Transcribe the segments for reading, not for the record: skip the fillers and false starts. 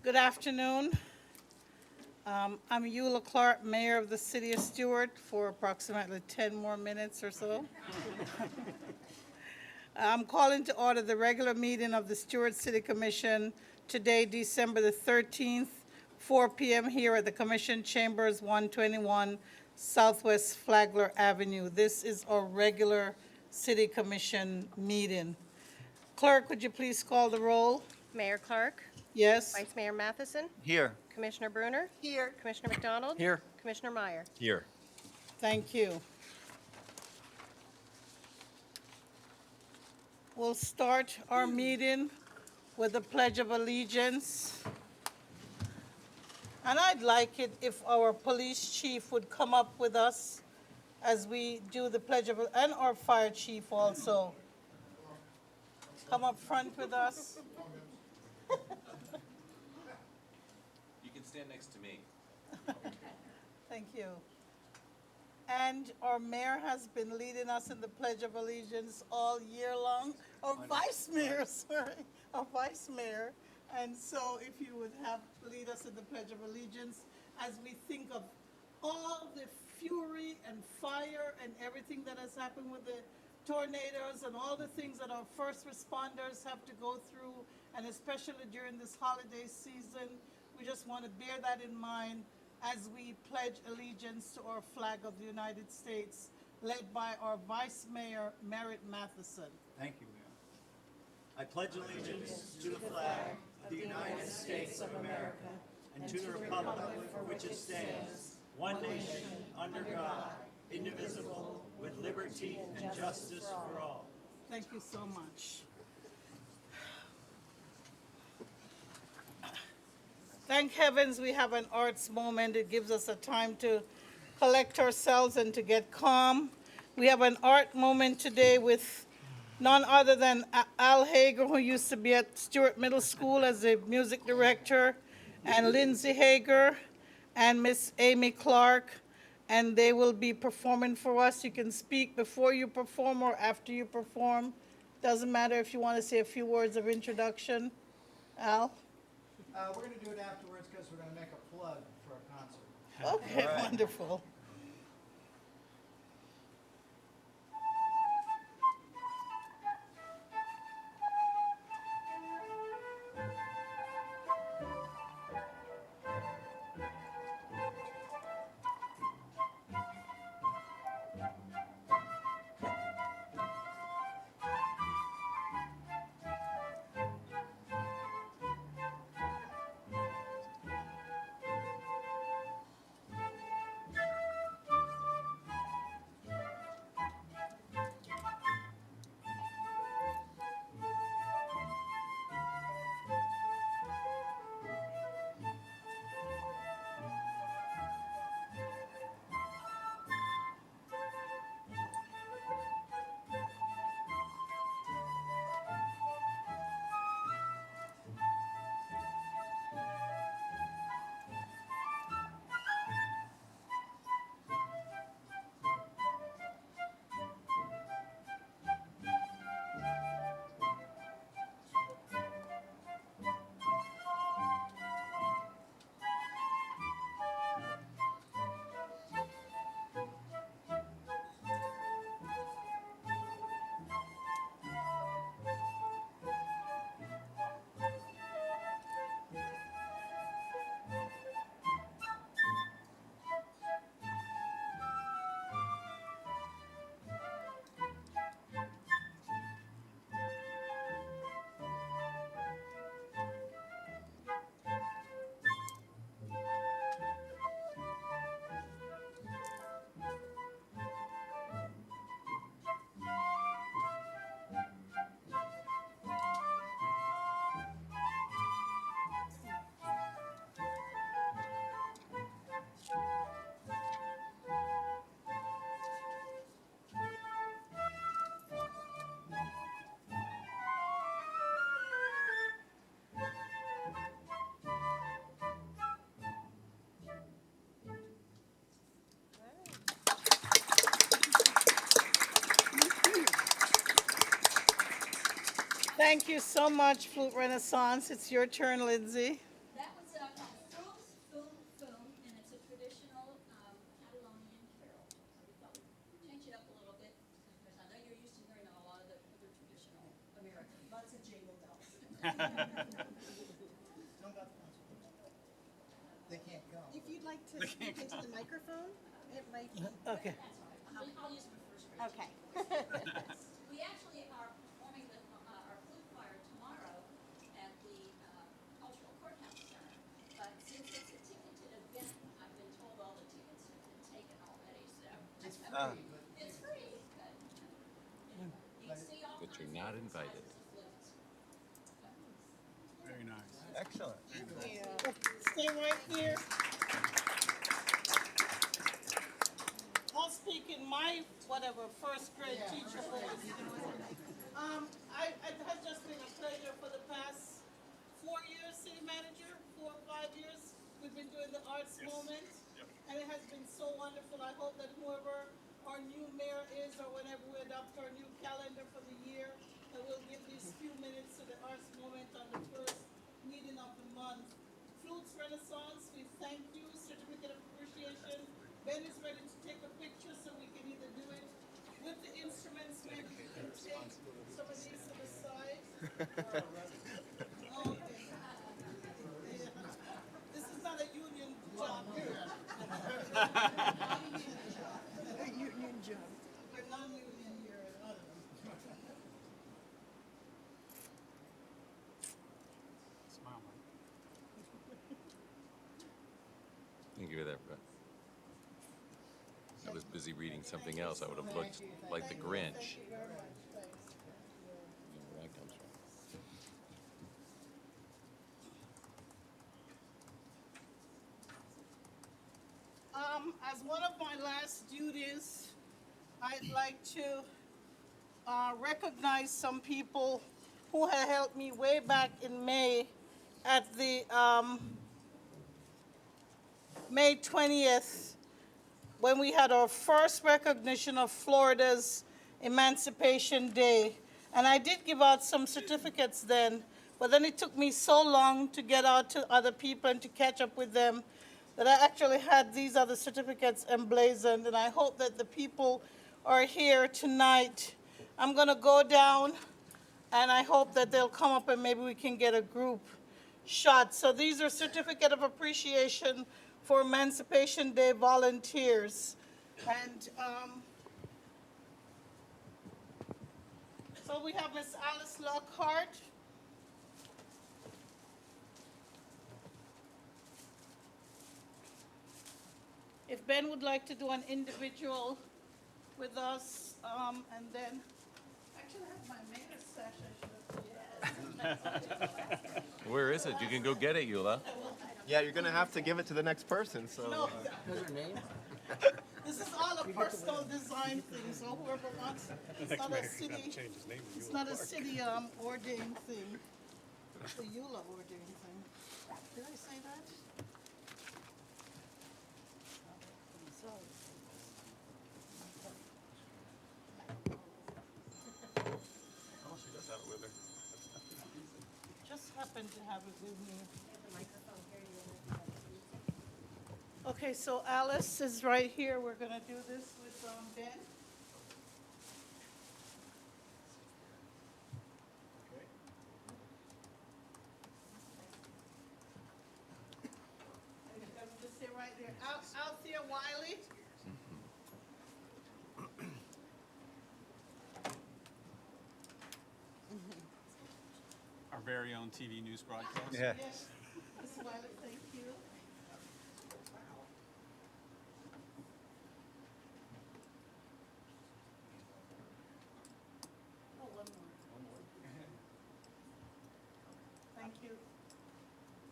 Good afternoon. I'm Eula Clark, Mayor of the City of Stuart, for approximately 10 more minutes or so. I'm calling to order the regular meeting of the Stuart City Commission today, December the 13th, 4 p.m. here at the Commission Chambers, 121 Southwest Flagler Avenue. This is our regular City Commission meeting. Clerk, would you please call the roll? Mayor Clark, Yes? Vice Mayor Matheson, Here. Commissioner Bruner. Here. Commissioner McDonald. Here. Commissioner Meyer. Here. Thank you. We'll start our meeting with the Pledge of Allegiance. And I'd like it if our police chief would come up with us as we do the Pledge of, and our fire chief also. Come up front with us. You can stand next to me. Thank you. And our mayor has been leading us in the Pledge of Allegiance all year long. Our vice mayor, sorry, our vice mayor. And so if you would have lead us in the Pledge of Allegiance as we think of all the fury and fire and everything that has happened with the tornadoes and all the things that our first responders have to go through, and especially during this holiday season. We just want to bear that in mind as we pledge allegiance to our flag of the United States, led by our Vice Mayor, Merritt Matheson. Thank you, Mayor. I pledge allegiance to the flag of the United States of America and to the republic for which it stands, one nation, under God, indivisible, with liberty and justice for all. Thank you so much. Thank heavens we have an arts moment. It gives us a time to collect ourselves and to get calm. We have an art moment today with none other than Al Hager, who used to be at Stuart Middle School as the music director, and Lindsay Hager and Miss Amy Clark, and they will be performing for us. You can speak before you perform or after you perform. Doesn't matter if you want to say a few words of introduction. Al? We're going to do it afterwards because we're going to make a plug for a concert. Okay, wonderful. Thank you so much, Flute Renaissance. It's your turn, Lindsay. That Don't got the consequences. They can't come. If you'd like to speak into the microphone, it might be. Okay. I'll use my first grade. Okay. We actually are performing our flute choir tomorrow at the Cultural Courthouse Center. But since it's a ticketed event, I've been told all the tickets have been taken already, so. It's free, but It's free, but you can see all But kinds you're of not different invited. sizes of flutes. Very nice. Excellent. Stay right here. I'll speak in my, first grade teacher voice. It has just been a pleasure for the past 4 years, city manager, 4 or 5 years. We've been doing the arts moment, and it has been so wonderful. I hope that whoever our new mayor is, or whenever we adopt our new calendar for the year, that we'll give these few minutes to the arts moment on the first meeting of the month. Flutes Renaissance, we thank you. Certificate of appreciation. Ben is ready to take a picture, so we can either do it with the instruments. Maybe we can take some of these to the side. Okay. Yeah. This is not a union job here. Union job. We're non-union here in Ottawa. Smile, Mike. Thank you for that, Brett. I was busy reading something else. I would have looked like the Grinch. Thank you very much. Thanks. You know where that comes from. As one of my last duties, I'd like to recognize some people who had helped me way back in May at the May 20th, when we had our first recognition of Florida's Emancipation Day. And I did give out some certificates then, but then it took me so long to get out to other people and to catch up with them that I actually had these other certificates emblazoned, and I hope that the people are here tonight. I'm gonna go down, and I hope that they'll come up and maybe we can get a group shot. So these are certificate of appreciation for Emancipation Day volunteers. And so we have Miss Alice Lockhart. If Ben would like to do an individual with us, and then, actually I have my mayor's sash, I should have, Where is it? You can go get it, Eula. Yeah, you're gonna have to give it to the next person. So. No. This is all a personal design thing, so whoever wants, it's not a city, it's not a city ordained thing. It's a EULA ordained thing. Did I say that? Oh, she does have it with her. Just happened to have it with me. Okay, so Alice is right here. We're gonna do this with Ben. And you're gonna just sit right there. Althea Wiley. Our very own TV news broadcast. Yeah. Yes, Miss Wiley, thank you. Oh, one more. Thank you.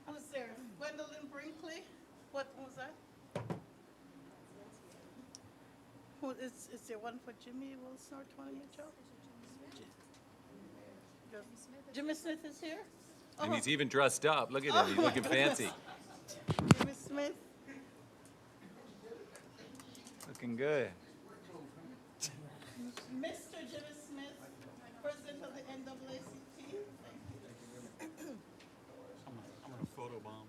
Who's there? Gwendolyn Brinkley? What was that? Who is there one for Jimmy Wilson or 20 Joe? Jimmy Smith is here? And he's even dressed up. Look at him. He's looking fancy. Jimmy Smith. Looking good. Mr. Jimmy Smith, president of the NAACP. Thank you. I'm gonna photobomb.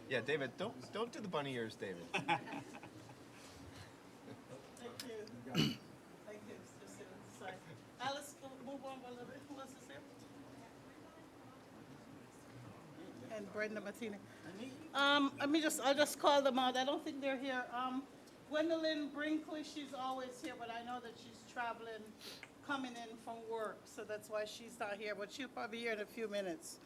Yeah, David, don't do the bunny ears, David. Gwendolyn, who else is here? And Brenda Martinez. I'll just call them out. I don't think they're here. Gwendolyn Brinkley, she's always here, but I know that she's traveling, coming in from work, so that's why she's not here, but she'll probably be here in a few minutes.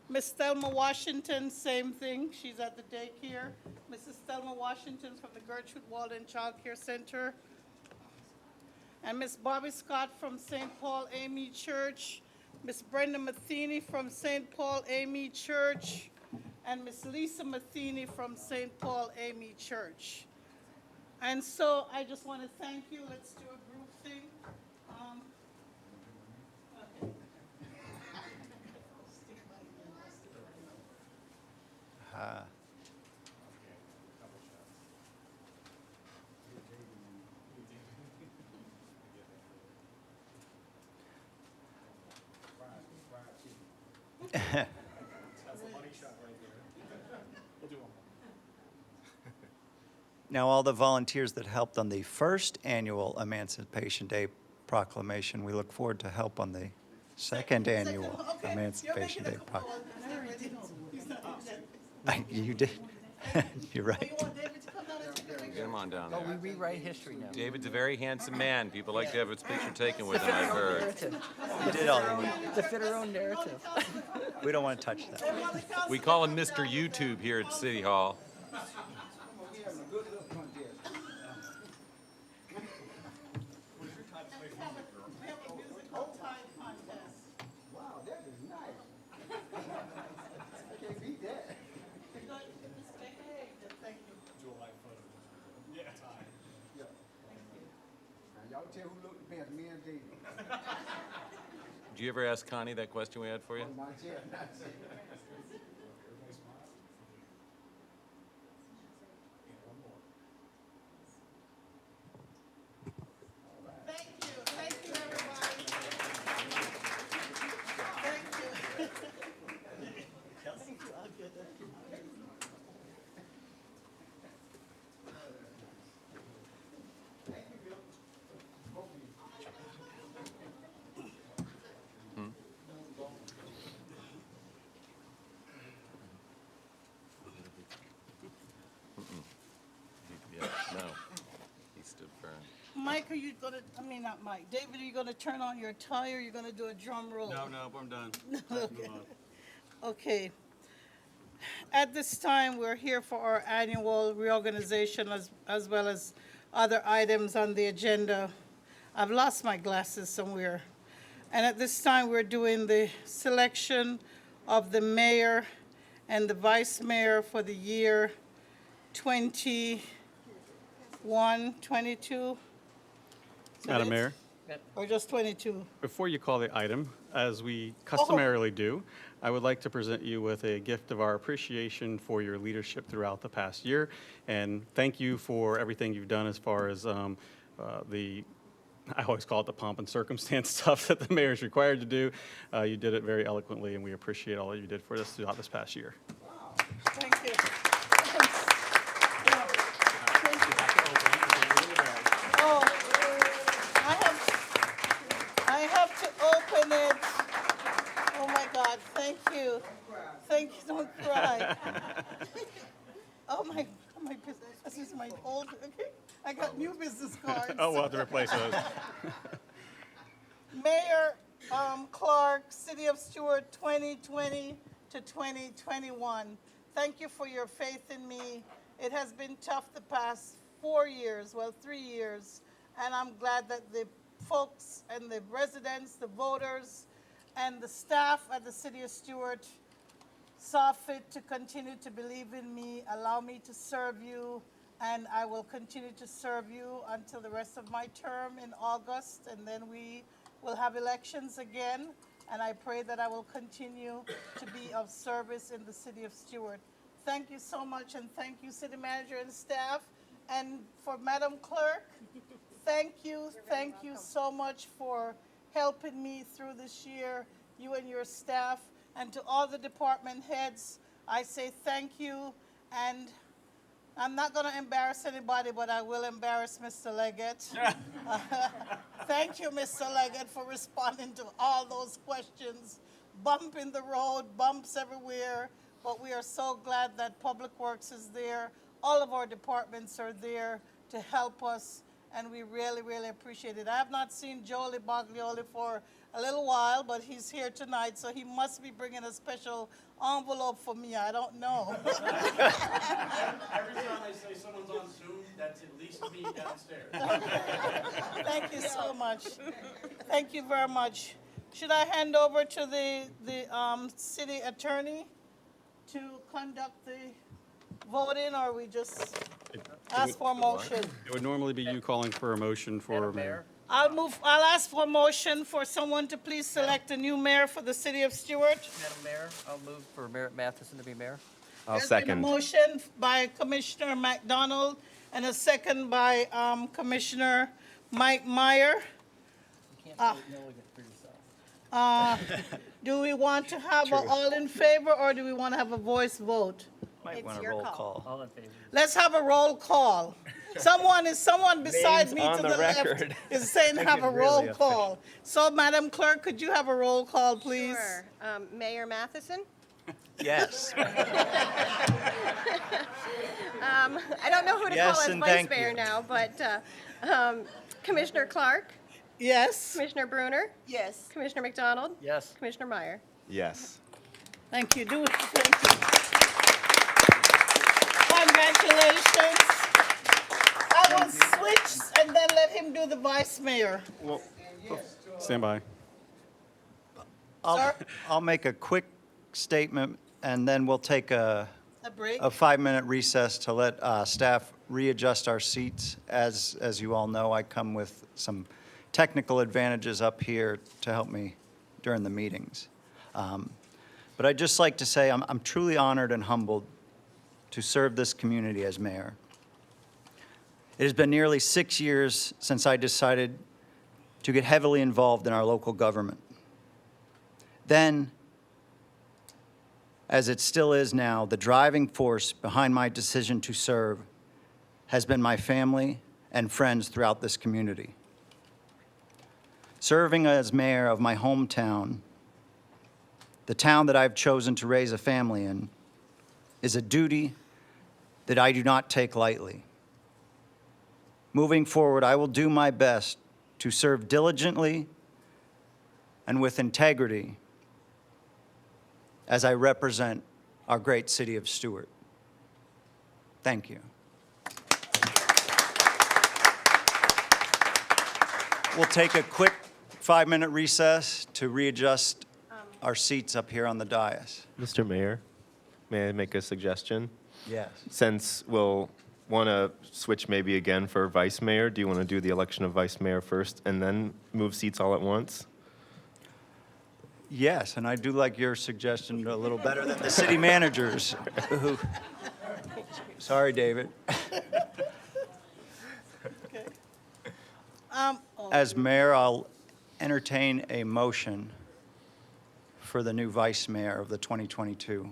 Miss Thelma Washington, same thing. She's at the daycare. Mrs. Thelma Washington from the Gertrude Walden Child Care Center. And Miss Bobby Scott from St. Paul AME Church. Miss Brenda Matheny from St. Paul AME Church. And Miss Lisa Matheny from St. Paul AME Church. And so I just want to thank you. Let's do a group thing. Okay. Ah. Now, all the volunteers that helped on the first annual Emancipation Day proclamation, we look forward to help on the second annual Okay. Emancipation Day You're proclamation. making a You did. You're Oh, right. you want David to come down and take a picture? Get him on down Oh, there. we rewrite history now. David's a very handsome man. People like to have his picture taken with him, I've heard. Narrative. You did all. To fit our own narrative. We don't want to touch that. We call him Mr. YouTube here at City Hall. We have a musical tie contest. Wow, that is nice. I can't beat that. Thank you. Yeah. Now, y'all tell who looked the best, me and David. Did you ever ask Connie that question we had for you? Not yet, not yet. Thank you, everybody. Thank you. Thank you, I'll get that. Yeah, no. He stood firm. Mike, are you gonna, not Mike, David, are you gonna turn on your tie or are you gonna do a drum roll? No, I'm done. Okay. Okay. At this time, we're here for our annual reorganization as well as other items on the agenda. I've lost my glasses somewhere. And at this time, we're doing the selection of the mayor and the vice mayor for the year 21, 22? Madam Mayor, Or just 22? before you call the item, as we customarily do, I would like to present you with a gift of our appreciation for your leadership throughout the past year. And thank you for everything you've done as far as I always call it the pomp and circumstance stuff that the mayor is required to do. You did it very eloquently, and we appreciate all that you did for us throughout this past year. Thank you. Oh, I have to open it. Oh my God, thank you. Thank you, don't cry. Oh my business, this is my old, okay, I got new business cards. Oh, we'll have to replace those. Mayor Clark, City of Stuart, 2020 to 2021. Thank you for your faith in me. It has been tough the past 4 years, well, 3 years, and I'm glad that the folks and the residents, the voters, and the staff at the City of Stuart saw fit to continue to believe in me, allow me to serve you, and I will continue to serve you until the rest of my term in August, and then we will have elections again, and I pray that I will continue to be of service in the City of Stuart. Thank you so much, and thank you, City Manager and staff, and for Madam Clerk, thank you so much for helping me through this year, you and your staff, and to all the department heads, I say thank you, and I'm not going to embarrass anybody, but I will embarrass Mr. Leggett. Thank you, Mr. Leggett, for responding to all those questions. Bump in the road, bumps everywhere, but we are so glad that Public Works is there. All of our departments are there to help us, and we really, really appreciate it. I have not seen Jolie Baglioli for a little while, but he's here tonight, so he must be bringing a special envelope for me. I don't know. Every time I say someone's on Zoom, that's at least me downstairs. Thank you so much. Thank you very much. Should I hand over to the city attorney to conduct the voting, or we just ask for a motion? It would normally be you calling for a motion for mayor. I'll ask for a motion for someone to please select a new mayor for the city of Stuart. Madam Mayor, I'll move for Mayor Matheson to be mayor. There's been a motion by Commissioner McDonald and a second by Commissioner Mike Meyer. You can't vote no for yourself. Do we want to have an all in favor, or do we want to have a voice vote? Might want a roll call. All in favor. Let's have a roll call. Someone beside me to the left is saying have a roll call. So, Madam Clerk, could you have a roll call, please? Sure. Mayor Matheson? Yes. I don't know who to Yes, call as and vice thank mayor you. now, but Commissioner Clark, Yes. Commissioner Bruner, Yes. Commissioner McDonald, Yes. Commissioner Meyer. Yes. Thank you. Do it. Thank you. Congratulations. I will switch and then let him do the vice mayor. Stand by. Sir? I'll make a quick statement, and then we'll take A break? a 5-minute recess to let staff readjust our seats. As you all know, I come with some technical advantages up here to help me during the meetings. But I'd just like to say I'm truly honored and humbled to serve this community as mayor. It has been nearly 6 years since I decided to get heavily involved in our local government. Then, as it still is now, the driving force behind my decision to serve has been my family and friends throughout this community. Serving as mayor of my hometown, the town that I've chosen to raise a family in, is a duty that I do not take lightly. Moving forward, I will do my best to serve diligently and with integrity as I represent our great city of Stuart. Thank you. We'll take a quick 5-minute recess to readjust our seats up here on the dais. Mr. Mayor, may I make a suggestion? Yes. Since we'll want to switch maybe again for vice mayor, do you want to do the election of vice mayor first and then move seats all at once? Yes, and I do like your suggestion a little better than the city managers. Sorry, David. As mayor, I'll entertain a motion for the new vice mayor of the 2022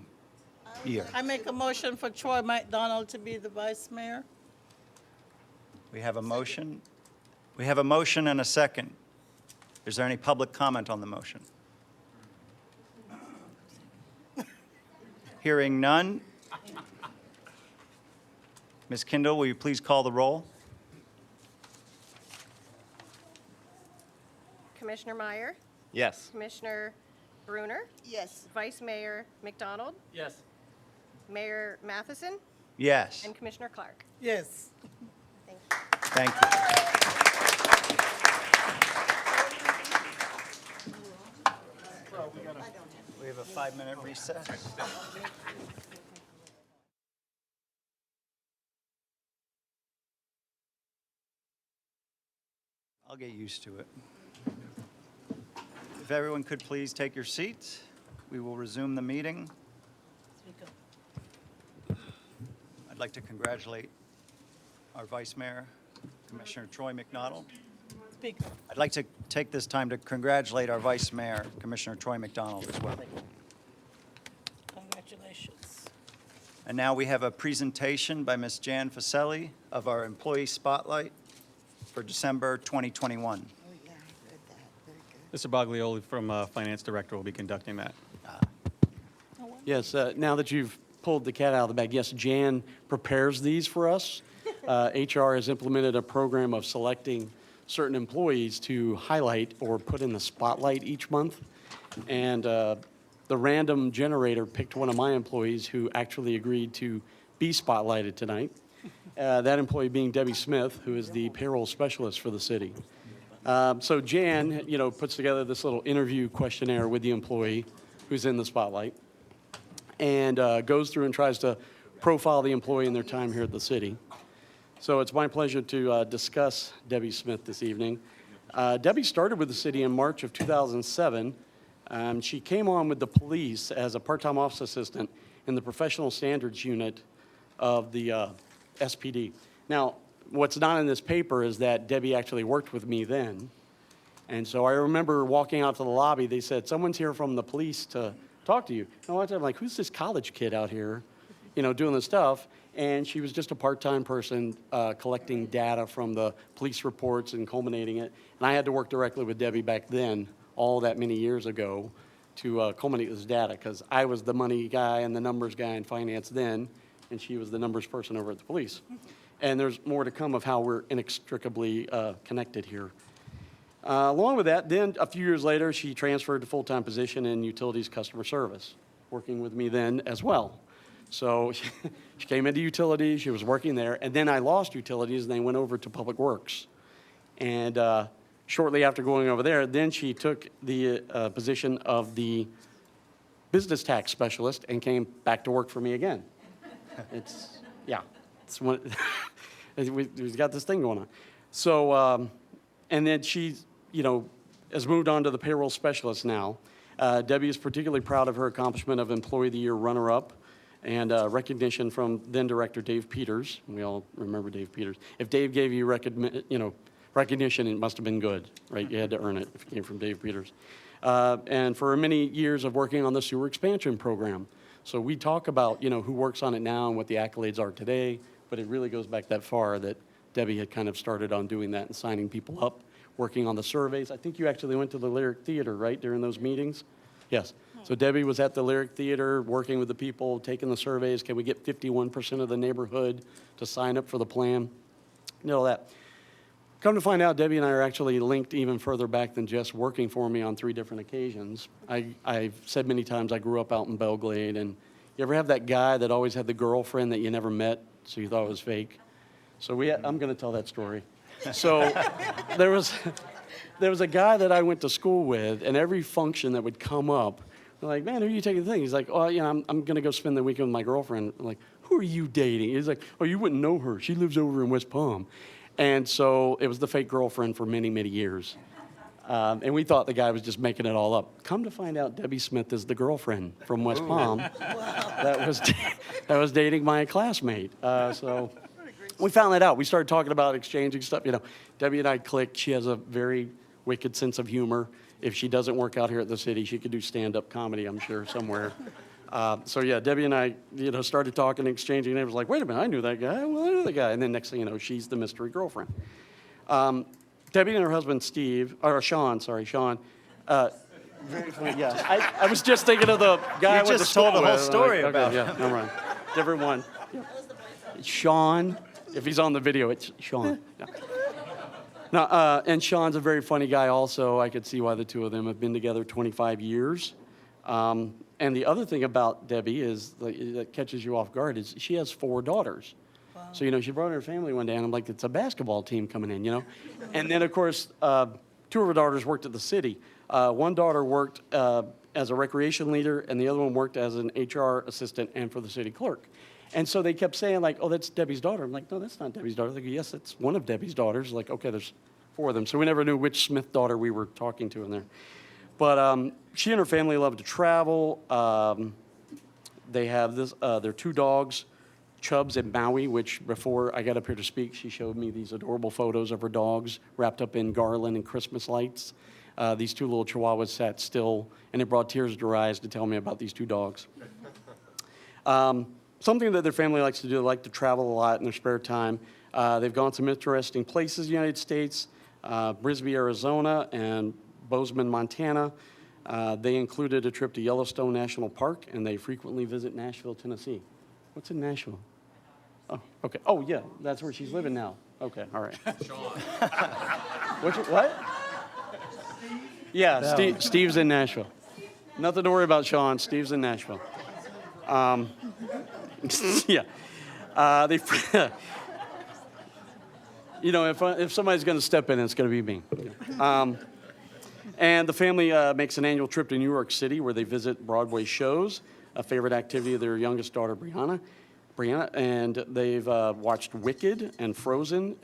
year. I make a motion for Troy McDonald to be the vice mayor. We have a motion. We have a motion and a second. Is there any public comment on the motion? Hearing none. Ms. Kindle, will you please call the roll? Commissioner Meyer, Yes. Commissioner Bruner, Yes. Vice Mayor McDonald, Yes. Mayor Matheson, Yes. and Commissioner Clark. Yes. Thank you. Thank you. We have a 5-minute recess. I'll get used to it. If everyone could please take your seats, we will resume the meeting. I'd like to congratulate our Vice Mayor, Commissioner Troy McDonald. Speaker. I'd like to take this time to congratulate our Vice Mayor, Commissioner Troy McDonald, as well. Congratulations. And now we have a presentation by Ms. Jan Faselli of our Employee Spotlight for December 2021. Oh, yeah, I read that. Very good. Mr. Baglioli from Finance Director will be conducting that. Yes, now that you've pulled the cat out of the bag, yes, Jan prepares these for us. HR has implemented a program of selecting certain employees to highlight or put in the spotlight each month. And the random generator picked one of my employees who actually agreed to be spotlighted tonight. That employee being Debbie Smith, who is the payroll specialist for the city. So Jan, puts together this little interview questionnaire with the employee who's in the spotlight, and goes through and tries to profile the employee and their time here at the city. So it's my pleasure to discuss Debbie Smith this evening. Debbie started with the city in March of 2007. She came on with the police as a part-time office assistant in the professional standards unit of the SPD. Now, what's not in this paper is that Debbie actually worked with me then. And so I remember walking out to the lobby, they said, someone's here from the police to talk to you. And I'm like, who's this college kid out here, doing this stuff? And she was just a part-time person collecting data from the police reports and culminating it. And I had to work directly with Debbie back then, all that many years ago, to culminate this data, because I was the money guy and the numbers guy in finance then, and she was the numbers person over at the police. And there's more to come of how we're inextricably connected here. Along with that, then a few years later, she transferred to full-time position in utilities customer service, working with me then as well. So she came into utilities, she was working there, and then I lost utilities and they went over to public works. And shortly after going over there, then she took the position of the business tax specialist and came back to work for me again. We've got this thing going on. So, and then she, has moved on to the payroll specialist now. Debbie is particularly proud of her accomplishment of Employee of the Year runner-up and recognition from then Director Dave Peters. We all remember Dave Peters. If Dave gave you recognition, it must have been good, right? You had to earn it if it came from Dave Peters. And for many years of working on the sewer expansion program. So we talk about, who works on it now and what the accolades are today, but it really goes back that far that Debbie had kind of started on doing that and signing people up, working on the surveys. I think you actually went to the Lyric Theater, right, during those meetings? Yes. So Debbie was at the Lyric Theater, working with the people, taking the surveys. Can we get 51% of the neighborhood to sign up for the plan? All that. Come to find out, Debbie and I are actually linked even further back than just working for me on 3 different occasions. I've said many times I grew up out in Belglade, and you ever have that guy that always had the girlfriend that you never met, so you thought it was fake? So I'm going to tell that story. So there was a guy that I went to school with, and every function that would come up, they're like, man, who are you taking the thing? He's like, oh, I'm going to go spend the weekend with my girlfriend. I'm like, who are you dating? He's like, oh, you wouldn't know her. She lives over in West Palm. And so it was the fake girlfriend for many, many years. And we thought the guy was just making it all up. Come to find out, Debbie Smith is the girlfriend from West Palm that was dating my classmate. So we found that out. We started talking about exchanging stuff. Debbie and I clicked. She has a very wicked sense of humor. If she doesn't work out here at the city, she could do stand-up comedy, I'm sure, somewhere. So yeah, Debbie and I, started talking, exchanging names. Like, wait a minute, I knew that guy. Well, I knew the guy. And then next thing you know, she's the mystery girlfriend. Debbie and her husband, Sean. Very funny, yes. I was just thinking of the guy I went to school with. You just told the whole story about him. Yeah, never mind. Different one. Yeah. Sean, if he's on the video, it's Sean. Yeah. Now, and Sean's a very funny guy also. I could see why the two of them have been together 25 years. And the other thing about Debbie is that catches you off guard is she has 4 daughters. Wow. So, she brought her family one day, and I'm like, it's a basketball team coming in, And then, of course, 2 of her daughters worked at the city. One daughter worked as a recreation leader, and the other one worked as an HR assistant and for the city clerk. And so they kept saying, like, oh, that's Debbie's daughter. I'm like, no, that's not Debbie's daughter. They go, yes, it's one of Debbie's daughters. Like, okay, there's 4 of them. So we never knew which Smith daughter we were talking to in there. But she and her family love to travel. They have their 2 dogs, Chubbs and Maui, which before I got up here to speak, she showed me these adorable photos of her dogs wrapped up in garland and Christmas lights. These 2 little chihuahuas sat still, and it brought tears to her eyes to tell me about these 2 dogs. something that their family likes to do. They like to travel a lot in their spare time. They've gone some interesting places in the United States, Brisbane, Arizona, and Bozeman, Montana. They included a trip to Yellowstone National Park, and they frequently visit Nashville, Tennessee. What's in Nashville? Oh, okay. Oh, yeah, that's where she's living now. Okay, all right. What? Yeah, No. Steve's in Nashville. Nothing to worry about, Sean. Steve's in Nashville. Yeah. They, you know, if somebody's going to step in, it's going to be me. And the family makes an annual trip to New York City where they visit Broadway shows, a favorite activity of their youngest daughter, Brianna, and they've watched Wicked and Frozen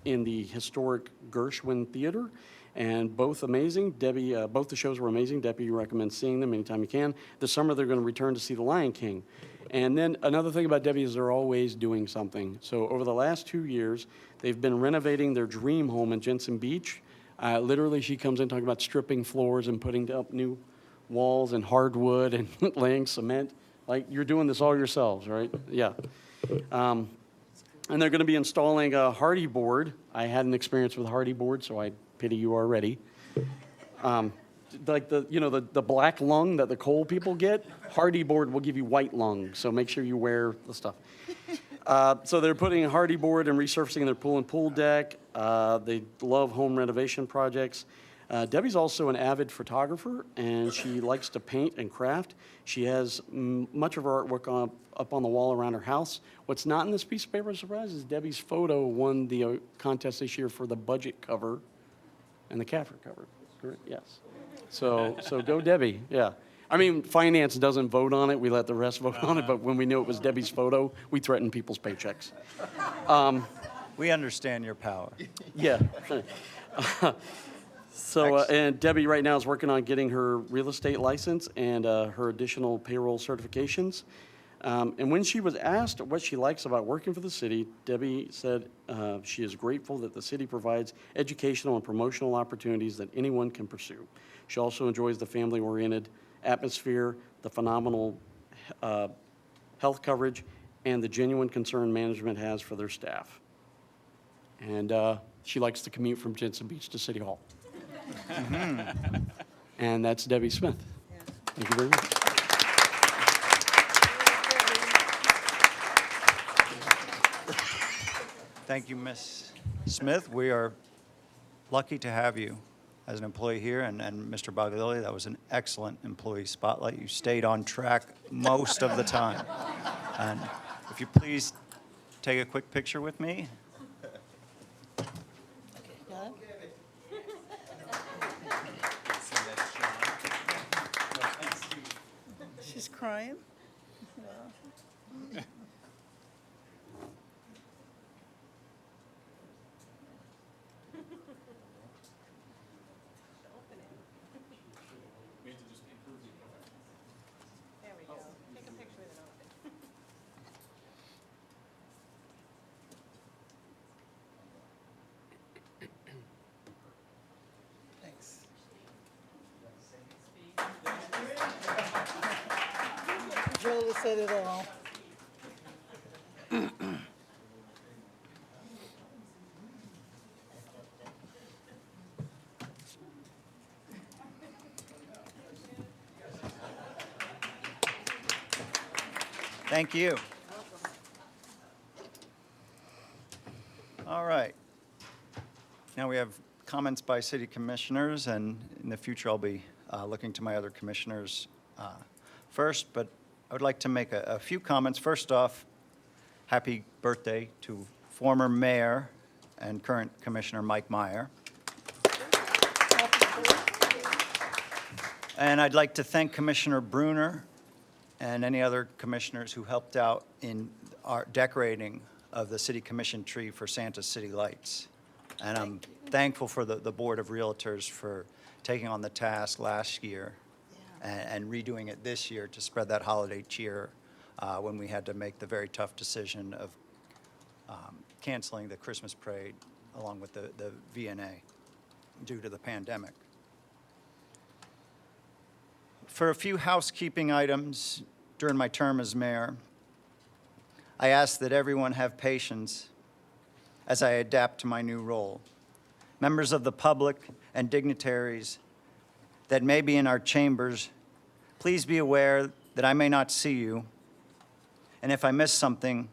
in the historic Gershwin Theater, and both amazing. Debbie, both the shows were amazing. Debbie recommends seeing them anytime you can. This summer, they're going to return to see The Lion King. And then another thing about Debbie is they're always doing something. So over the last 2 years, they've been renovating their dream home in Jensen Beach. Literally, she comes in talking about stripping floors and putting up new walls and hardwood and laying cement. Like, you're doing this all yourselves, right? Yeah. And they're going to be installing a hardy board. I had an experience with hardy board, so I pity you already. Like the black lung that the coal people get, hardy board will give you white lung, so make sure you wear the stuff. So they're putting a hardy board and resurfacing their pool deck. They love home renovation projects. Debbie's also an avid photographer, and she likes to paint and craft. She has much of her artwork up on the wall around her house. What's not in this piece of paper, surprise, is Debbie's photo won the contest this year for the budget cover and the CAFR cover. Correct? Yes. So go Debbie, yeah. I mean, finance doesn't vote on it. We let the rest vote on it, but when we knew it was Debbie's photo, we threatened people's paychecks. We understand your power. Yeah. And Debbie right now is working on getting her real estate license and her additional payroll certifications. And when she was asked what she likes about working for the city, Debbie said she is grateful that the city provides educational and promotional opportunities that anyone can pursue. She also enjoys the family-oriented atmosphere, the phenomenal health coverage, and the genuine concern management has for their staff. And she likes to commute from Jensen Beach to City Hall. And that's Debbie Smith. Thank you very much. Thank you, Ms. Smith. We are lucky to have you as an employee here, and Mr. Baglioli, that was an excellent employee spotlight. You stayed on track most of the time. And if you please take a quick picture with me. She's crying. There we go. Take a picture with it open. Thanks. Joel said it all. Thank you. All right. Now we have comments by city commissioners, and in the future I'll be looking to my other commissioners first, but I would like to make a few comments. First off, happy birthday to former mayor and current Commissioner Mike Meyer. And I'd like to thank Commissioner Bruner and any other commissioners who helped out in our decorating of the city commission tree for Santa's City Lights. And I'm thankful for the Board of Realtors for taking on the task last year and redoing it this year to spread that holiday cheer when we had to make the very tough decision of canceling the Christmas parade along with the V&A due to the pandemic. For a few housekeeping items, during my term as mayor, I ask that everyone have patience as I adapt to my new role. Members of the public and dignitaries that may be in our chambers, please be aware that I may not see you, and if I miss something,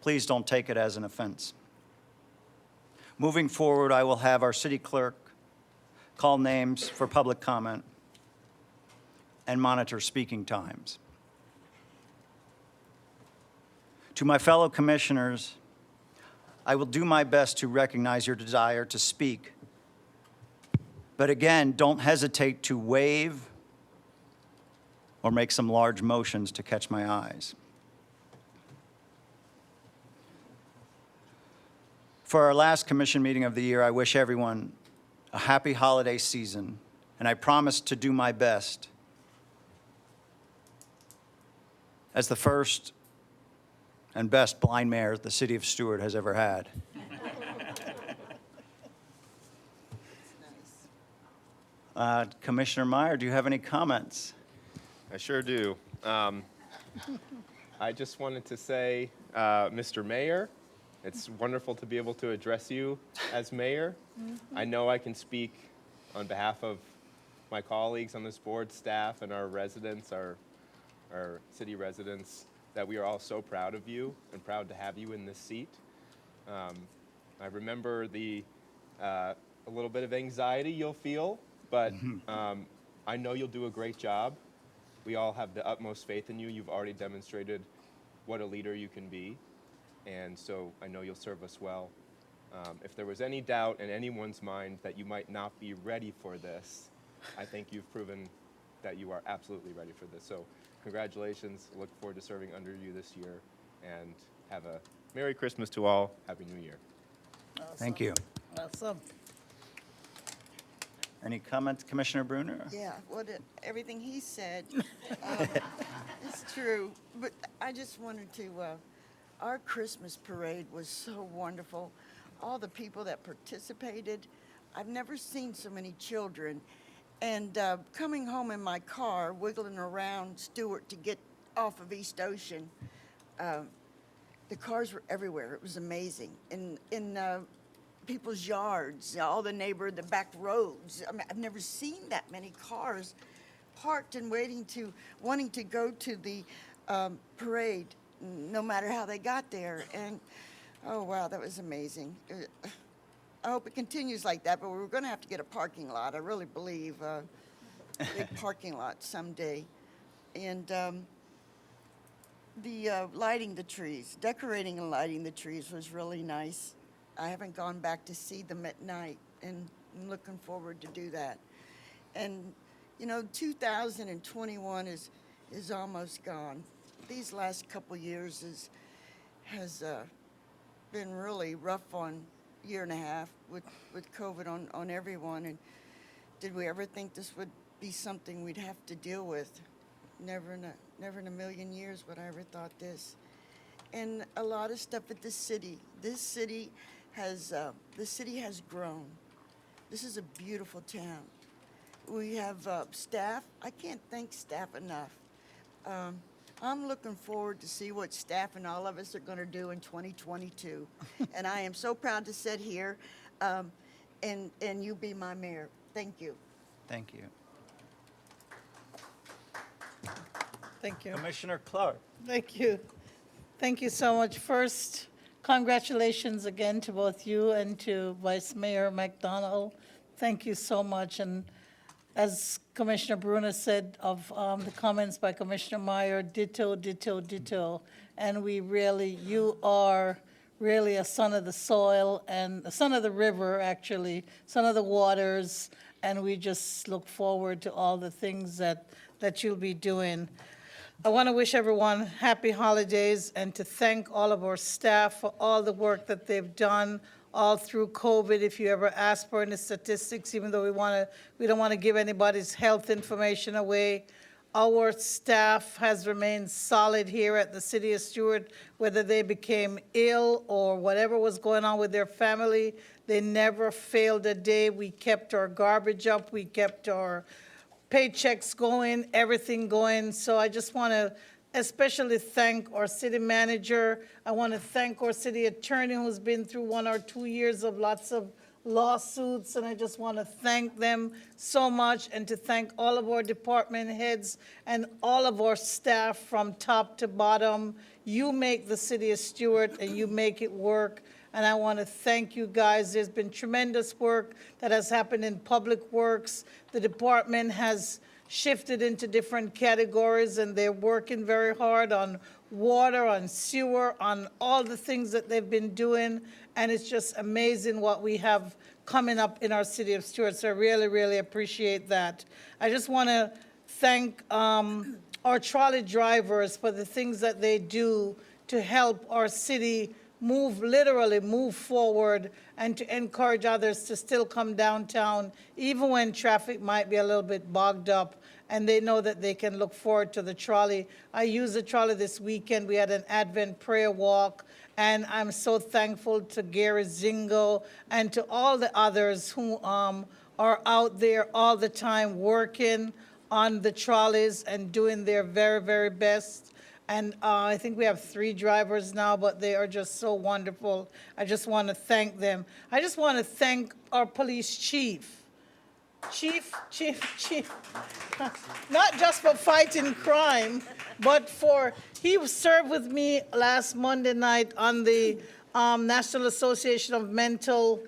please don't take it as an offense. Moving forward, I will have our city clerk call names for public comment and monitor speaking times. To my fellow commissioners, I will do my best to recognize your desire to speak. But again, don't hesitate to wave or make some large motions to catch my eyes. For our last commission meeting of the year, I wish everyone a happy holiday season, and I promise to do my best as the first and best blind mayor the city of Stuart has ever had. Commissioner Meyer, do you have any comments? I sure do. I just wanted to say, Mr. Mayor, it's wonderful to be able to address you as mayor. I know I can speak on behalf of my colleagues on this board, staff, and our residents, our city residents, that we are all so proud of you and proud to have you in this seat. I remember a little bit of anxiety you'll feel, but I know you'll do a great job. We all have the utmost faith in you. You've already demonstrated what a leader you can be, and so I know you'll serve us well. If there was any doubt in anyone's mind that you might not be ready for this, I think you've proven that you are absolutely ready for this. So congratulations. Look forward to serving under you this year, and have a Merry Christmas to all. Happy New Year. Awesome. Thank you. Awesome. Any comments, Commissioner Bruner? Yeah, everything he said is true. But I just wanted to, our Christmas parade was so wonderful. All the people that participated, I've never seen so many children. And coming home in my car, wiggling around Stuart to get off of East Ocean, the cars were everywhere. It was amazing. In people's yards, all the back roads. I mean, I've never seen that many cars parked and wanting to go to the parade, no matter how they got there. And oh wow, that was amazing. I hope it continues like that, but we're going to have to get a parking lot. I really believe a big parking lot someday. And the lighting the trees, decorating and lighting the trees was really nice. I haven't gone back to see them at night, and I'm looking forward to do that. And, 2021 is almost gone. These last couple years has been really rough on year and a half with COVID on everyone. And did we ever think this would be something we'd have to deal with? Never in a million years would I ever thought this. And a lot of stuff at this city has grown. This is a beautiful town. We have staff. I can't thank staff enough. I'm looking forward to see what staff and all of us are going to do in 2022. And I am so proud to sit here and you be my mayor. Thank you. Thank you. Thank you. Commissioner Clark. Thank you. Thank you so much. First, congratulations again to both you and to Vice Mayor McDonald. Thank you so much. And as Commissioner Bruner said of the comments by Commissioner Meyer, ditto, ditto, ditto. And you are really a son of the soil and a son of the river, actually, son of the waters. And we just look forward to all the things that you'll be doing. I want to wish everyone happy holidays and to thank all of our staff for all the work that they've done all through COVID. If you ever ask for any statistics, even though we don't want to give anybody's health information away, our staff has remained solid here at the City of Stuart, whether they became ill or whatever was going on with their family. They never failed a day. We kept our garbage up. We kept our paychecks going, everything going. So I just want to especially thank our city manager. I want to thank our city attorney who's been through 1 or 2 years of lots of lawsuits, and I just want to thank them so much, and to thank all of our department heads and all of our staff from top to bottom. You make the city of Stuart, and you make it work, and I want to thank you guys. There's been tremendous work that has happened in public works. The department has shifted into different categories, and they're working very hard on water, on sewer, on all the things that they've been doing, and it's just amazing what we have coming up in our city of Stuart, so I really, really appreciate that. I just want to thank our trolley drivers for the things that they do to help our city literally move forward, and to encourage others to still come downtown, even when traffic might be a little bit bogged up, and they know that they can look forward to the trolley. I used the trolley this weekend. We had an Advent prayer walk, and I'm so thankful to Gary Zingo and to all the others who are out there all the time working on the trolleys and doing their very, very best. And I think we have 3 drivers now, but they are just so wonderful. I just want to thank them. I just want to thank our police chief. Chief, not just for fighting crime, but he served with me last Monday night on the National Association of Mental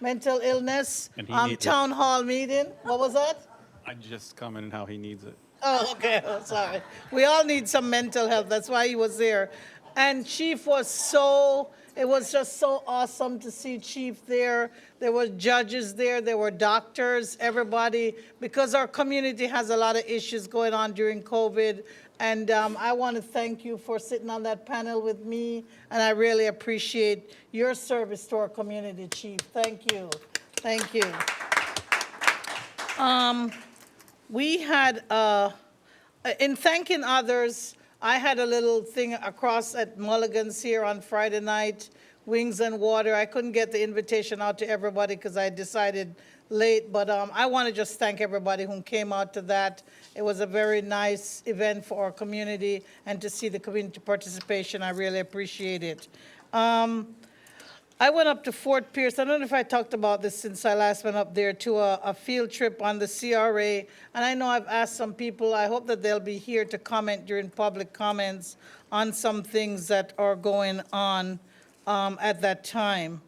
Illness And he needs it. town hall meeting. What was that? I just commented how he needs it. Oh, okay, oh, sorry. We all need some mental health, that's why he was there. And Chief it was just so awesome to see Chief there. There were judges there, there were doctors, everybody, because our community has a lot of issues going on during COVID. And I want to thank you for sitting on that panel with me, and I really appreciate your service to our community, Chief. Thank you, thank you. We had, in thanking others, I had a little thing across at Mulligan's here on Friday night, Wings and Water. I couldn't get the invitation out to everybody because I decided late, but I want to just thank everybody who came out to that. It was a very nice event for our community, and to see the community participation, I really appreciate it. I went up to Fort Pierce. I don't know if I talked about this since I last went up there, to a field trip on the CRA. And I know I've asked some people, I hope that they'll be here to comment during public comments on some things that are going on at that time.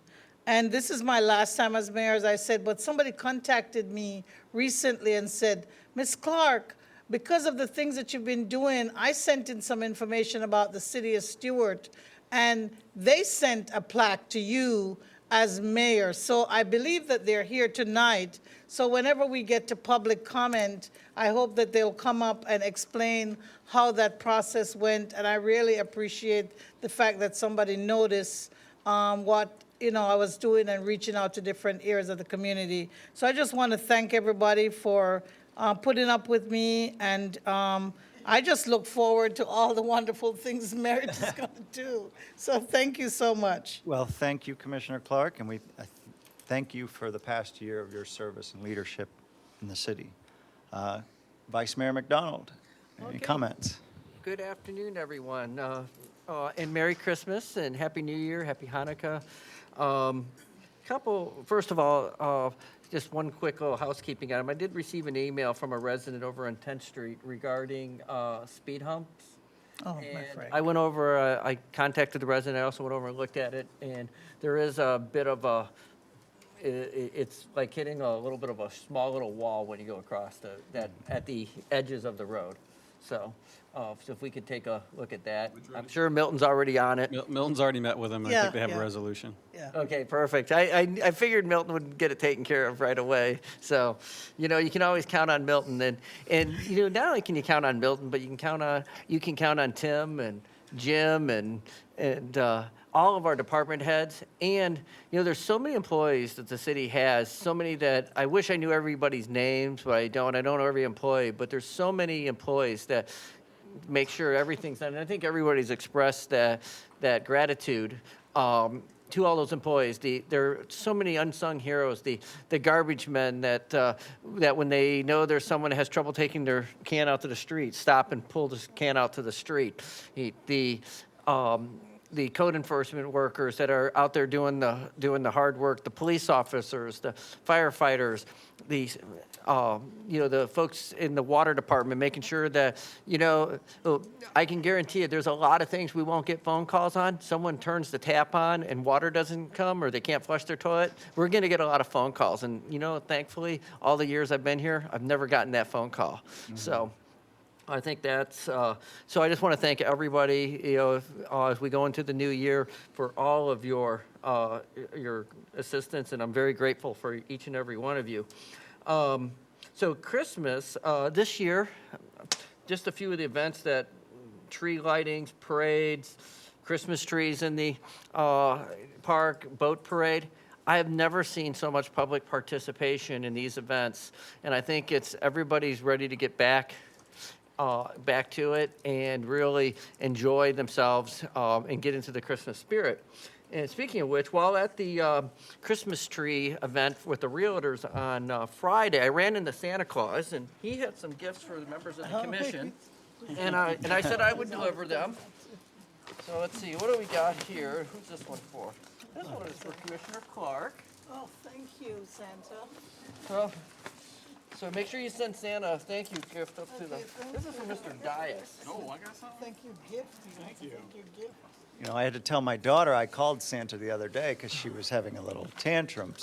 And this is my last time as mayor, as I said, but somebody contacted me recently and said, Ms. Clark, because of the things that you've been doing, I sent in some information about the city of Stuart, and they sent a plaque to you as mayor. So I believe that they're here tonight. So whenever we get to public comment, I hope that they'll come up and explain how that process went. And I really appreciate the fact that somebody noticed what I was doing and reaching out to different areas of the community. So I just want to thank everybody for putting up with me, and I just look forward to all the wonderful things Merit is going to do. So thank you so much. Well, thank you, Commissioner Clark, and thank you for the past year of your service and leadership in the city. Vice Mayor McDonald, any comments? Good afternoon, everyone, and Merry Christmas and Happy New Year, Happy Hanukkah. First of all, just one quick little housekeeping item. I did receive an email from a resident over on 10th Street regarding speed humps. Oh, my And friend. I went over, I contacted the resident, I also went over and looked at it, and there is a bit of it's like hitting a little bit of a small little wall when you go across at the edges of the road. So if we could take a look at that. I'm sure Milton's already on it. Milton's already met with him. I Yeah, think they have yeah. a resolution. Yeah. Okay, perfect. I figured Milton would get it taken care of right away. So, you can always count on Milton. And not only can you count on Milton, but you can count on Tim and Jim and all of our department heads. And, there's so many employees that the city has, so many that I wish I knew everybody's names, but I don't. I don't know every employee, but there's so many employees that make sure everything's done. And I think everybody's expressed that gratitude. to all those employees. There are so many unsung heroes. The garbage men that that when they know there's someone that has trouble taking their can out to the street, stop and pull the can out to the street. The code enforcement workers that are out there doing the hard work, the police officers, the firefighters, the folks in the water department, making sure that, I can guarantee you there's a lot of things we won't get phone calls on. Someone turns the tap on and water doesn't come, or they can't flush their toilet. We're going to get a lot of phone calls. And, thankfully, all the years I've been here, I've never gotten that phone call. Mm-hmm. So I think that's, so I just want to thank everybody, as we go into the new year, for all of your assistance, and I'm very grateful for each and every one of you. So Christmas, this year, just a few of the events that, tree lightings, parades, Christmas trees in the park, boat parade. I have never seen so much public participation in these events, and I think everybody's ready to get back to it and really enjoy themselves and get into the Christmas spirit. And speaking of which, while at the Christmas tree event with the realtors on Friday, I ran into Santa Claus, and he had some gifts for the members of the commission, and I said I would deliver them. So let's see, what do we got here? Who's this one for? This one is for Commissioner Clark. Oh, thank you, Santa. So make sure you send Santa a thank you gift up to the. This is from Mr. Dias. Oh, I got something? Thank you, gift. Thank you. Thank you, gift. I had to tell my daughter I called Santa the other day because she was having a little tantrum.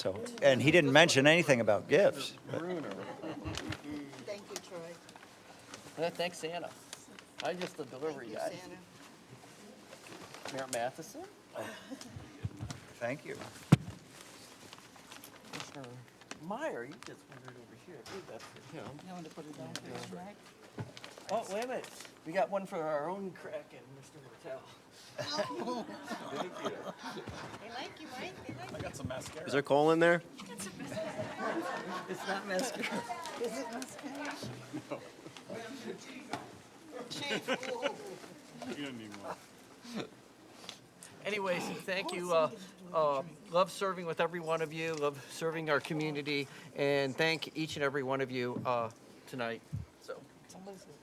And he didn't mention anything about gifts. Thank you, Troy. Thanks, Santa. I'm just the delivery guy. Santa. Mayor Matheson. Thank you. Mr. Meyer, you just wandered over here. I believe that's for him. You want to put it down first, right? Oh, wait a minute. We got one for our own Kraken, Mr. Martell. Thank you. They like you, Mike. They like I got some mascara. Is there coal in there? It's not mascara. Is it mascara? No. Chief, You don't need one. Anyways, thank you. Love serving with every one of you. Love serving our community. And thank each and every one of you tonight. So,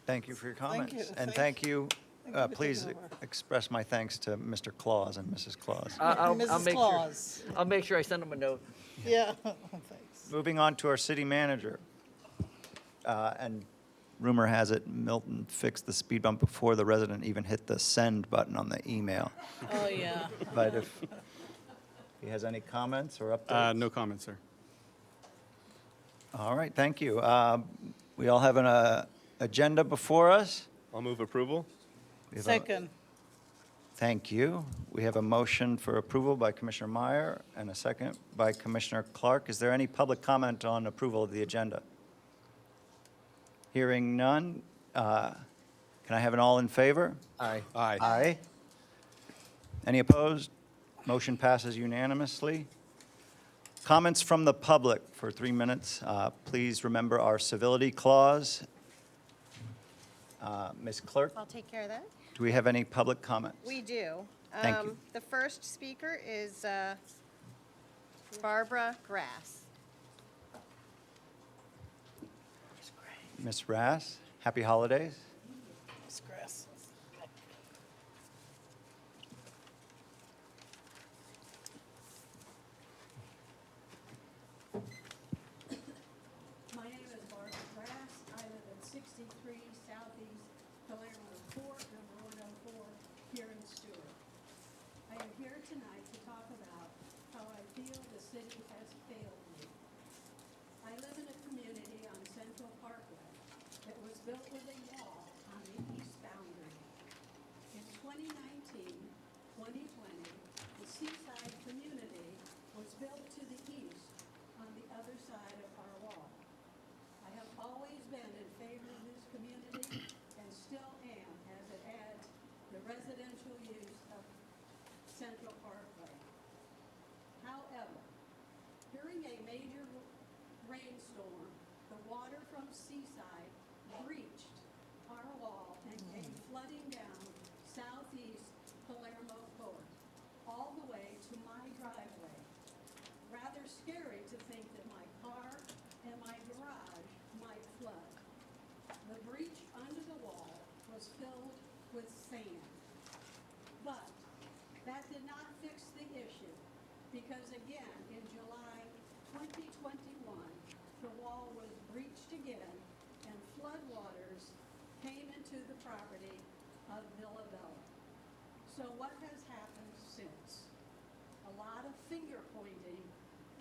Thank you for your comments. you. And thank you. Please express my thanks to Mr. Claus and Mrs. Claus. Mrs. Claus. I'll make sure I send them a note. Yeah, thanks. Moving on to our city manager. And rumor has it Milton fixed the speed bump before the resident even hit the send button on the email. Oh, yeah. But if he has any comments or updates? No comments, sir. All right, thank you. We all have an agenda before us. I'll move approval. We have Second. Thank you. We have a motion for approval by Commissioner Meyer and a second by Commissioner Clark. Is there any public comment on approval of the agenda? Hearing none. Can I have an all in favor? Aye. Aye. Aye. Any opposed? Motion passes unanimously. Comments from the public for 3 minutes. Please remember our civility clause. Ms. Clerk, I'll take care of that. do we have any public comments? We do. Thank you. The first speaker is Barbara Grass. Ms. Rass, happy holidays. Miss Grass. My name is Barbara Grass. I live at 63 Southeast Palermo Court, number 104, here in Stuart. I am here tonight to talk about how I feel the city has failed me. I live in a community on Central Parkway that was built with a wall was filled with sand. But that did not fix the issue, because again, in July 2021, the wall was breached again, and floodwaters came into the property of Villa Bella. So what has happened since? A lot of finger pointing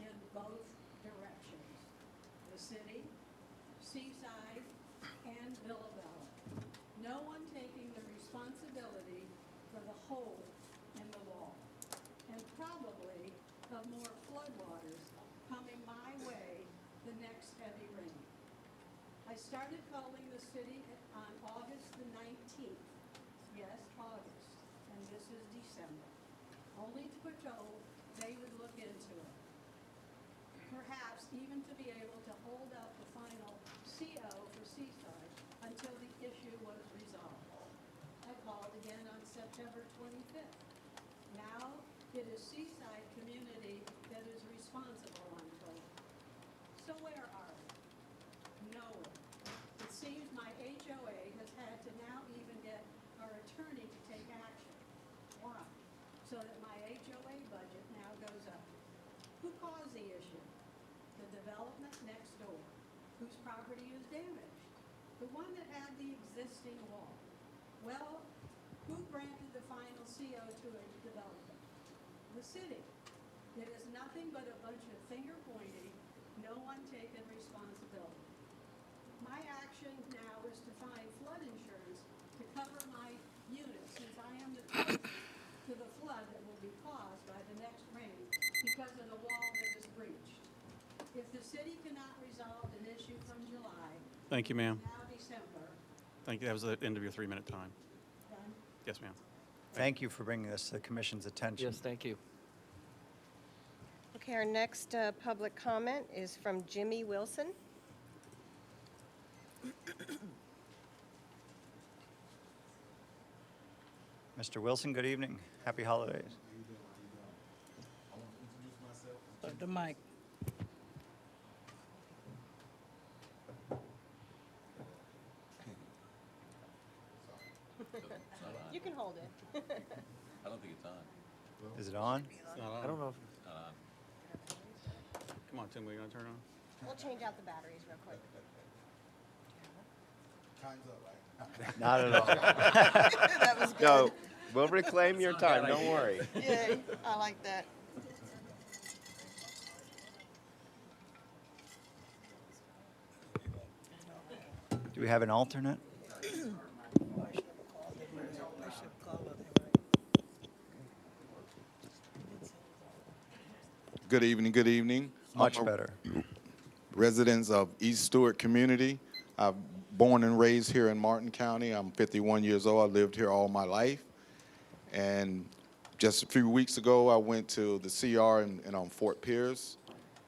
in both directions. The city, Seaside, and Villa Bella. No one taking the responsibility for the hole in the wall. And probably of more floodwaters coming my way the next heavy rain. I started calling the city on August the 19th. Yes, August, and this is December. Only to be told they would look into it. Perhaps even to be able to hold up the final CO for Seaside until the issue was resolved. I called again on September 25th. Now it is Seaside community that is responsible, I'm told. So where are we? Nowhere. It seems my HOA has had to now even get our attorney to take action. Why? So that my HOA budget now goes up. Who caused the issue? The development next door, whose property is damaged. The one that had the existing wall. Well, who granted the final CO to a developer? The city. It is nothing but a bunch of finger pointing, no one taking responsibility. My action now is to find flood insurance to cover my unit, since I am the closest to the flood that will be caused by the next rain because of the wall that is breached. If the city cannot resolve an issue from July, Thank you, ma'am. now December, Thank you. That was the end of your 3-minute time. done. Yes, ma'am. Thank you for bringing this to the commission's attention. Yes, thank you. Okay, our next public comment is from Jimmy Wilson. Mr. Wilson, good evening. Happy holidays. The mic. You can hold it. I don't think it's on. Is it on? I don't know if Come on, Tim, we're going to turn on? We'll change out the batteries real quick. Not at all. That was good. No, we'll reclaim your time, don't worry. Yay, I like that. Do we have an alternate? Good evening, good evening. Much I'm a better. Residents of East Stuart community. I'm born and raised here in Martin County. I'm 51 years old. I lived here all my life. And just a few weeks ago, I went to the CR on Fort Pierce.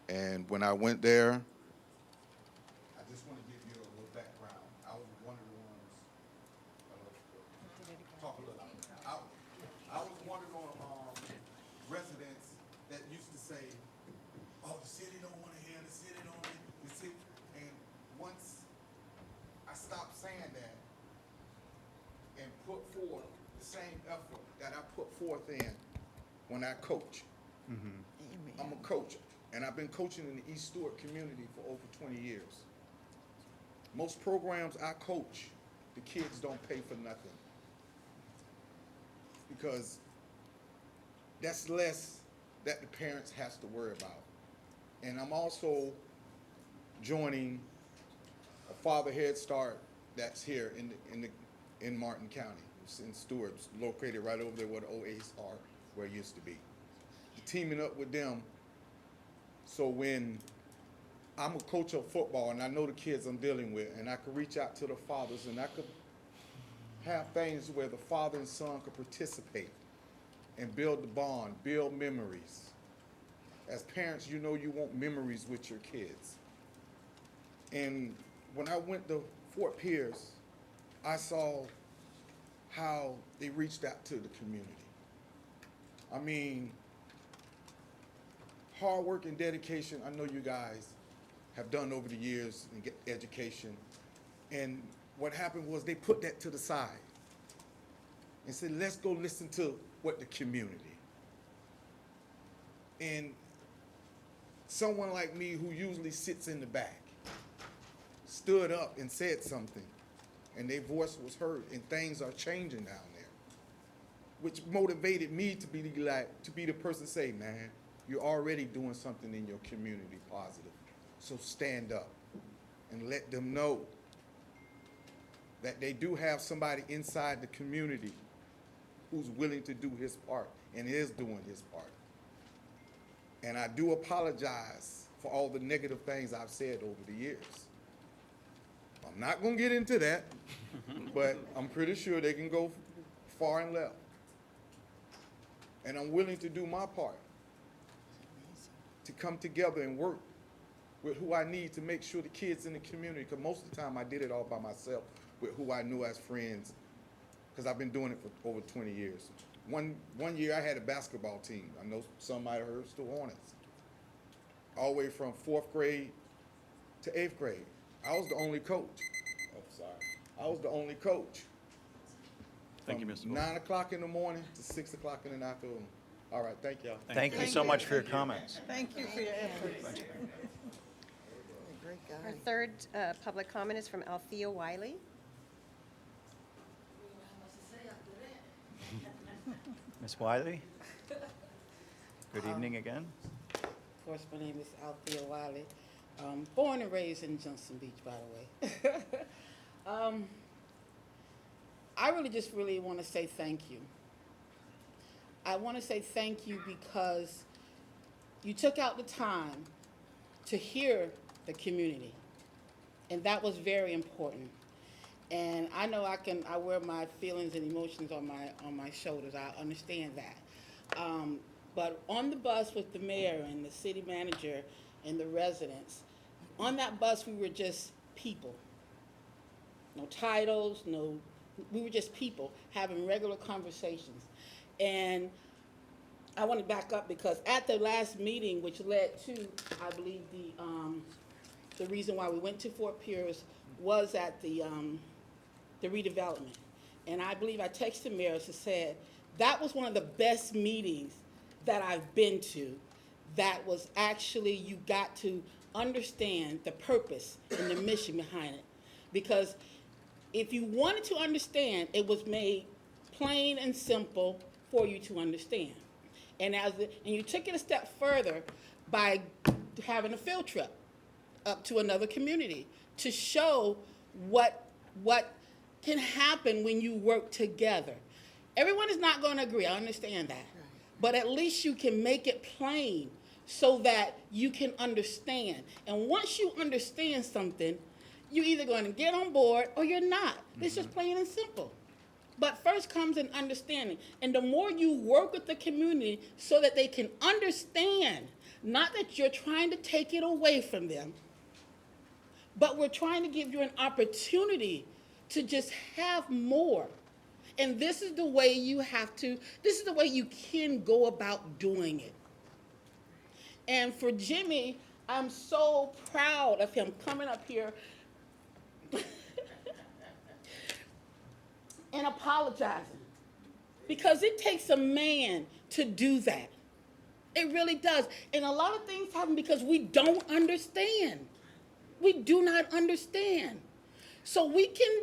And when I went there, I just want to give you a little background. I was one of the ones, talk a little. I was one of the residents that used to say, oh, the city don't want to hear, the city don't want the city. And once I stopped saying that and put forth the same effort that I put forth in when I coach. I'm a coach, and I've been coaching in the East Stuart community for over 20 years. Most programs I coach, the kids don't pay for nothing. Because that's less that the parents has to worry about. And I'm also joining a Father Head Start that's here in Martin County. It's in Stuart, it's located right over there where the OAs are, where it used to be. Teaming up with them, so when I'm a coach of football and I know the kids I'm dealing with, and I could reach out to the fathers and I could have things where the father and son could participate and build the bond, build memories. As parents, you know you want memories with your kids. And when I went to Fort Pierce, I saw how they reached out to the community. I mean, hard work and dedication, I know you guys have done over the years and get education. And what happened was they put that to the side. and said, let's go listen to what the community. And someone like me who usually sits in the back stood up and said something, and their voice was heard, and things are changing down there, which motivated me to be the person to say, man, you're already doing something in your community positive, so stand up and let them know that they do have somebody inside the community who's willing to do his part and is doing his part. And I do apologize for all the negative things I've said over the years. I'm not gonna get into that, but I'm pretty sure they can go far and left. And I'm willing to do my part to come together and work with who I need to make sure the kids in the community, because most of the time I did it all by myself with who I knew as friends, because I've been doing it for over 20 years. One year I had a basketball team. I know some might have heard, Stuart Hornets. All the way from 4th grade to 8th grade. I was the only coach. Oh, sorry. I was the only coach. Thank you, Mr. Wilson. 9 o'clock in the morning to 6 o'clock in the afternoon. All right, thank y'all. Thank you so much for your comments. Thank you for your efforts. Great Our guy. third public comment is from Althea Wiley. Ms. Wiley? Good evening again. Of course, my name is Althea Wiley. Born and raised in Johnson Beach, by the way. I really want to say thank you. I want to say thank you because you took out the time to hear the community, and that was very important. And I know I wear my feelings and emotions on my shoulders. I understand that. But on the bus with the mayor and the city manager and the residents, on that bus we were just people. No titles, we were just people having regular conversations. And I want to back up because at the last meeting, which led to, I believe, the reason why we went to Fort Pierce was at the redevelopment. And I believe I texted Mayor and said, that was one of the best meetings that I've been to. That was actually, you got to understand the purpose and the mission behind it. Because if you wanted to understand, it was made plain and simple for you to understand. And you took it a step further by having a field trip up to another community to show what can happen when you work together. Everyone is not going to agree, I understand that. But at least you can make it plain so that you can understand. And once you understand something, you're either going to get on board or you're not. It's just plain and simple. But first comes an understanding. And the more you work with the community so that they can understand, not that you're trying to take it away from them, but we're trying to give you an opportunity to just have more. And this is the way this is the way you can go about doing it. And for Jimmy, I'm so proud of him coming up here and apologizing. Because it takes a man to do that. It really does. And a lot of things happen because we don't understand. We do not understand. So we can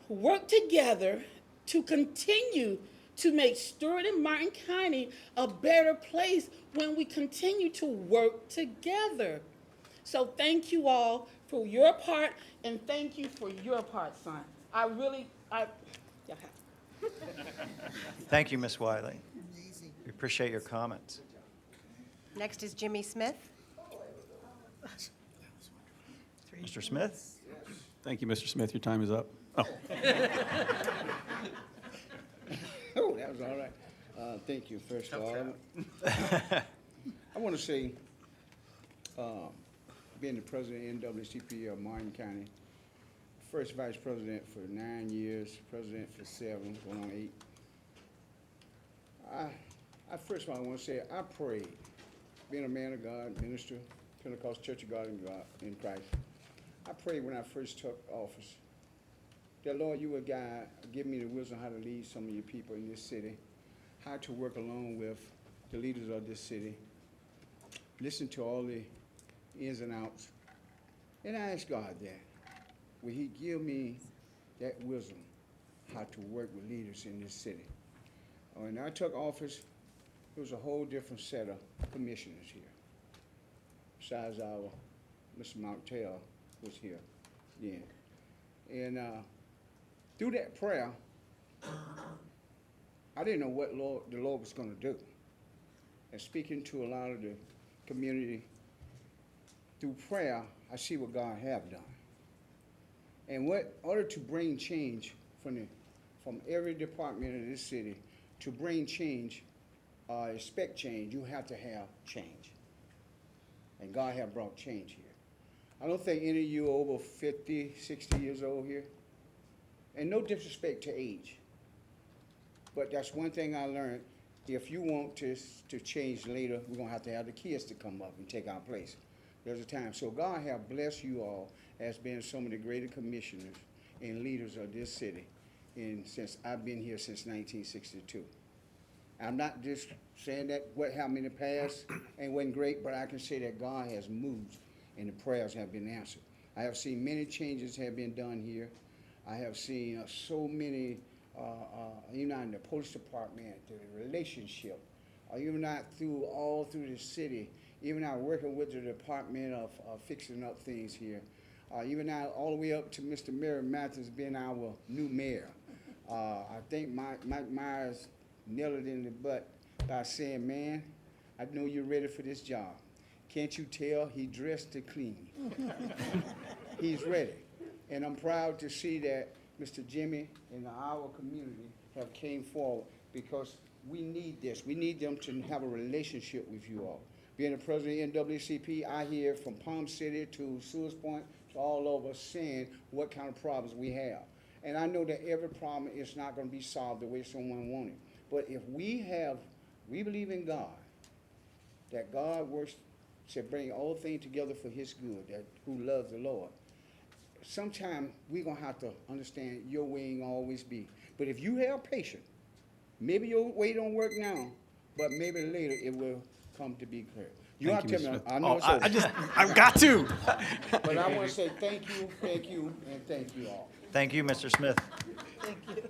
work together to continue to make Stuart and Martin County a better place when we continue to work together. So thank you all for your part, and thank you for your part, son. Thank you, Ms. Wiley. We appreciate your comments. Next is Jimmy Smith. Mr. Smith? Thank you, Mr. Smith. Your time is up. Oh. Oh, that was all right. Thank you, first of all. I want to say, being the president of NAACP of Martin County, first vice president for 9 years, president for 7, going on 8. I first of all want to say I prayed, being a man of God, minister, Pentecostal Church of God in Christ. I prayed when I first took office that, Lord, you would guide, give me the wisdom how to lead some of your people in this city, how to work along with the leaders of this city, listen to all the ins and outs. And I ask God that, will he give me that wisdom how to work with leaders in this city. When I took office, there was a whole different set of commissioners here. Besides our Mr. Martell was here then. And through that prayer, I didn't know what the Lord was going to do. And speaking to a lot of the community, through prayer, I see what God have done. And in order to bring change from every department in this city, to bring change, expect change, you have to have change. And God have brought change here. I don't think any of you are over 50, 60 years old here. And no disrespect to age. But that's one thing I learned. If you want to change later, we're going to have the kids to come up and take our place. There's a time. So God have blessed you all as being some of the greater commissioners and leaders of this city since I've been here since 1962. I'm not just saying that what happened in the past ain't wasn't great, but I can say that God has moved and the prayers have been answered. I have seen many changes have been done here. I have seen so many, even in the police department, the relationship, even not all through the city, even now working with the Department of fixing up things here, even now all the way up to Mr. Mary Mathis being our new mayor. I think Mike Myers nailed it in the butt by saying, man, I know you're ready for this job. Can't you tell he dressed to clean? He's ready. And I'm proud to see that Mr. Jimmy and our community have came forward because we need this. We need them to have a relationship with you all. Being the president of NAACP, I hear from Palm City to Sewers Point to all over saying what kind of problems we have. And I know that every problem is not going to be solved the way someone wanted. But if we believe in God, that God works to bring all things together for his good, that who loves the Lord. Sometimes we're going to have to understand your way ain't always be. But if you have patience, maybe your way don't work now, but maybe later it will come to be clear. You Thank have you, to tell me, Mr. I know it's over. I've got to. But I want to say thank you, and thank you all. Thank you, Mr. Smith. Thank you.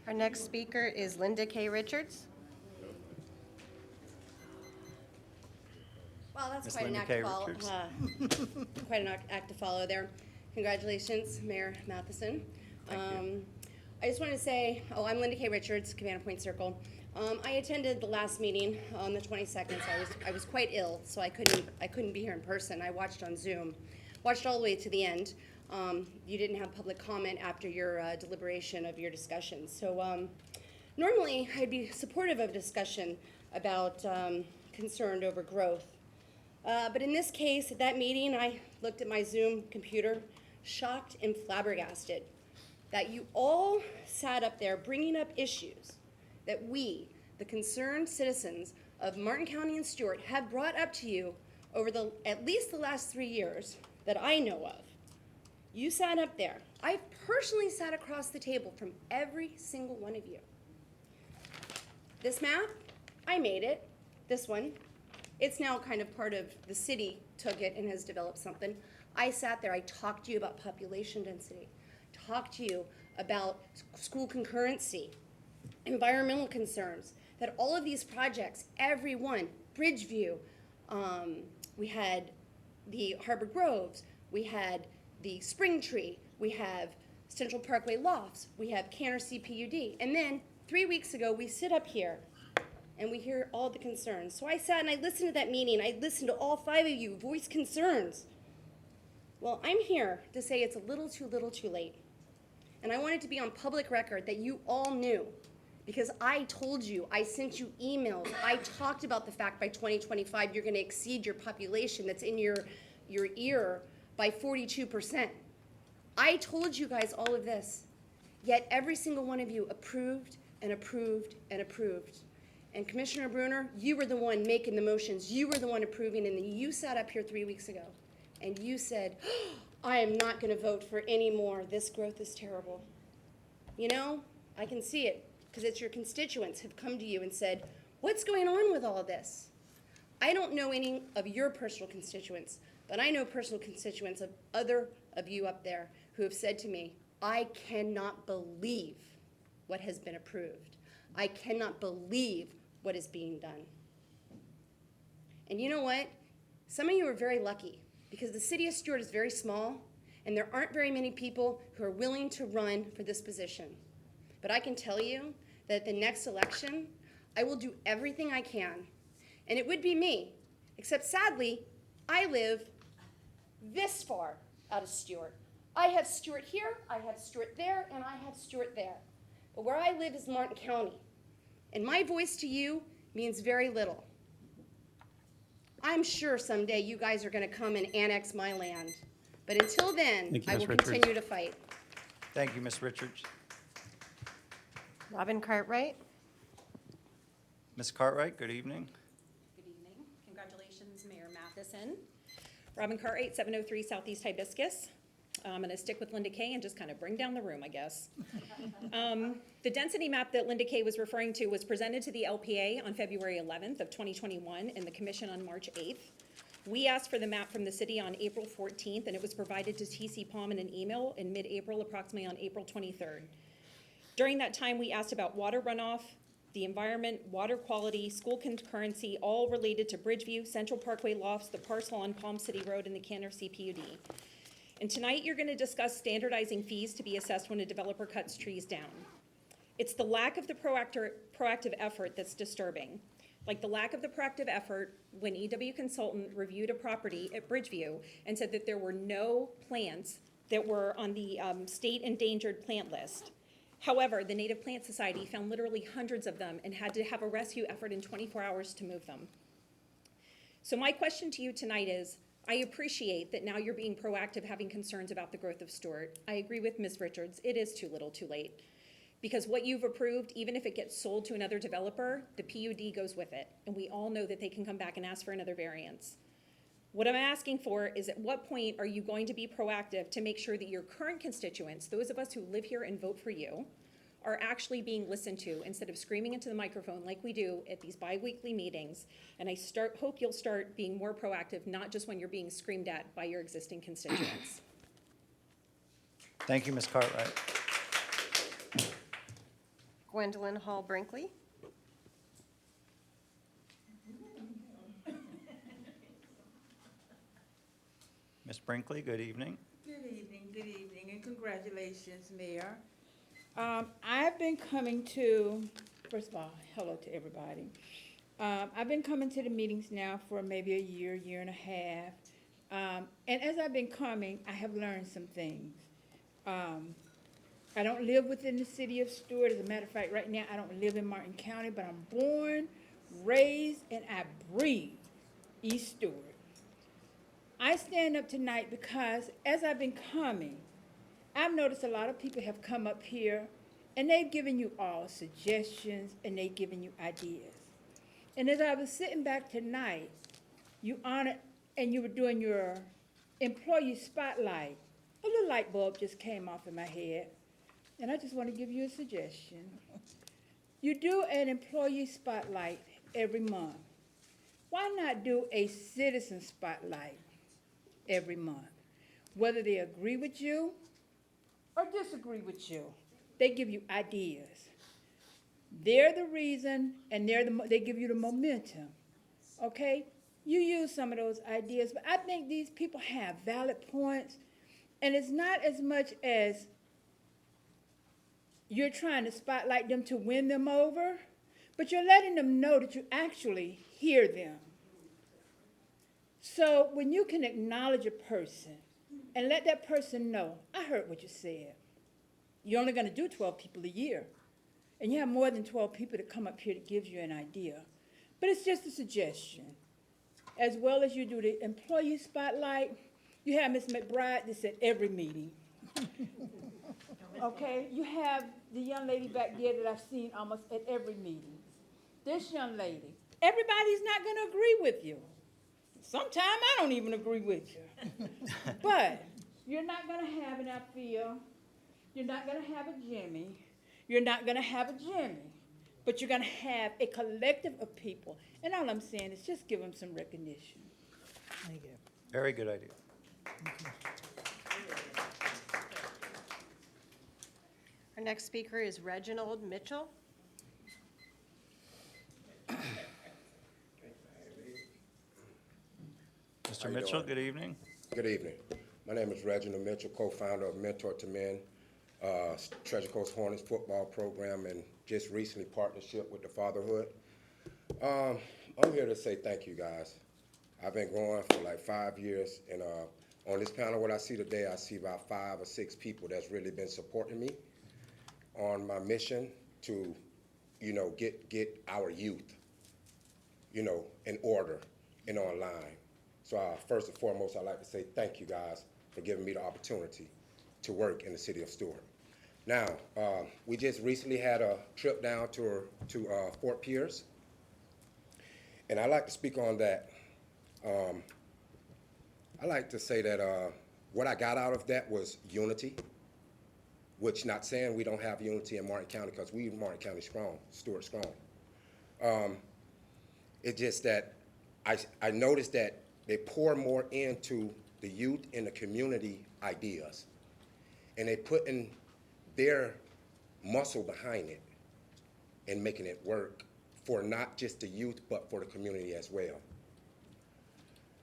Our next speaker is Linda K. Richards. Well, that's Ms. quite an Linda act K. to follow. Richards. Quite an act to follow there. Congratulations, Mayor Matheson. I just wanted to say, I'm Linda K. Richards, Cabana Point Circle. I attended the last meeting on the 22nd. So I was quite ill, so I couldn't be here in person. I watched on Zoom, watched all the way to the end. You didn't have public comment after your deliberation of your discussion. So normally I'd be supportive of discussion about concerned over growth. But in this case, at that meeting, I looked at my Zoom computer, shocked and flabbergasted that you all sat up there bringing up issues that we, the concerned citizens of Martin County and Stuart, have brought up to you over at least the last 3 years that I know of. You sat up there. I personally sat across the table from every single one of you. This map, I made it. This one, it's now kind of part of the city took it and has developed something. I sat there, I talked to you about population density, talked to you about school concurrency, environmental concerns, that all of these projects, every one, Bridgeview, we had the Harbor Groves, we had the Spring Tree, we have Central Parkway Lofts, we have Canarsie PUD, and then 3 weeks ago we sit up here and we hear all the concerns. So I sat and I listened to that meeting. I listened to all 5 of you voice concerns. Well, I'm here to say it's a little too late. And I wanted to be on public record that you all knew, because I told you, I sent you emails, I talked about the fact by 2025 you're gonna exceed your population that's in your ear by 42%. I told you guys all of this, yet every single one of you approved and approved and approved. And Commissioner Bruner, you were the one making the motions, you were the one approving, and then you sat up here 3 weeks ago and you said, oh, I am not going to vote for any more. This growth is terrible. You know, I can see it because it's your constituents have come to you and said, what's going on with all this? I don't know any of your personal constituents, but I know personal constituents of other of you up there who have said to me, I cannot believe what has been approved. I cannot believe what is being done. And you know what? Some of you are very lucky because the city of Stuart is very small and there aren't very many people who are willing to run for this position. But I can tell you that at the next election, I will do everything I can. And it would be me, except sadly, I live this far out of Stuart. I have Stuart here, I have Stuart there, and I have Stuart there. But where I live is Martin County. And my voice to you means very little. I'm sure someday you guys are going to come and annex my land. But until then, Thank you, I Ms. will Richards. continue to fight. Thank you, Ms. Richards. Robin Cartwright. Ms. Cartwright, good evening. Good evening. Congratulations, Mayor Matheson. Robin Cartwright, 703 Southeast Hibiscus. I'm going to stick with Linda Kay and just kind of bring down the room, I guess. The density map that Linda Kay was referring to was presented to the LPA on February 11th of 2021 and the Commission on March 8th. We asked for the map from the city on April 14th, and it was provided to TC Palm in an email in mid-April, approximately on April 23rd. During that time, we asked about water runoff, the environment, water quality, school concurrency, all related to Bridgeview, Central Parkway Lofts, the parcel on Palm City Road, and the Canarsie PUD. And tonight, you're going to discuss standardizing fees to be assessed when a developer cuts trees down. It's the lack of the proactive effort that's disturbing. Like the lack of the proactive effort when EW Consultant reviewed a property at Bridgeview and said that there were no plants that were on the state endangered plant list. However, the Native Plant Society found literally hundreds of them and had to have a rescue effort in 24 hours to move them. So my question to you tonight is, I appreciate that now you're being proactive, having concerns about the growth of Stuart. I agree with Ms. Richards, it is too little too late. Because what you've approved, even if it gets sold to another developer, the PUD goes with it. And we all know that they can come back and ask for another variance. What I'm asking for is at what point are you going to be proactive to make sure that your current constituents, those of us who live here and vote for you, are actually being listened to instead of screaming into the microphone like we do at these bi-weekly meetings. And I hope you'll start being more proactive, not just when you're being screamed at by your existing constituents. Thank you, Ms. Cartwright. Gwendolyn Hall Brinkley. Ms. Brinkley, good evening. Good evening, and congratulations, Mayor. I've been coming to, first of all, hello to everybody. I've been coming to the meetings now for maybe a year, year and a half. And as I've been coming, I have learned some things. I don't live within the city of Stuart. As a matter of fact, right now, I don't live in Martin County, but I'm born, raised, and I breathe East Stuart. I stand up tonight because as I've been coming, I've noticed a lot of people have come up here and they've given you all suggestions and they've given you ideas. And as I was sitting back tonight, you honored and you were doing your employee spotlight. A little light bulb just came off in my head. And I just want to give you a suggestion. You do an employee spotlight every month. Why not do a citizen spotlight every month? Whether they agree with you or disagree with you, they give you ideas. They're the reason, and they give you the momentum, okay? You use some of those ideas, but I think these people have valid points, and it's not as much as you're trying to spotlight them to win them over, but you're letting them know that you actually hear them. So when you can acknowledge a person and let that person know, I heard what you said. You're only going to do 12 people a year. And you have more than 12 people to come up here to give you an idea. But it's just a suggestion. As well as you do the employee spotlight, you have Ms. McBride that's at every meeting. Okay, you have the young lady back there that I've seen almost at every meeting. This young lady, everybody's not going to agree with you. Sometimes I don't even agree with you. But You're not gonna have an Althea. You're not gonna have a Jimmy. You're not gonna have a Jimmy. But you're gonna have a collective of people. And all I'm saying is just give them some recognition. Thank you. Very good idea. Our next speaker is Reginald Mitchell. Mr. Mitchell, good evening. Good evening. My name is Reginald Mitchell, co-founder of Mentor to Men, Treasure Coast Hornets football program, and just recently partnership with the Fatherhood. I'm here to say thank you, guys. I've been going for like 5 years, and on this panel, what I see today, I see about 5 or 6 people that's really been supporting me on my mission to, get our youth, in order and online. So first and foremost, I'd like to say thank you guys for giving me the opportunity to work in the city of Stuart. Now, we just recently had a trip down to Fort Pierce, and I'd like to speak on that. I like to say that what I got out of that was unity, which not saying we don't have unity in Martin County, because we Martin County strong, Stuart strong. It's just that I noticed that they pour more into the youth and the community ideas, and they put in their muscle behind it and making it work for not just the youth, but for the community as well.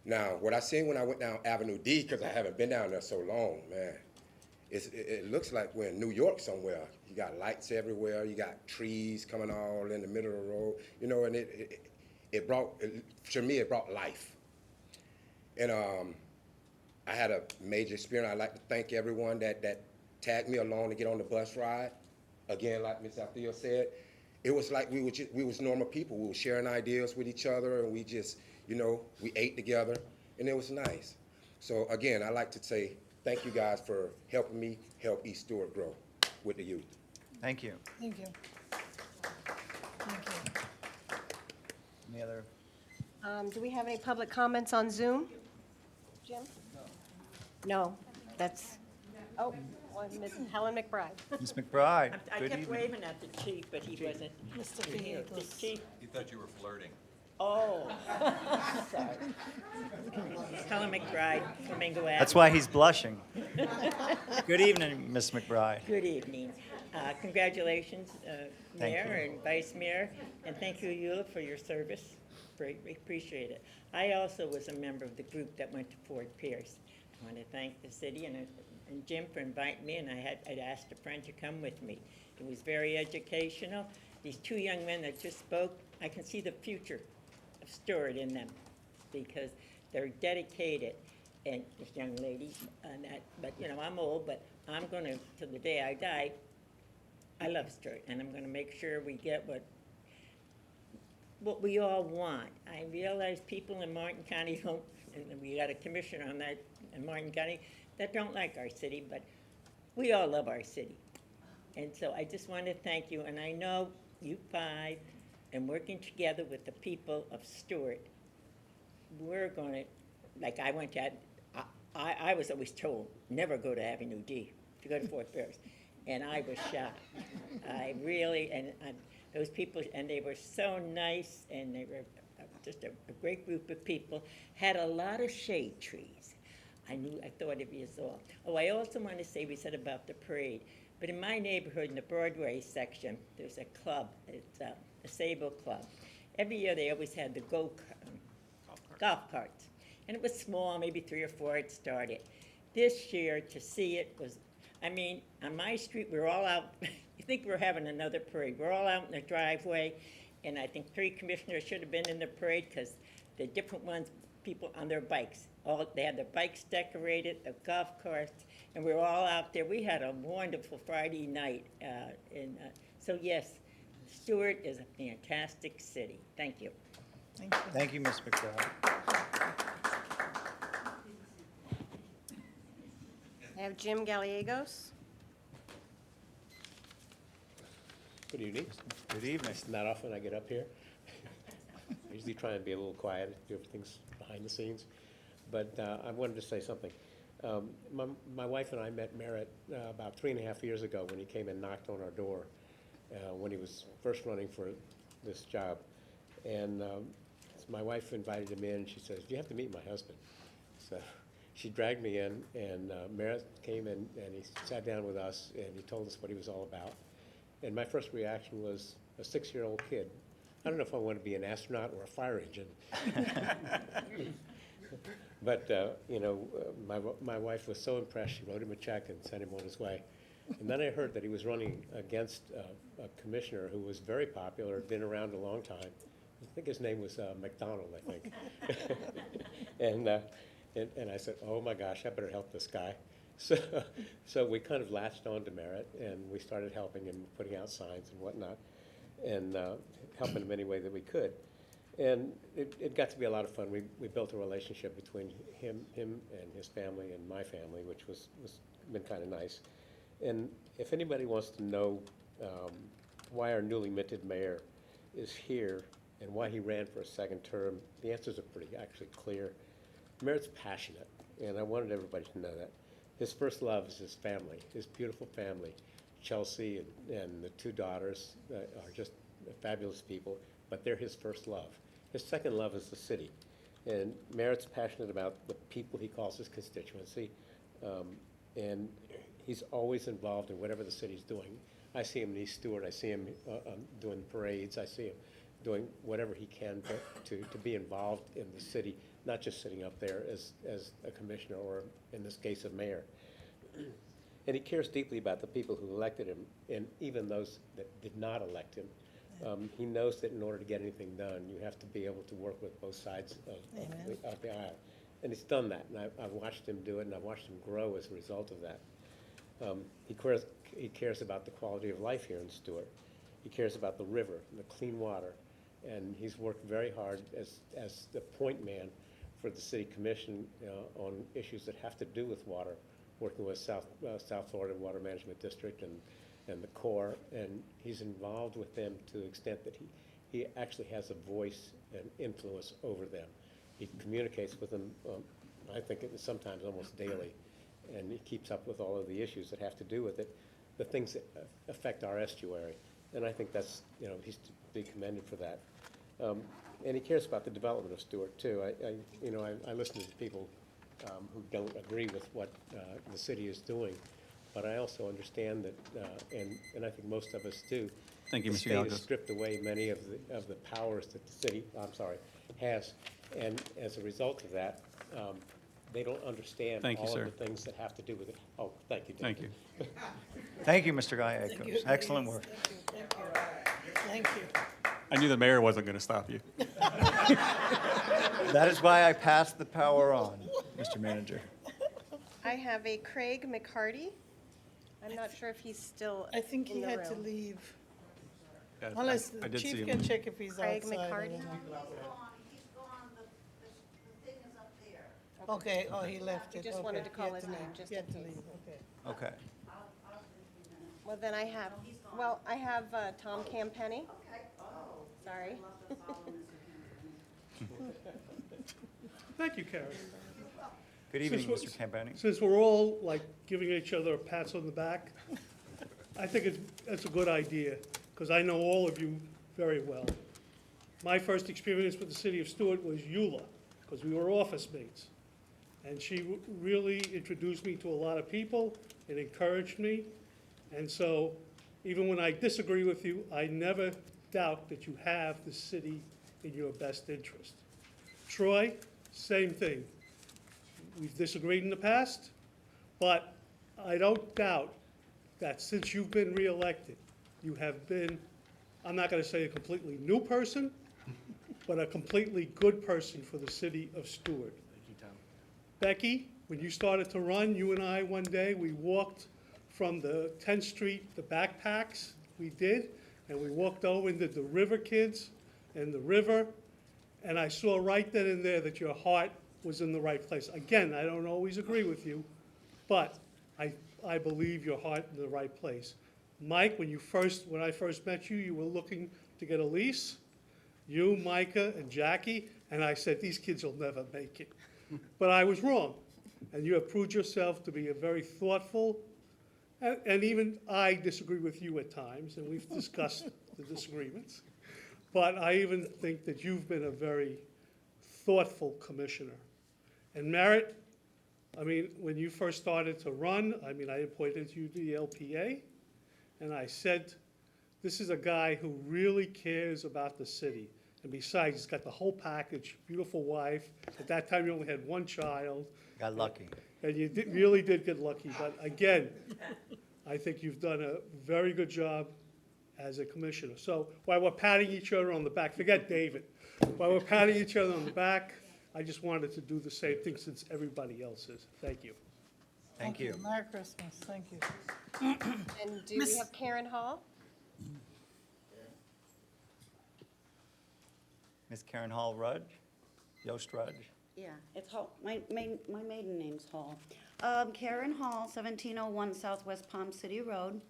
Now, what I seen when I went down Avenue D, because I haven't been down there so long, man, it looks like we're in New York somewhere. You got lights everywhere, you got trees coming all in the middle of the road, and it brought, to me, it brought life. And I had a major experience. I'd like to thank everyone that tagged me along to get on the bus ride. Again, like Ms. Althea said, it was like we was normal people. We were sharing ideas with each other, and we just, we ate together, and it was nice. So again, I'd like to say thank you guys for helping me help East Stuart grow with the youth. Thank you. Thank you. Thank you. Any other? Do we have any public comments on Zoom? Jim? No, that's, Ms. Helen McBride. Ms. McBride, I good kept evening. waving at the chief, but he wasn't Mr. here. The Vehicles. chief, He thought you were flirting. oh, sorry. Helen McBride, Flamingo Avenue. That's why he's blushing. Good evening, Ms. McBride. Good evening. Congratulations, Thank Mayor you. and Vice Mayor, and thank you, Eula, for your service. Greatly appreciate it. I also was a member of the group that went to Fort Pierce. I want to thank the city and Jim for inviting me, and I'd asked a friend to come with me. It was very educational. These 2 young men that just spoke, I can see the future of Stuart in them because they're dedicated. And this young lady, but I'm old, but I'm going to, till the day I die, I love Stuart, and I'm going to make sure we get what we all want. I realize people in Martin County don't, and we got a commissioner on that in Martin County, that don't like our city, but we all love our city. And so I just want to thank you, and I know you 5 and working together with the people of Stuart, we're going to, like I went to, I was always told, never go to Avenue D to go to Fort Pierce. And I was shocked. I really, and those people, and they were so nice, and they were just a great group of people, had a lot of shade trees. I thought of you all. Oh, I also want to say, we said about the parade, but in my neighborhood, in the Broadway section, there's a club, it's a Sable Club. Every year, they always had the golf carts. And it was small, maybe 3 or 4 it started. This year, to see it was, on my street, we're all out, you think we're having another parade. We're all out in the driveway, and I think 3 commissioners should have been in the parade because the different ones, people on their bikes. They had their bikes decorated, the golf carts, and we were all out there. We had a wonderful Friday night. So yes, Stuart is a fantastic city. Thank you. Thank you. Thank you, Ms. McBride. I have Jim Gallegos. Good evening. Good evening. It's not often I get up here. I usually try and be a little quiet, do everything's behind the scenes. But I wanted to say something. My wife and I met Merritt about 3.5 years ago when he came and knocked on our door when he was first running for this job. And my wife invited him in, and she says, "You have to meet my husband." So she dragged me in, and Merritt came in, and he sat down with us, and he told us what he was all about. And my first reaction was a 6-year-old kid. I don't know if I want to be an astronaut or a fire engine. But, my wife was so impressed, she wrote him a check and sent him on his way. And then I heard that he was running against a commissioner who was very popular, had been around a long time. I think his name was McDonald, I think. And I said, oh my gosh, I better help this guy. So we kind of latched on to Merritt, and we started helping him, putting out signs and whatnot, and helping him any way that we could. And it got to be a lot of fun. We built a relationship between him and his family and my family, which was been kind of nice. And if anybody wants to know why our newly minted mayor is here and why he ran for a second term, the answers are pretty actually clear. Merritt's passionate, and I wanted everybody to know that. His first love is his family, his beautiful family. Chelsea and the 2 daughters are just fabulous people, but they're his first love. His second love is the city. And Merritt's passionate about the people he calls his constituency, and he's always involved in whatever the city's doing. I see him in East Stuart, I see him doing parades, I see him doing whatever he can to be involved in the city, not just sitting up there as a commissioner or, in this case, a mayor. And he cares deeply about the people who elected him, and even those that did not elect him. He knows that in order to get anything done, you have to be able to work with both sides of the aisle. And he's done that, and I've watched him do it, and I've watched him grow as a result of that. He cares about the quality of life here in Stuart. He cares about the river and the clean water, and he's worked very hard as the point man for the city commission on issues that have to do with water, working with South Florida Water Management District and the Corps, and he's involved with them to the extent that he actually has a voice and influence over them. He communicates with them, I think sometimes almost daily, and he keeps up with all of the issues that have to do with it, the things that affect our estuary. And I think that's, he's to be commended for that. And he cares about the development of Stuart, too. I listen to people who don't agree with what the city is doing, but I also understand that, and I think most of us do. Thank you, the Mr. state Gallegos. has stripped away many of the powers that the city, has, and as a result of that, they don't understand Thank you, all sir. of the things that have to do with it. Oh, thank you. Thank you. Thank you, Mr. Gallegos. Excellent work. Thank you. I knew the mayor wasn't going to stop you. That is why I passed the power on, Mr. Manager. I have a Craig McCarty. I'm not sure if he's still I think he in the had to room. leave. Yeah, Unless I the did see chief him. can check if he's Craig outside. I McCarty? don't know. Okay, oh, he left He it. just Okay, wanted to he call had his leave. name, just He had in to case. leave, okay. Okay. Well, then I have Tom Campenny. Sorry. Thank you, Karen. Good evening, Since Mr. Campani. Since we're all like giving each other pats on the back, I think it's a good idea, because I know all of you very well. My first experience with the city of Stuart was Eula, because we were office mates. And she really introduced me to a lot of people and encouraged me. And so, even when I disagree with you, I never doubt that you have the city in your best interest. Troy, same thing. We've disagreed in the past, but I don't doubt that since you've been reelected, you have been, I'm not going to say a completely new person, but a completely good person for the city of Stuart. Thank you, Tom. Becky, when you started to run, you and I, one day, we walked from the 10th Street, the backpacks, we did, and we walked over into the river kids and the river, and I saw right then and there that your heart was in the right place. Again, I don't always agree with you, but I believe your heart in the right place. Mike, when I first met you, you were looking to get a lease. You, Micah, and Jackie, and I said, these kids will never make it. But I was wrong. and you have proved yourself to be a very thoughtful, and even I disagree with you at times, and we've discussed the disagreements. But I even think that you've been a very thoughtful commissioner. And Merritt, I mean, when you first started to run, I mean, I appointed you to the LPA, and I said, this is a guy who really cares about the city. And besides, he's got the whole package, beautiful wife. At that time, you only had one child. Got lucky. And you really did get lucky. But again, I think you've done a very good job as a commissioner. So while we're patting each other on the back, forget David. While we're patting each other on the back, I just wanted to do the same thing since everybody else is. Thank you. Thank you. Merry Christmas. Thank you. And do we have Karen Hall? Ms. Karen Hall Rudge, Yost Rudge. Yeah, it's Hall, my maiden name's Hall. Karen Hall, 1701 Southwest Palm City Road.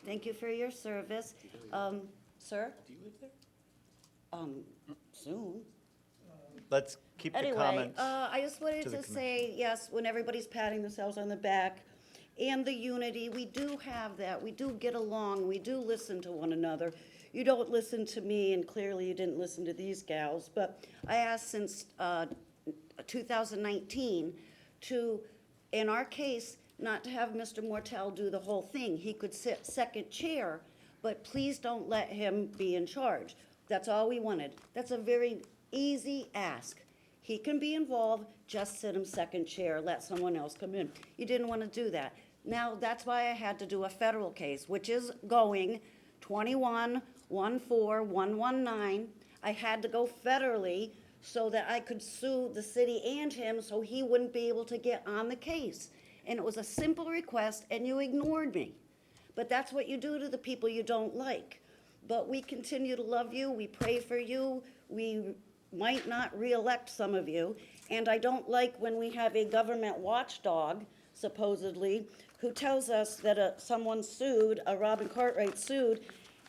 Thank you for your service. Sir? Do you live there? Soon. Let's keep the Anyway, comments. I just wanted to the to say, yes, when everybody's patting themselves on the back, and the unity, we do have that. We do get along. We do listen to one another. You don't listen to me, and clearly you didn't listen to these gals, but I asked since 2019 to, in our case, not to have Mr. Mortel do the whole thing. He could sit second chair, but please don't let him be in charge. That's all we wanted. That's a very easy ask. He can be involved, just sit him second chair, let someone else come in. You didn't want to do that. Now, that's why I had to do a federal case, which is going 21-14119. I had to go federally so that I could sue the city and him so he wouldn't be able to get on the case. And it was a simple request, and you ignored me. But that's what you do to the people you don't like. But we continue to love you, we pray for you, we might not reelect some of you, and I don't like when we have a government watchdog, supposedly, who tells us that someone sued, Robin Cartwright sued,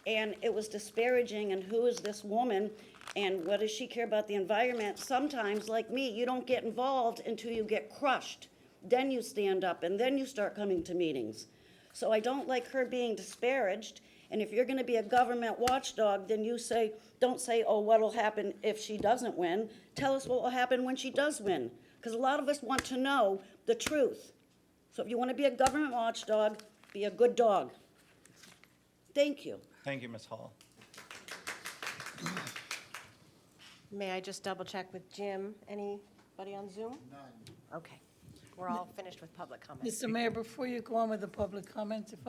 and it was disparaging, and who is this woman, and what does she care about the environment? Sometimes, like me, you don't get involved until you get crushed. Then you stand up, and then you start coming to meetings. So I don't like her being disparaged, and if you're gonna be a government watchdog, then you say, don't say, oh, what'll happen if she doesn't win. Tell us what will happen when she does win, because a lot of us want to know the truth. So if you wanna be a government watchdog, be a good dog. Thank you. Thank you, Ms. Hall. May I just double check with Jim? Anybody on Zoom? None. Okay. We're all finished with public comments. Mr. Mayor, before you go on with the public comments, if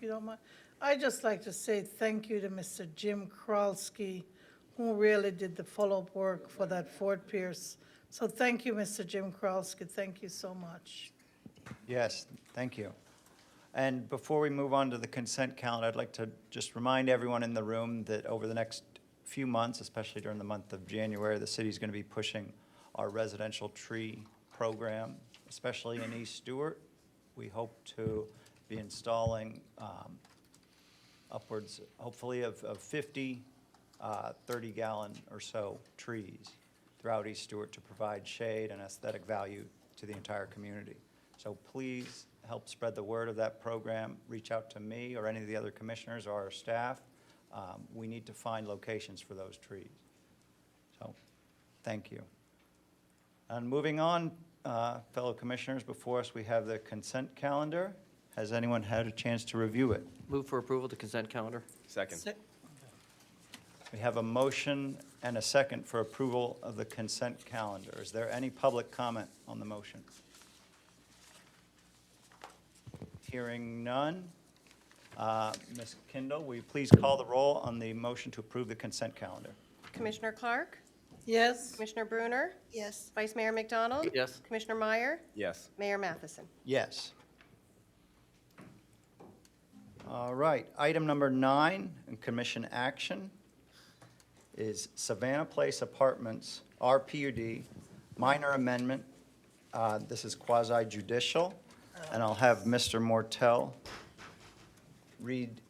you don't mind, I'd just like to say thank you to Mr. Jim Kralski, who really did the follow-up work for that Fort Pierce. So thank you, Mr. Jim Kralski. Thank you so much. Yes, thank you. And before we move on to the consent calendar, I'd like to just remind everyone in the room that over the next few months, especially during the month of January, the city's going to be pushing our residential tree program, especially in East Stuart. We hope to be installing upwards, hopefully, of 50 30-gallon or so trees throughout East Stuart to provide shade and aesthetic value to the entire community. So please help spread the word of that program. Reach out to me or any of the other commissioners or our staff. We need to find locations for those trees. So thank you. And moving on, fellow commissioners, before us we have the consent calendar. Has anyone had a chance to review it? Move for approval to consent calendar. Second. We have a motion and a second for approval of the consent calendar. Is there any public comment on the motion? Hearing none. Ms. Kindle, will you please call the roll on the motion to approve the consent calendar? Commissioner Clark? Yes? Commissioner Bruner? Yes. Vice Mayor McDonald? Yes. Commissioner Meyer? Yes. Mayor Matheson? Yes. All right, item number 9 in commission action is Savannah Place Apartments, RPUD, minor amendment. This is quasi judicial, and I'll have Mr. Mortel read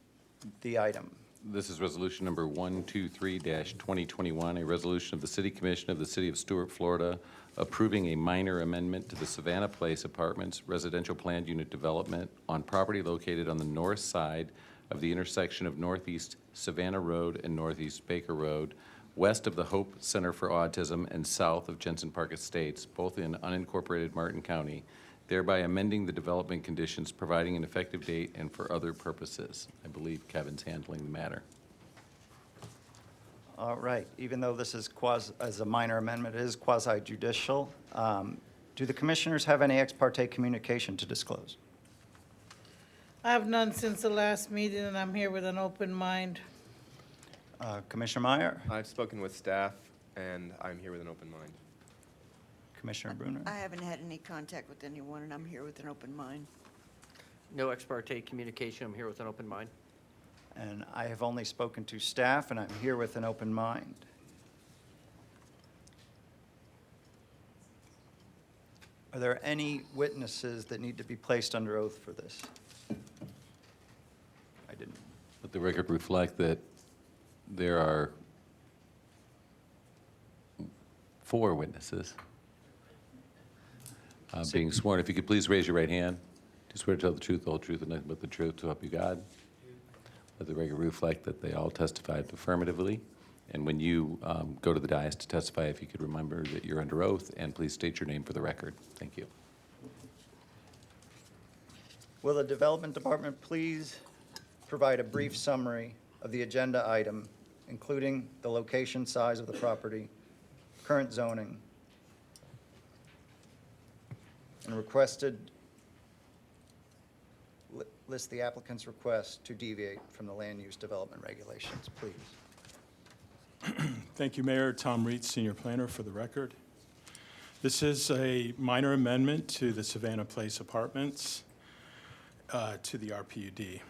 the item. This is resolution number 123-2021, a resolution of the City Commission of the City of Stuart, Florida, approving a minor amendment to the Savannah Place Apartments residential planned unit development on property located on the north side of the intersection of Northeast Savannah Road and Northeast Baker Road, west of the Hope Center for Autism and south of Jensen Park Estates, both in unincorporated Martin County, thereby amending the development conditions, providing an effective date, and for other purposes. I believe Kevin's handling the matter. All right, even though this is as a minor amendment, it is quasi judicial. Do the commissioners have any ex parte communication to disclose? I have none since the last meeting, and I'm here with an open mind. Commissioner Meyer? I've spoken with staff, and I'm here with an open mind. Commissioner Bruner? I haven't had any contact with anyone, and I'm here with an open mind. No ex parte communication. I'm here with an open mind. And I have only spoken to staff, and I'm here with an open mind. Are there any witnesses that need to be placed under oath for this? I didn't. Let the record reflect that there are 4 witnesses being sworn. If you could please raise your right hand. Do you swear to tell the truth, the whole truth, and nothing but the truth, to help you God? Let the record reflect that they all testified affirmatively. And when you go to the dais to testify, if you could remember that you're under oath, and please state your name for the record. Thank you. Will the Development Department please provide a brief summary of the agenda item, including the location, size of the property, current zoning, and list the applicant's request to deviate from the land use development regulations, please. Thank you, Mayor. Tom Reed, Senior Planner, for the record. This is a minor amendment to the Savannah Place Apartments to the RPUD.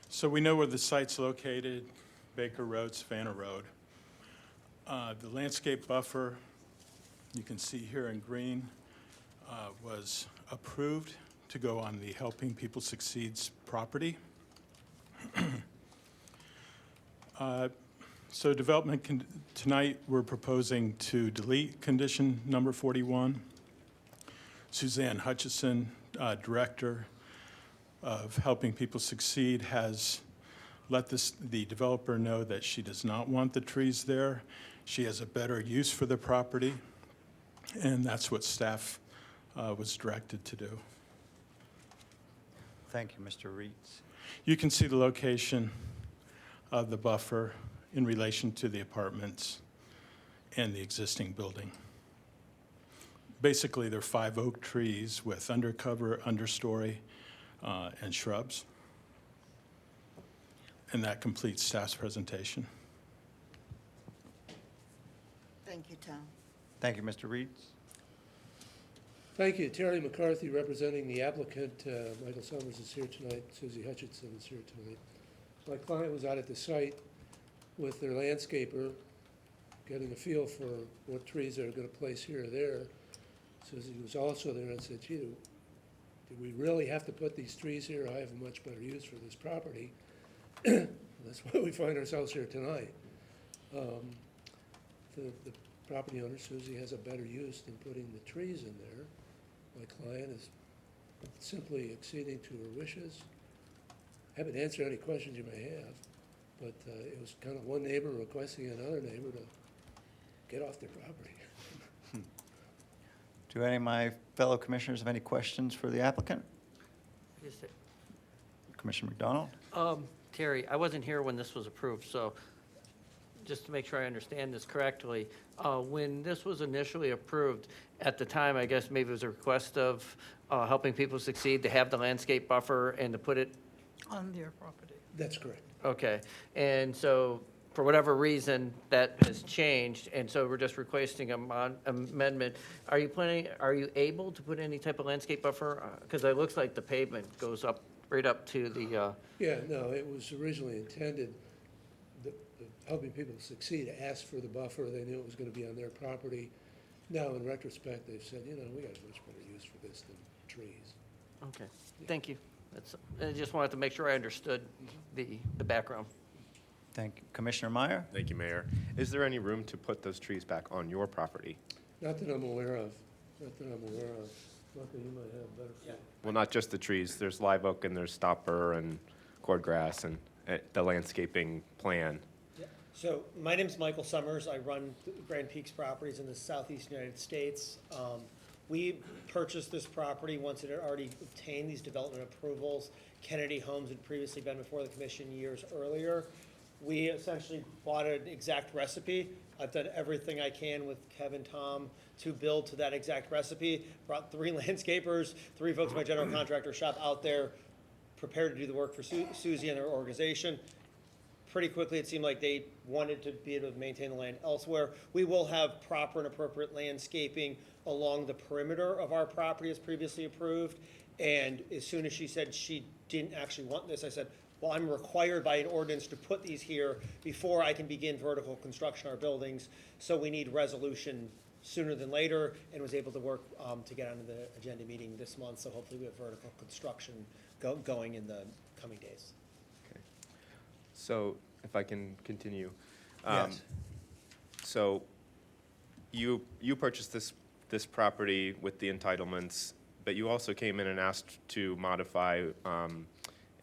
So we know where the site's located, Baker Road, Savannah Road. The landscape buffer, you can see here in green, was approved to go on the Helping People Succeed's property. So tonight we're proposing to delete condition number 41. Suzanne Hutchison, Director of Helping People Succeed, has let the developer know that she does not want the trees there. She has a better use for the property, and that's what staff was directed to do. Thank you, Mr. Reitz. You can see the location of the buffer in relation to the apartments and the existing building. Basically, there are 5 oak trees with undercover, understory, and shrubs. And that completes staff's presentation. Thank you, Tom. Thank you, Mr. Reitz. Thank you. Terry McCarthy representing the applicant. Michael Summers is here tonight. Susie Hutchinson is here tonight. My client was out at the site with their landscaper, getting a feel for what trees they're going to place here or there. Susie was also there and said, gee, do we really have to put these trees here? I have a much better use for this property. That's why we find ourselves here tonight. The property owner, Susie, has a better use than putting the trees in there. My client is simply acceding to her wishes. Haven't answered any questions you may have, but it was kind of one neighbor requesting another neighbor to get off their property. Do any of my fellow commissioners have any questions for the applicant? Commissioner McDonald? Terry, I wasn't here when this was approved, so just to make sure I understand this correctly, when this was initially approved, at the time, I guess maybe it was a request of Helping People Succeed to have the landscape buffer and to put it On their property. That's correct. Okay, and so for whatever reason, that has changed, and so we're just requesting an amendment. Are you able to put any type of landscape buffer? Because it looks like the pavement goes up, right up to the, Yeah, no, it was originally intended, the Helping People Succeed asked for the buffer. They knew it was going to be on their property. Now, in retrospect, they've said, we got a much better use for this than trees. Okay, thank you. I just wanted to make sure I understood the background. Thank you. Commissioner Meyer? Thank you, Mayor. Is there any room to put those trees back on your property? Not that I'm aware of, not that I'm aware of. Not that you might have better. Well, not just the trees. There's live oak and there's stopper and cordgrass and the landscaping plan. So my name's Michael Summers. I run Grand Peaks Properties in the southeast United States. We purchased this property once it had already obtained these development approvals. Kennedy Homes had previously been before the commission years earlier. We essentially bought an exact recipe. I've done everything I can with Kevin, Tom, to build to that exact recipe. Brought 3 landscapers, 3 folks in my general contractor shop out there, prepared to do the work for Susie and her organization. Pretty quickly, it seemed like they wanted to be able to maintain the land elsewhere. We will have proper and appropriate landscaping along the perimeter of our property as previously approved. And as soon as she said she didn't actually want this, I said, well, I'm required by an ordinance to put these here before I can begin vertical construction of our buildings. So we need resolution sooner than later, and was able to work to get onto the agenda meeting this month. So hopefully we have vertical construction going in the coming days. So if I can continue. Yes. So you purchased this property with the entitlements, but you also came in and asked to modify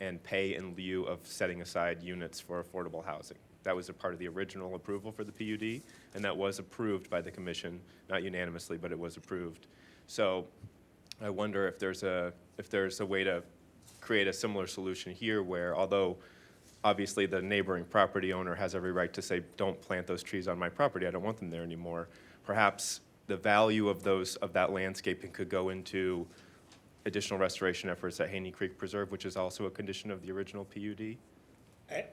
and pay in lieu of setting aside units for affordable housing. That was a part of the original approval for the PUD, and that was approved by the commission, not unanimously, but it was approved. So I wonder if there's a way to create a similar solution here where, although obviously the neighboring property owner has every right to say, don't plant those trees on my property, I don't want them there anymore, perhaps the value of that landscaping could go into additional restoration efforts at Haney Creek Preserve, which is also a condition of the original PUD?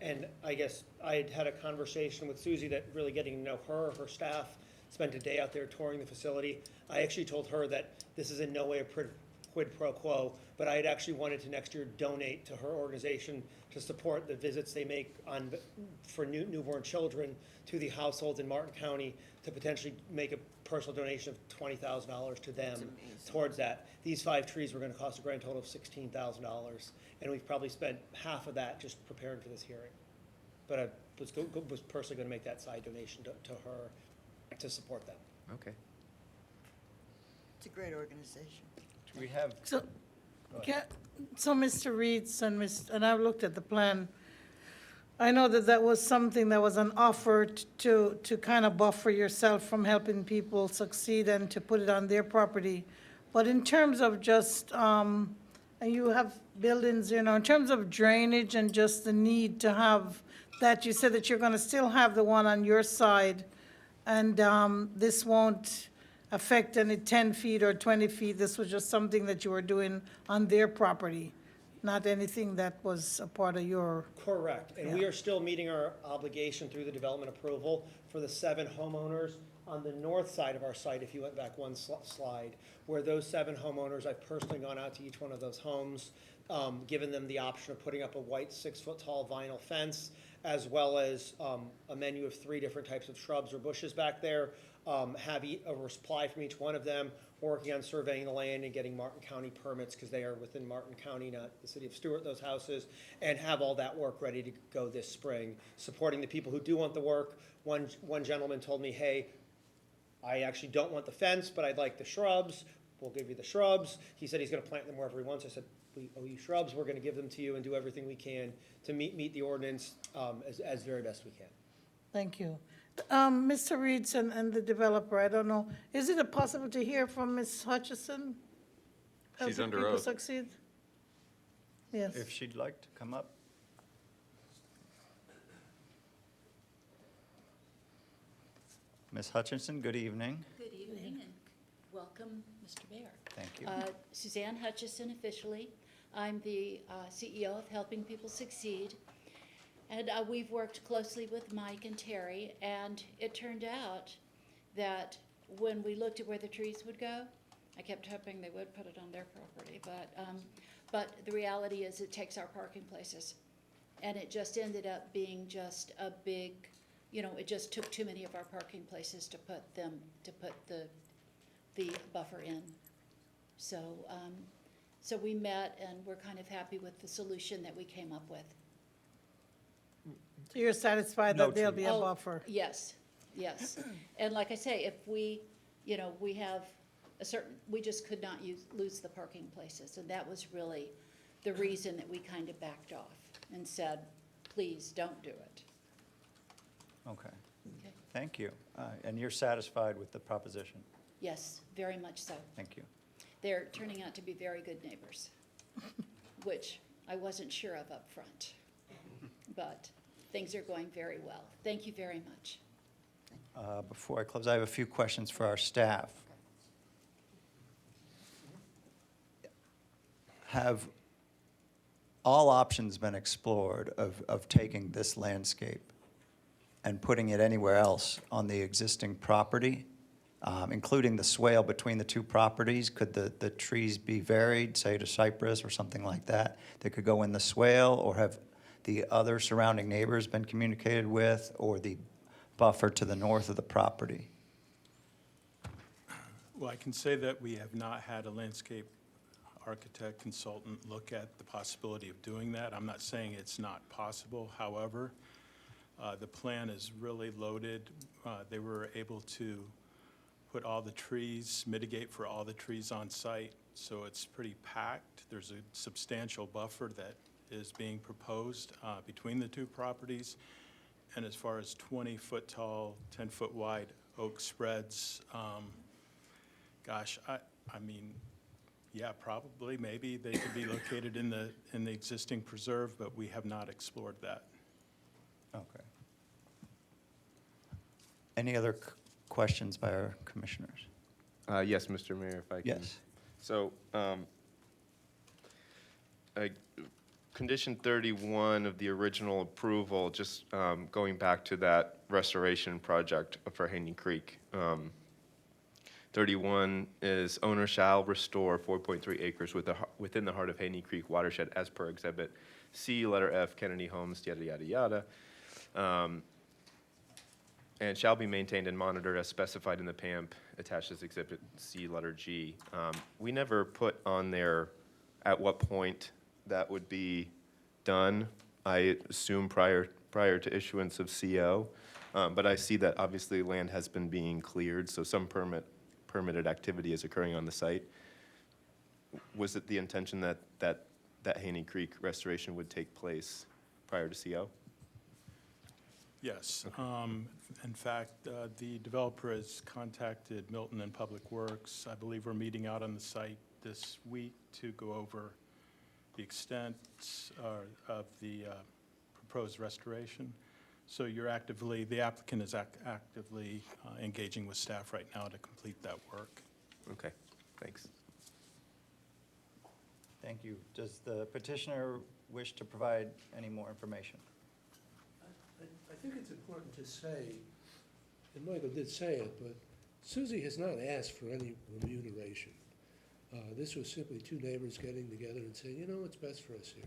And I guess I had a conversation with Susie that really getting to know her staff, spent a day out there touring the facility. I actually told her that this is in no way a quid pro quo, but I had actually wanted to next year donate to her organization to support the visits they make for newborn children to the households in Martin County, to potentially make a personal donation of $20,000 to them towards that. These 5 trees were going to cost a grand total of $16,000, and we've probably spent half of that just preparing for this hearing. But I was personally going to make that side donation to her to support that. Okay. It's a great organization. Do we have? So, so Mr. Reeds and I've looked at the plan. I know that was something that was an offer to kind of buffer yourself from helping people succeed and to put it on their property. But in terms of just, and you have buildings, in terms of drainage and just the need to have that, you said that you're going to still have the one on your side, and this won't affect any 10 feet or 20 feet. This was just something that you were doing on their property, not anything that was a part of your. Correct, and we are still meeting our obligation through the development approval for the 7 homeowners on the north side of our site, if you went back one slide, where those 7 homeowners, I've personally gone out to each one of those homes, given them the option of putting up a white 6-foot-tall vinyl fence, as well as a menu of 3 different types of shrubs or bushes back there, have a reply from each one of them, working on surveying the land and getting Martin County permits, because they are within Martin County, not the city of Stuart, those houses, and have all that work ready to go this spring, supporting the people who do want the work. One gentleman told me, hey, I actually don't want the fence, but I'd like the shrubs. We'll give you the shrubs. He said he's going to plant them wherever he wants. I said, we owe you shrubs. We're going to give them to you and do everything we can to meet the ordinance as very best we can. Thank you. Mr. Reeds and the developer, I don't know, is it possible to hear from Ms. Hutchison? She's Helping under people oath. succeed? Yes. If she'd like to come up. Ms. Hutchinson, good evening. Good evening and welcome, Mr. Mayor. Thank you. Suzanne Hutchison officially. I'm the CEO of Helping People Succeed. And we've worked closely with Mike and Terry, and it turned out that when we looked at where the trees would go, I kept hoping they would put it on their property, but the reality is it takes our parking places. And it just ended up being just a big, it just took too many of our parking places to put the buffer in. So So we met and we're kind of happy with the solution that we came up with. So you're satisfied No that there'll be a Oh, buffer? Yes, yes. And like I say, if we, we have a certain, we just could not lose the parking places. And that was really the reason that we kind of backed off and said, please don't do it. Okay, Okay. thank you. And you're satisfied with the proposition? Yes, very much so. Thank you. They're turning out to be very good neighbors, which I wasn't sure of up front. But things are going very well. Thank you very much. Before I close, I have a few questions for our staff. Have all options been explored of taking this landscape and putting it anywhere else on the existing property, including the swale between the two properties? Could the trees be varied, say to cypress or something like that, that could go in the swale? Or have the other surrounding neighbors been communicated with, or the buffer to the north of the property? Well, I can say that we have not had a landscape architect consultant look at the possibility of doing that. I'm not saying it's not possible. However, the plan is really loaded. They were able to put all the trees, mitigate for all the trees on site, so it's pretty packed. There's a substantial buffer that is being proposed between the two properties. And as far as 20-foot tall, 10-foot wide oak spreads, gosh, I mean, yeah, probably, maybe they could be located in the existing preserve, but we have not explored that. Okay. Any other questions by our commissioners? Yes, Mr. Mayor, if I can. Yes. So, condition 31 of the original approval, just going back to that restoration project for Haney Creek. 31 is owner shall restore 4.3 acres within the heart of Haney Creek watershed as per Exhibit C, letter F, Kennedy Homes, yada, yada, yada. And shall be maintained and monitored as specified in the PAMP attached as Exhibit C, letter G. We never put on there at what point that would be done. I assume prior to issuance of CO. But I see that obviously land has been being cleared, so some permitted activity is occurring on the site. Was it the intention that Haney Creek restoration would take place prior to CO? Yes. In fact, the developer has contacted Milton and Public Works. I believe we're meeting out on the site this week to go over the extent of the proposed restoration. So the applicant is actively engaging with staff right now to complete that work. Okay, thanks. Thank you. Does the petitioner wish to provide any more information? I think it's important to say, and Michael did say it, but Susie has not asked for any remuneration. This was simply two neighbors getting together and saying, you know what's best for us here.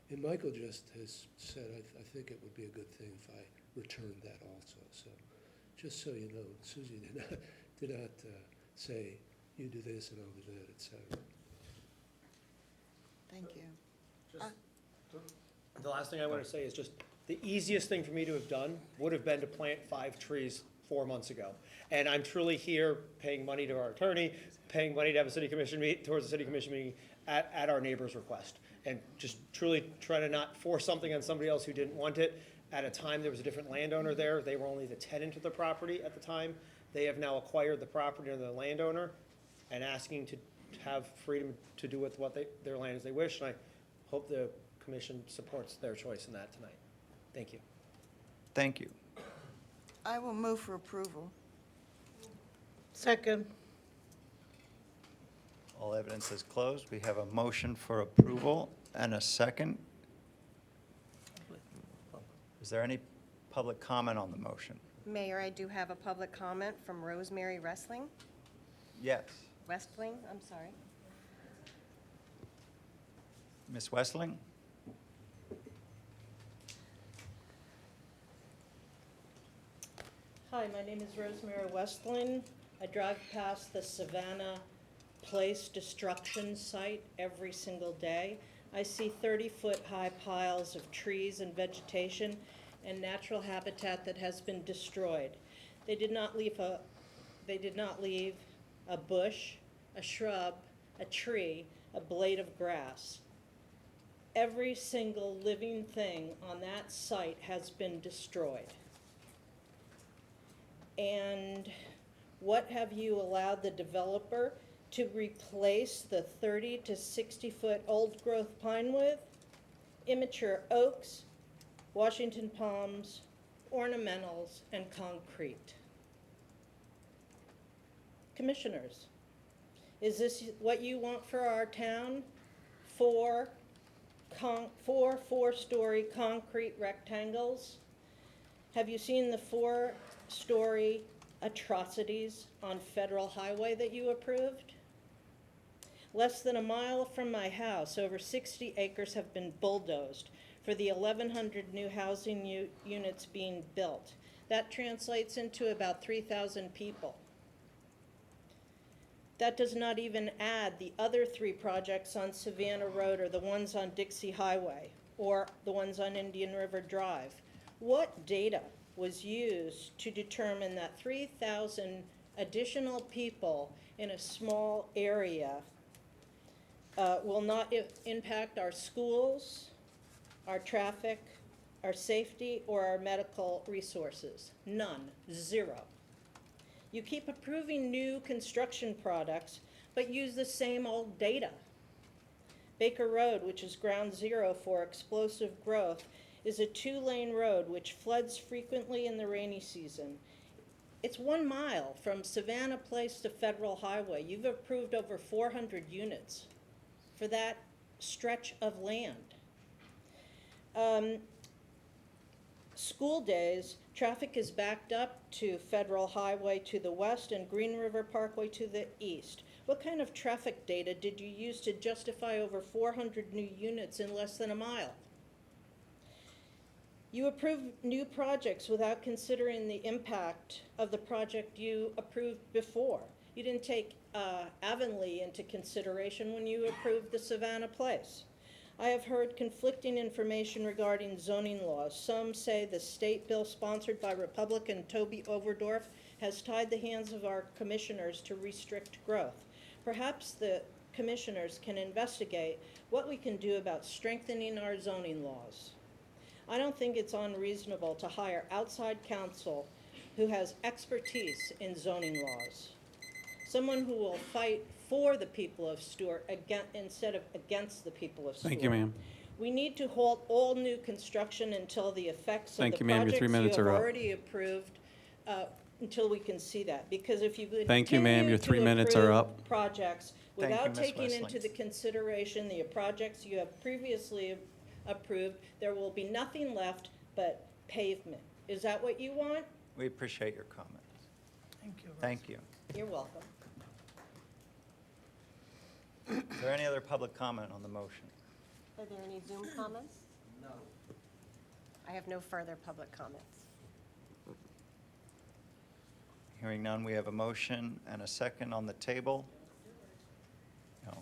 And Michael just has said, I think it would be a good thing if I returned that also. So just so you know, Susie did not say, you do this and I'll do that, et cetera. Thank you. The last thing I want to say is just the easiest thing for me to have done would have been to plant 5 trees 4 months ago. And I'm truly here paying money to our attorney, paying money to have a city commission meeting, towards the city commission meeting at our neighbor's request. And just truly trying to not force something on somebody else who didn't want it. At a time, there was a different landowner there. They were only the tenant of the property at the time. They have now acquired the property of the landowner and asking to have freedom to do with their land as they wish. And I hope the commission supports their choice in that tonight. Thank you. Thank you. I will move for approval. Second. All evidence is closed. We have a motion for approval and a second. Is there any public comment on the motion? Mayor, I do have a public comment from Rosemary Wrestling. Yes. Westling, I'm sorry. Ms. Westling? Hi, my name is Rosemary Westland. I drive past the Savannah place destruction site every single day. I see 30-foot high piles of trees and vegetation and natural habitat that has been destroyed. They did not leave a bush, a shrub, a tree, a blade of grass. Every single living thing on that site has been destroyed. And what have you allowed the developer to replace the 30 to 60-foot old-growth pine with? Immature oaks, Washington palms, ornamentals, and concrete. Commissioners, is this what you want for our town? Four 4-story concrete rectangles? Have you seen the 4-story atrocities on Federal Highway that you approved? Less than a mile from my house, over 60 acres have been bulldozed for the 1,100 new housing units being built. That translates into about 3,000 people. That does not even add the other 3 projects on Savannah Road or the ones on Dixie Highway or the ones on Indian River Drive. What data was used to determine that 3,000 additional people in a small area will not impact our schools, our traffic, our safety, or our medical resources? None. Zero. You keep approving new construction products, but use the same old data. Baker Road, which is ground zero for explosive growth, is a 2-lane road which floods frequently in the rainy season. It's 1 mile from Savannah Place to Federal Highway. You've approved over 400 units for that stretch of land. School days, traffic is backed up to Federal Highway to the west and Green River Parkway to the east. What kind of traffic data did you use to justify over 400 new units in less than a mile? You approved new projects without considering the impact of the project you approved before. You didn't take Avonlea into consideration when you approved the Savannah Place. I have heard conflicting information regarding zoning laws. Some say the state bill sponsored by Republican Toby Overdorf has tied the hands of our commissioners to restrict growth. Perhaps the commissioners can investigate what we can do about strengthening our zoning laws. I don't think it's unreasonable to hire outside counsel who has expertise in zoning laws. Someone who will fight for the people of Stuart instead of against the people of Stuart. Thank you, ma'am. We need to halt all new construction until the effects of Thank the you, ma'am. Your projects 3 minutes you have are up. already approved, until we can see that. Because if you Thank you, ma'am. Your 3 minutes are up. projects Thank you, without Ms. taking Westling. into the consideration the projects you have previously approved, there will be nothing left but pavement. Is that what you want? We appreciate your comments. Thank you. Thank you. You're welcome. Is there any other public comment on the motion? Are there any Zoom comments? No. I have no further public comments. Hearing none, we have a motion and a second on the table. No.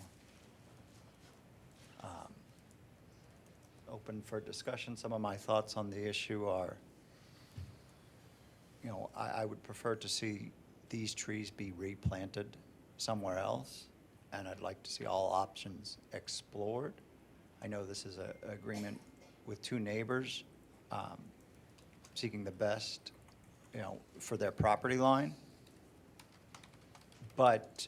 Open for discussion. Some of my thoughts on the issue are, I would prefer to see these trees be replanted somewhere else, and I'd like to see all options explored. I know this is an agreement with 2 neighbors seeking the best, for their property line. But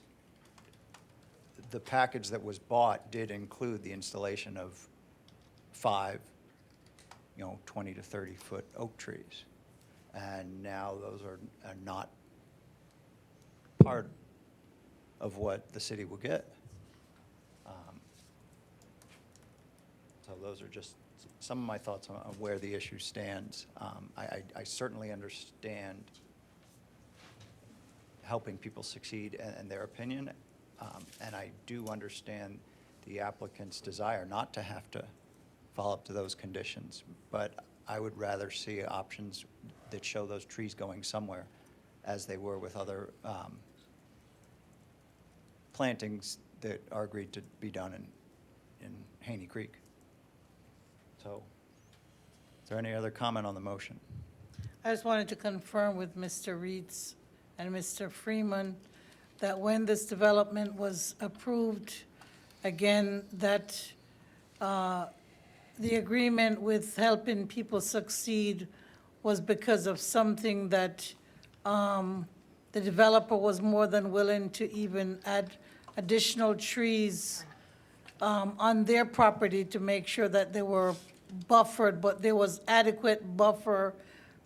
the package that was bought did include the installation of 5, 20 to 30-foot oak trees. And now those are not part of what the city will get. So those are just some of my thoughts on where the issue stands. I certainly understand helping people succeed and their opinion, and I do understand the applicant's desire not to have to follow up to those conditions, but I would rather see options that show those trees going somewhere, as they were with other plantings that are agreed to be done in Haney Creek. So, is there any other comment on the motion? I just wanted to confirm with Mr. Reeds and Mr. Freeman that when this development was approved, again, that the agreement with helping people succeed was because of something that the developer was more than willing to even add additional trees on their property to make sure that they were buffered, but there was adequate buffer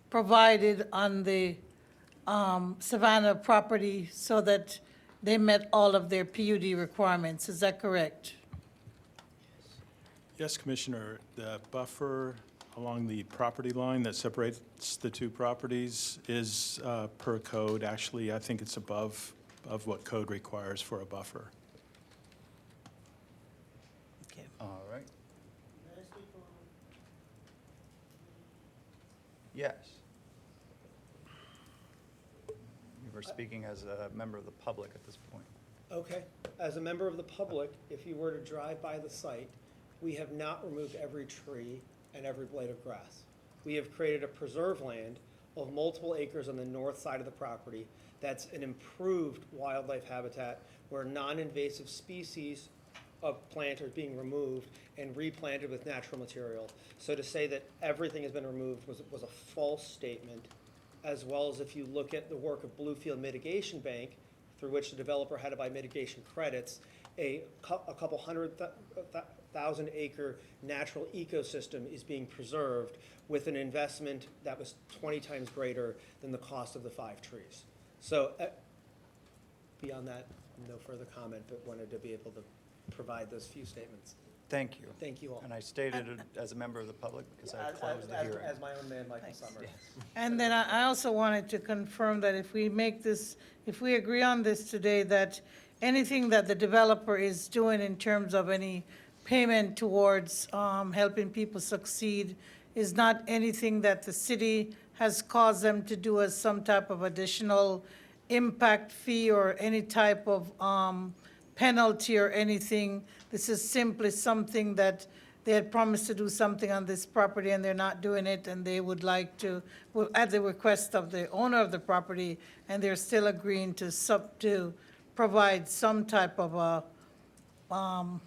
provided on the Savannah property so that they met all of their PUD requirements. Is that correct? Yes, Commissioner, the buffer along the property line that separates the two properties is per code. Actually, I think it's above of what code requires for a buffer. Okay. All right. Yes. You were speaking as a member of the public at this point. Okay. As a member of the public, if you were to drive by the site, we have not removed every tree and every blade of grass. We have created a preserve land of multiple acres on the north side of the property that's an improved wildlife habitat where non-invasive species of plant are being removed and replanted with natural material. So to say that everything has been removed was a false statement, as well as if you look at the work of Bluefield Mitigation Bank, through which the developer had to buy mitigation credits, a couple 100,000 acre natural ecosystem is being preserved with an investment that was 20 times greater than the cost of the 5 trees. So beyond that, no further comment, but wanted to be able to provide those few statements. Thank you. Thank you all. And I stated it as a member of the public because I closed the hearing. As my own man, Michael Summers. And then I also wanted to confirm that if we make this, if we agree on this today, that anything that the developer is doing in terms of any payment towards helping people succeed is not anything that the city has caused them to do as some type of additional impact fee or any type of penalty or anything. This is simply something that they had promised to do something on this property and they're not doing it, and they would like to, at the request of the owner of the property, and they're still agreeing to provide some type of a, I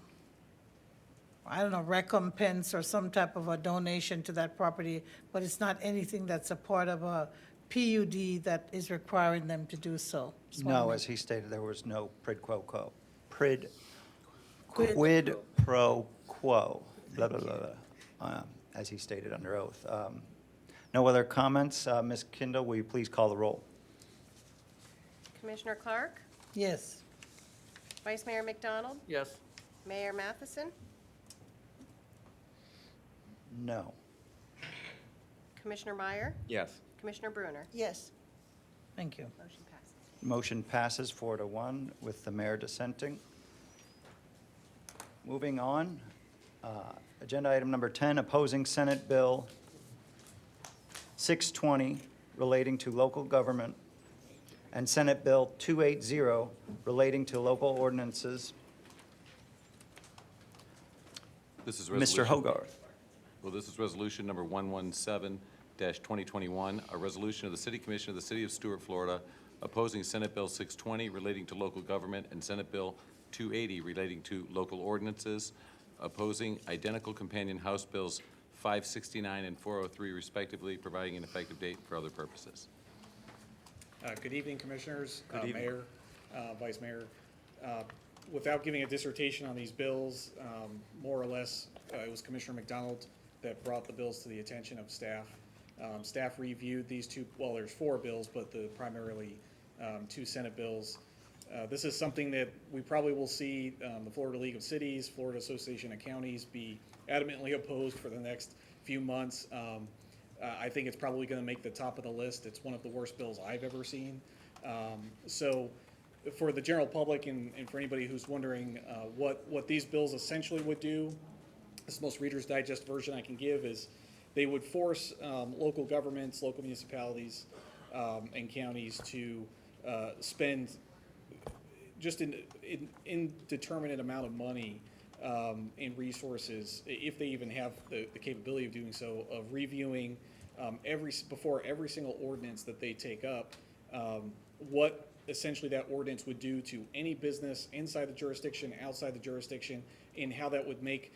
don't know, recompense or some type of a donation to that property, but it's not anything that's a part of a PUD that is requiring them to do so. No, as he stated, there was no quid pro quo, blah, blah, blah, blah, as he stated under oath. No other comments? Ms. Kindle, will you please call the roll? Commissioner Clark? Yes. Vice Mayor McDonald? Yes. Mayor Matheson? No. Commissioner Meyer? Yes. Commissioner Bruner? Yes. Thank you. Motion passes. Motion passes 4-1 with the mayor dissenting. Moving on, agenda item number 10, opposing Senate Bill 620 relating to local government and Senate Bill 280 relating to local ordinances. This is Mr. resolution. Hogarth. Well, this is resolution number 117-2021, a resolution of the City Commission of the City of Stuart, Florida, opposing Senate Bill 620 relating to local government and Senate Bill 280 relating to local ordinances, opposing identical companion House Bills 569 and 403 respectively, providing an effective date for other purposes. Good evening, Commissioners, Good evening. Mayor, Vice Mayor. Without giving a dissertation on these bills, more or less, it was Commissioner McDonald that brought the bills to the attention of staff. Staff reviewed these two, well, there's 4 bills, but the primarily 2 Senate bills. This is something that we probably will see the Florida League of Cities, Florida Association of Counties be adamantly opposed for the next few months. I think it's probably going to make the top of the list. It's one of the worst bills I've ever seen. So for the general public and for anybody who's wondering what these bills essentially would do, this most Reader's Digest version I can give is they would force local governments, local municipalities, and counties to spend just an indeterminate amount of money and resources, if they even have the capability of doing so, of reviewing before every single ordinance that they take up, what essentially that ordinance would do to any business inside the jurisdiction, outside the jurisdiction, and how that would make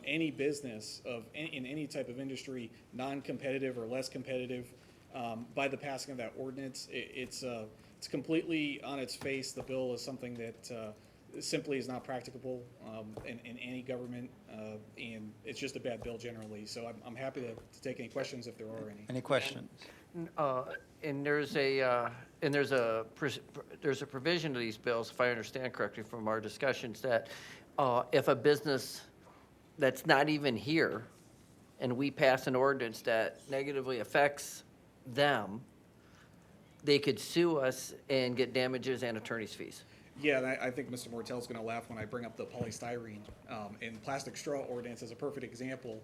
any business in any type of industry non-competitive or less competitive by the passing of that ordinance. It's completely on its face. The bill is something that simply is not practicable in any government, and it's just a bad bill generally. So I'm happy to take any questions if there are any. Any questions? And there's a provision to these bills, if I understand correctly from our discussions, that if a business that's not even here and we pass an ordinance that negatively affects them, they could sue us and get damages and attorney's fees. Yeah, and I think Mr. Mortel's going to laugh when I bring up the polystyrene and plastic straw ordinance as a perfect example.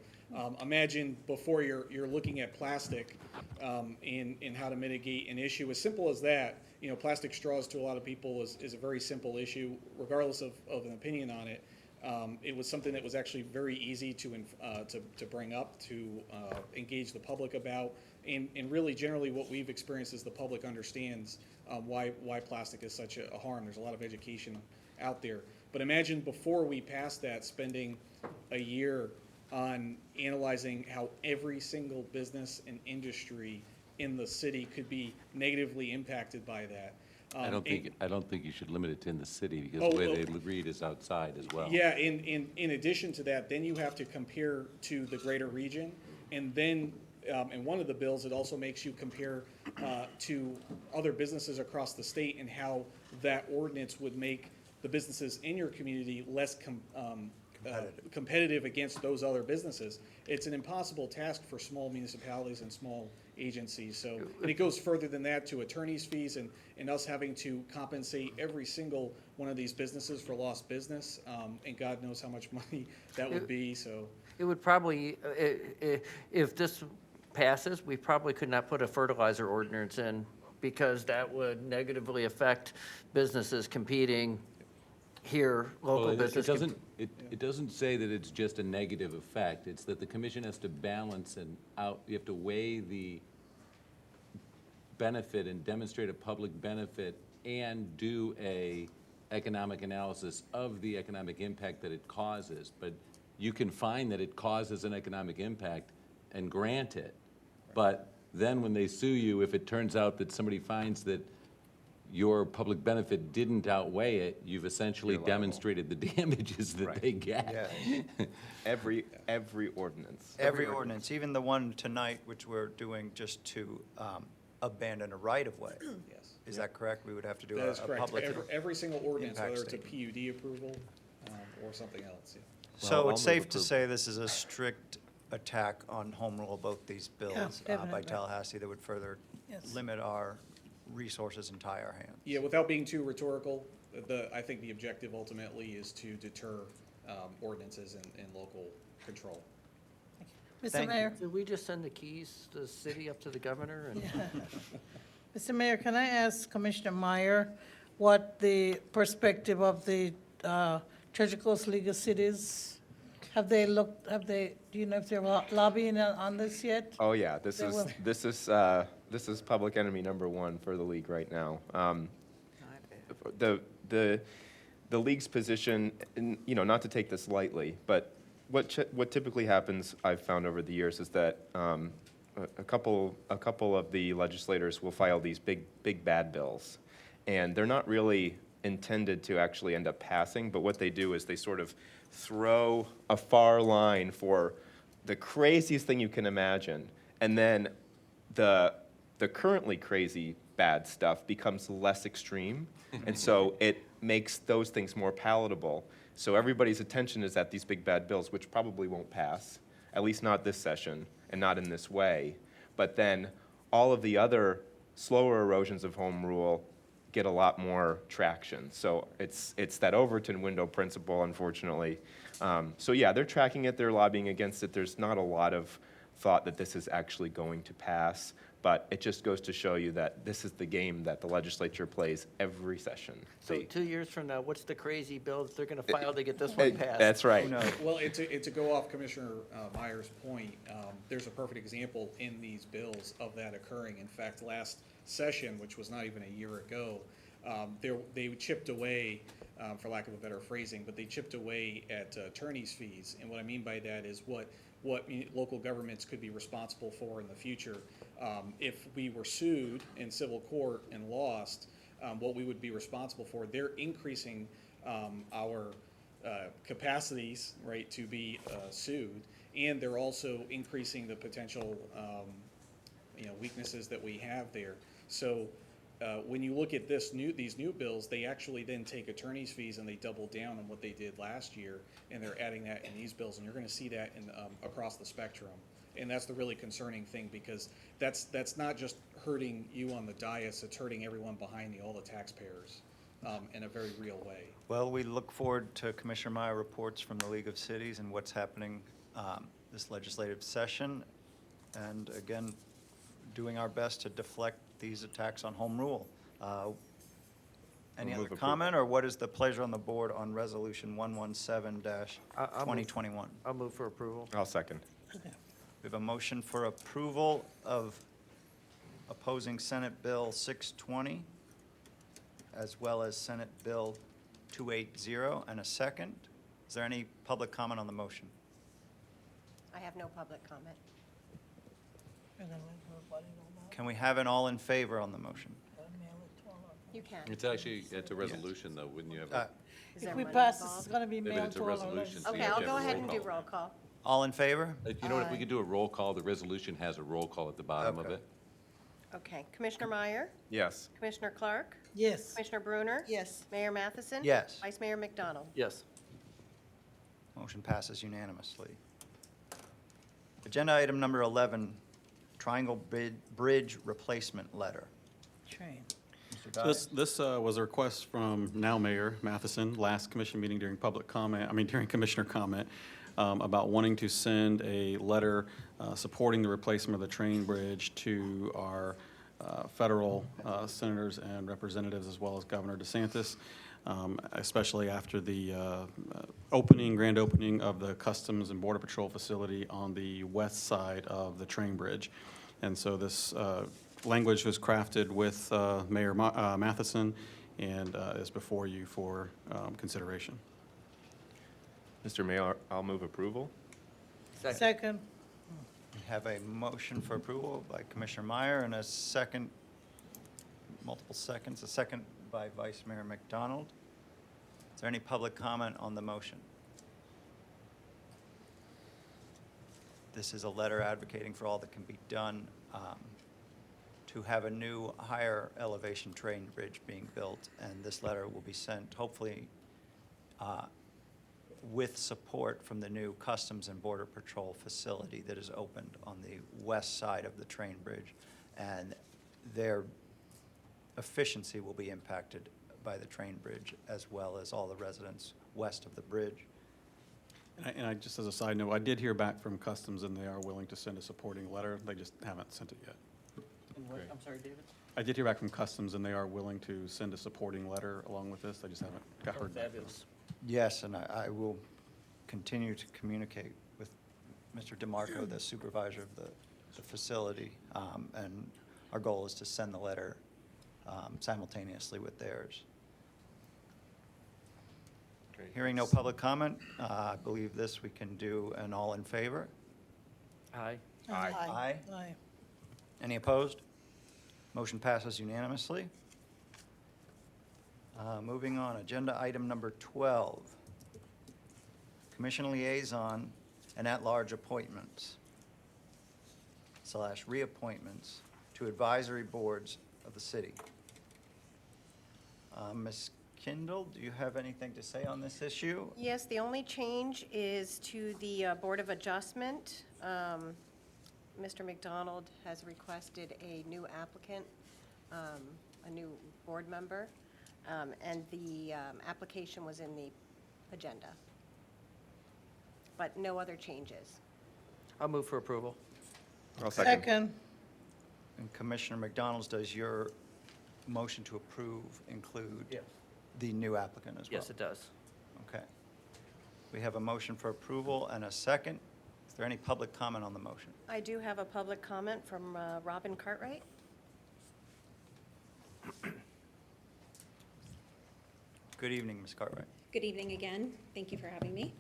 Imagine before you're looking at plastic and how to mitigate an issue as simple as that. You know, plastic straws to a lot of people is a very simple issue, regardless of an opinion on it. It was something that was actually very easy to bring up, to engage the public about, and really generally what we've experienced is the public understands why plastic is such a harm. There's a lot of education out there. But imagine before we passed that, spending a year on analyzing how every single business and industry in the city could be negatively impacted by that. I don't think you should limit it to in the city, because the way they read is outside as well. Yeah, in addition to that, then you have to compare to the greater region, and then in one of the bills, it also makes you compare to other businesses across the state and how that ordinance would make the businesses in your community less competitive against those other businesses. It's an impossible task for small municipalities and small agencies. So, and it goes further than that to attorney's fees and us having to compensate every single one of these businesses for lost business. And God knows how much money that would be. So It would probably, if this passes, we probably could not put a fertilizer ordinance in, because that would negatively affect businesses competing here, local business. It doesn't say that it's just a negative effect. It's that the commission has to balance and out, you have to weigh the benefit and demonstrate a public benefit and do a economic analysis of the economic impact that it causes. But you can find that it causes an economic impact and grant it. But then when they sue you, if it turns out that somebody finds that your public benefit didn't outweigh it, you've essentially demonstrated the damages that they get. Yeah. Every ordinance. Every ordinance, even the one tonight, which we're doing just to abandon a right-of-way. yes. Is that correct? We would have to do That is a correct. public. Every single ordinance, impact whether it's a statement. PUD approval or something else. Yeah. So I'll it's move safe to approval. say this is a strict attack on home rule, both these bills by definitely. Tallahassee that would further Yes. limit our resources and tie our hands. Yeah, without being too rhetorical, I think the objective ultimately is to deter ordinances and local control. Mr. Thank you. Mayor, Did we just send the keys to the city up to the governor? And Mr. Mayor, can I ask Commissioner Meyer what the perspective of the Treasure Coast League of Cities? Do you know if they're lobbying on this yet? Oh yeah, this They is will. this is public enemy number one for the league right now. The league's position, and, you know, not to take this lightly, but what typically happens, I've found over the years, is that a couple of the legislators will file these big bad bills, and they're not really intended to actually end up passing. But what they do is they sort of throw a far line for the craziest thing you can imagine, and then the currently crazy bad stuff becomes less extreme, and so it makes those things more palatable. So everybody's attention is at these big bad bills, which probably won't pass, at least not this session, and not in this way. But then all of the other slower erosions of home rule get a lot more traction. So it's that Overton window principle, unfortunately. So yeah, they're tracking it, they're lobbying against it. There's not a lot of thought that this is actually going to pass, But it just goes to show you that this is the game that the legislature plays every session. So They- 2 years from now, what's the crazy bill that they're going to file to get this one passed? That's right. Well, and to go off Commissioner Meyer's point, there's a perfect example in these bills of that occurring. In fact, last session, which was not even a year ago, they chipped away, for lack of a better phrasing, but they chipped away at attorney's fees. And what I mean by that is what local governments could be responsible for in the future. If we were sued in civil court and lost, what we would be responsible for. They're increasing our capacities, right, to be sued, and they're also increasing the potential, weaknesses that we have there. So when you look at these new bills, they actually then take attorney's fees and they double down on what they did last year, and they're adding that in these bills, and you're going to see that in across the spectrum. And that's the really concerning thing, because that's not just hurting you on the dais, it's hurting everyone behind me, all the taxpayers, in a very real way. Well, we look forward to Commissioner Meyer reports from the League of Cities and what's happening this legislative session. And again, doing our best to deflect these attacks on home rule. Any I'll other move approval. comment, or what is the pleasure on the board on Resolution 117-2021? I'll move for approval. I'll second. We have a motion for approval of opposing Senate Bill 620, as well as Senate Bill 280, and a second. Is there any public comment on the motion? I have no public comment. Can we have an all in favor on the motion? You can. It's a resolution, though, wouldn't you have? Is If there we money pass, involved? it's gonna be Yeah, but mailed it's a to all our resolution, legislators. so you Okay, have I'll to go have a ahead roll and do call. roll call. All in favor? You know what, if we could do a roll call, the resolution has a roll call at the bottom of Okay. it. Okay, Commissioner Meyer, Yes. Commissioner Clark, Yes. Commissioner Bruner, Yes. Mayor Matheson. Yes. Vice Mayor McDonald. Yes. Motion passes unanimously. Agenda item number 11, Triangle Bridge Replacement Letter. Train. Mr. So Dyer? This was a request from now Mayor Matheson, last commission meeting during during commissioner comment, about wanting to send a letter supporting the replacement of the train bridge to our federal senators and representatives, as well as Governor DeSantis, especially after the grand opening of the Customs and Border Patrol facility on the west side of the train bridge. And so this language was crafted with Mayor Matheson and is before you for consideration. Mr. Mayor, I'll move approval. Second. We have a motion for approval by Commissioner Meyer and a second, multiple seconds, a second by Vice Mayor McDonald. Is there any public comment on the motion? This is a letter advocating for all that can be done to have a new higher elevation train bridge being built, and this letter will be sent hopefully with support from the new Customs and Border Patrol facility that is opened on the west side of the train bridge. And their efficiency will be impacted by the train bridge, as well as all the residents west of the bridge. And I just as a side note, I did hear back from Customs, and they are willing to send a supporting letter. They just haven't sent it yet. I'm sorry, David? I did hear back from Customs, and they are willing to send a supporting letter along with this. I just haven't heard back. Yes, and I will continue to communicate with Mr. DeMarco, the supervisor of the facility, and our goal is to send the letter simultaneously with theirs. Great. Hearing no public comment, I believe this we can do an all in favor. Aye. Aye. Aye. Any opposed? Motion passes unanimously. Moving on, agenda item number 12, Commission Liaison and at-large appointments / reappointments to advisory boards of the city. Ms. Kindle, do you have anything to say on this issue? Yes, the only change is to the Board of Adjustment. Mr. McDonald has requested a new applicant, a new board member, and the application was in the agenda. But no other changes. I'll move for approval. I'll second. Second. And Commissioner McDonald, does your motion to approve include the new applicant as well? Yes, it does. Okay. We have a motion for approval and a second. Is there any public comment on the motion? I do have a public comment from Robin Cartwright. Good evening, Ms. Cartwright. Good evening again. Thank you for having me.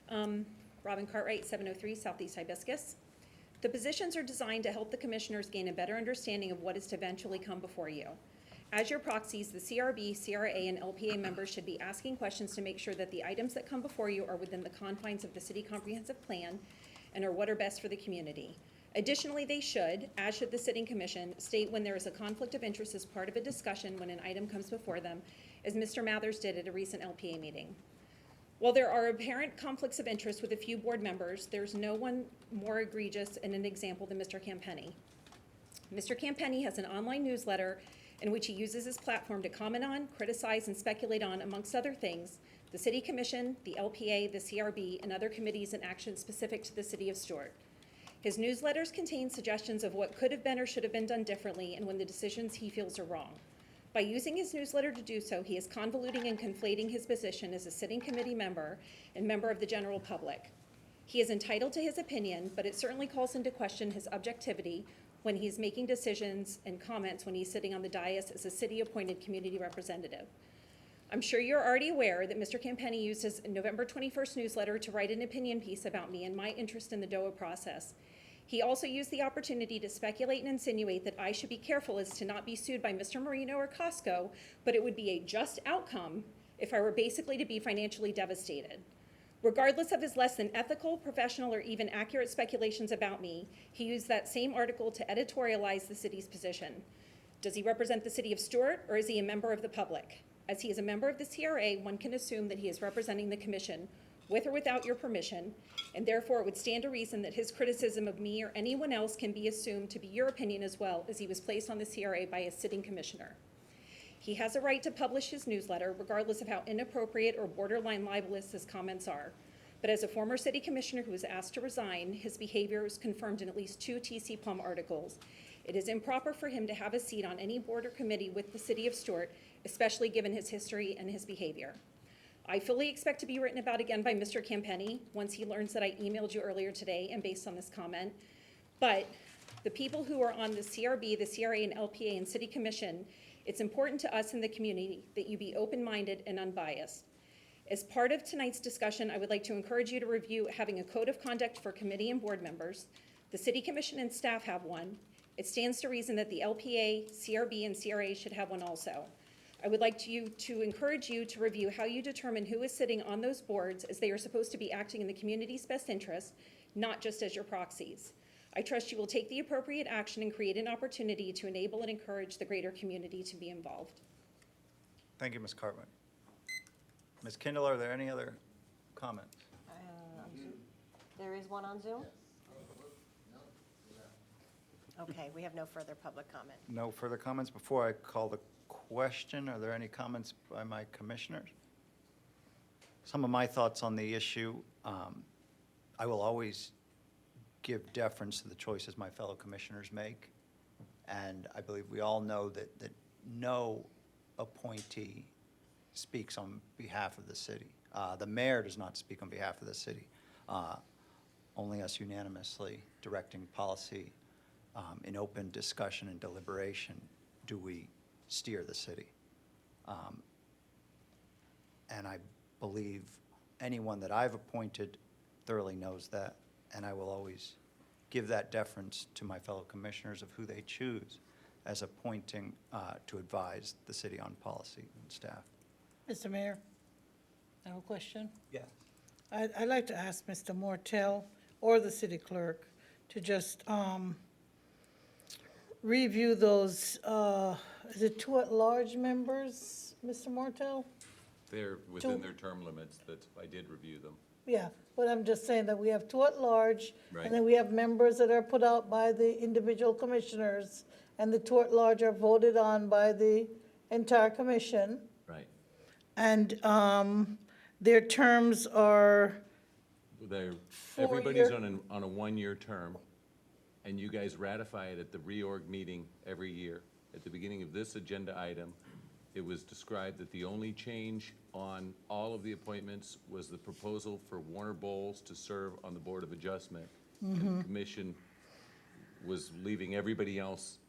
Robin Cartwright, 703 Southeast Hibiscus. The positions are designed to help the commissioners gain a better understanding of what is to eventually come before you. As your proxies, the CRB, CRA, and LPA members should be asking questions to make sure that the items that come before you are within the confines of the city comprehensive plan and are what are best for the community. Additionally, they should, as should the sitting commission, state when there is a conflict of interest as part of a discussion when an item comes before them, as Mr. Mathers did at a recent LPA meeting. While there are apparent conflicts of interest with a few board members, there's no one more egregious in an example than Mr. Campenny. Mr. Campenny has an online newsletter in which he uses his platform to comment on, criticize, and speculate on, amongst other things, the City Commission, the LPA, the CRB, and other committees and actions specific to the City of Stuart. His newsletters contain suggestions of what could have been or should have been done differently and when the decisions he feels are wrong. By using his newsletter to do so, he is convoluting and conflating his position as a sitting committee member and member of the general public. He is entitled to his opinion, but it certainly calls into question his objectivity when he's making decisions and comments when he's sitting on the dais as a city-appointed community representative. I'm sure you're already aware that Mr. Campenny used his November 21st newsletter to write an opinion piece about me and my interest in the DOA process. He also used the opportunity to speculate and insinuate that I should be careful as to not be sued by Mr. Marino or Costco, but it would be a just outcome if I were basically to be financially devastated. Regardless of his less than ethical, professional, or even accurate speculations about me, he used that same article to editorialize the city's position. Does he represent the city of Stuart, or is he a member of the public? As he is a member of the CRA, one can assume that he is representing the commission, with or without your permission, and therefore it would stand to reason that his criticism of me or anyone else can be assumed to be your opinion as well, as he was placed on the CRA by a sitting commissioner. He has a right to publish his newsletter, regardless of how inappropriate or borderline libelous his comments are. But as a former city commissioner who was asked to resign, his behavior was confirmed in at least 2 TC Plum articles. It is improper for him to have a seat on any board or committee with the city of Stuart, especially given his history and his behavior. I fully expect to be written about again by Mr. Campenny once he learns that I emailed you earlier today and based on this comment. But the people who are on the CRB, the CRA, and LPA and City Commission, it's important to us in the community that you be open-minded and unbiased. As part of tonight's discussion, I would like to encourage you to review having a code of conduct for committee and board members. The City Commission and staff have one. It stands to reason that the LPA, CRB, and CRA should have one also. I would like to encourage you to review how you determine who is sitting on those boards, as they are supposed to be acting in the community's best interest, not just as your proxies. I trust you will take the appropriate action and create an opportunity to enable and encourage the greater community to be involved. Thank you, Ms. Cartwright. Ms. Kindle, are there any other comments? There is one on Zoom? Okay, we have no further public comment. No further comments. Before I call the question, are there any comments by my commissioners? Some of my thoughts on the issue, I will always give deference to the choices my fellow commissioners make. And I believe we all know that no appointee speaks on behalf of the city. The mayor does not speak on behalf of the city. Only us unanimously directing policy in open discussion and deliberation do we steer the city. And I believe anyone that I've appointed thoroughly knows that, and I will always give that deference to my fellow commissioners of who they choose as appointing to advise the city on policy and staff. Mr. Mayor, I have a question. Yes. I'd like to ask Mr. Mortel or the city clerk to just review those, is it 2 at-large members, Mr. Mortel? They're within their term limits, I did review them. Yeah, but I'm just saying that we have 2 at-large, Right. and then we have members that are put out by the individual commissioners, and the 2 at-large are voted on by the entire commission. Right. And their terms are They're, 4 everybody's year- on a 1-year term, and you guys ratify it at the reorg meeting every year. At the beginning of this agenda item, it was described that the only change on all of the appointments was the proposal for Warner Bowles to serve on the Board of Adjustment. And the commission was leaving everybody else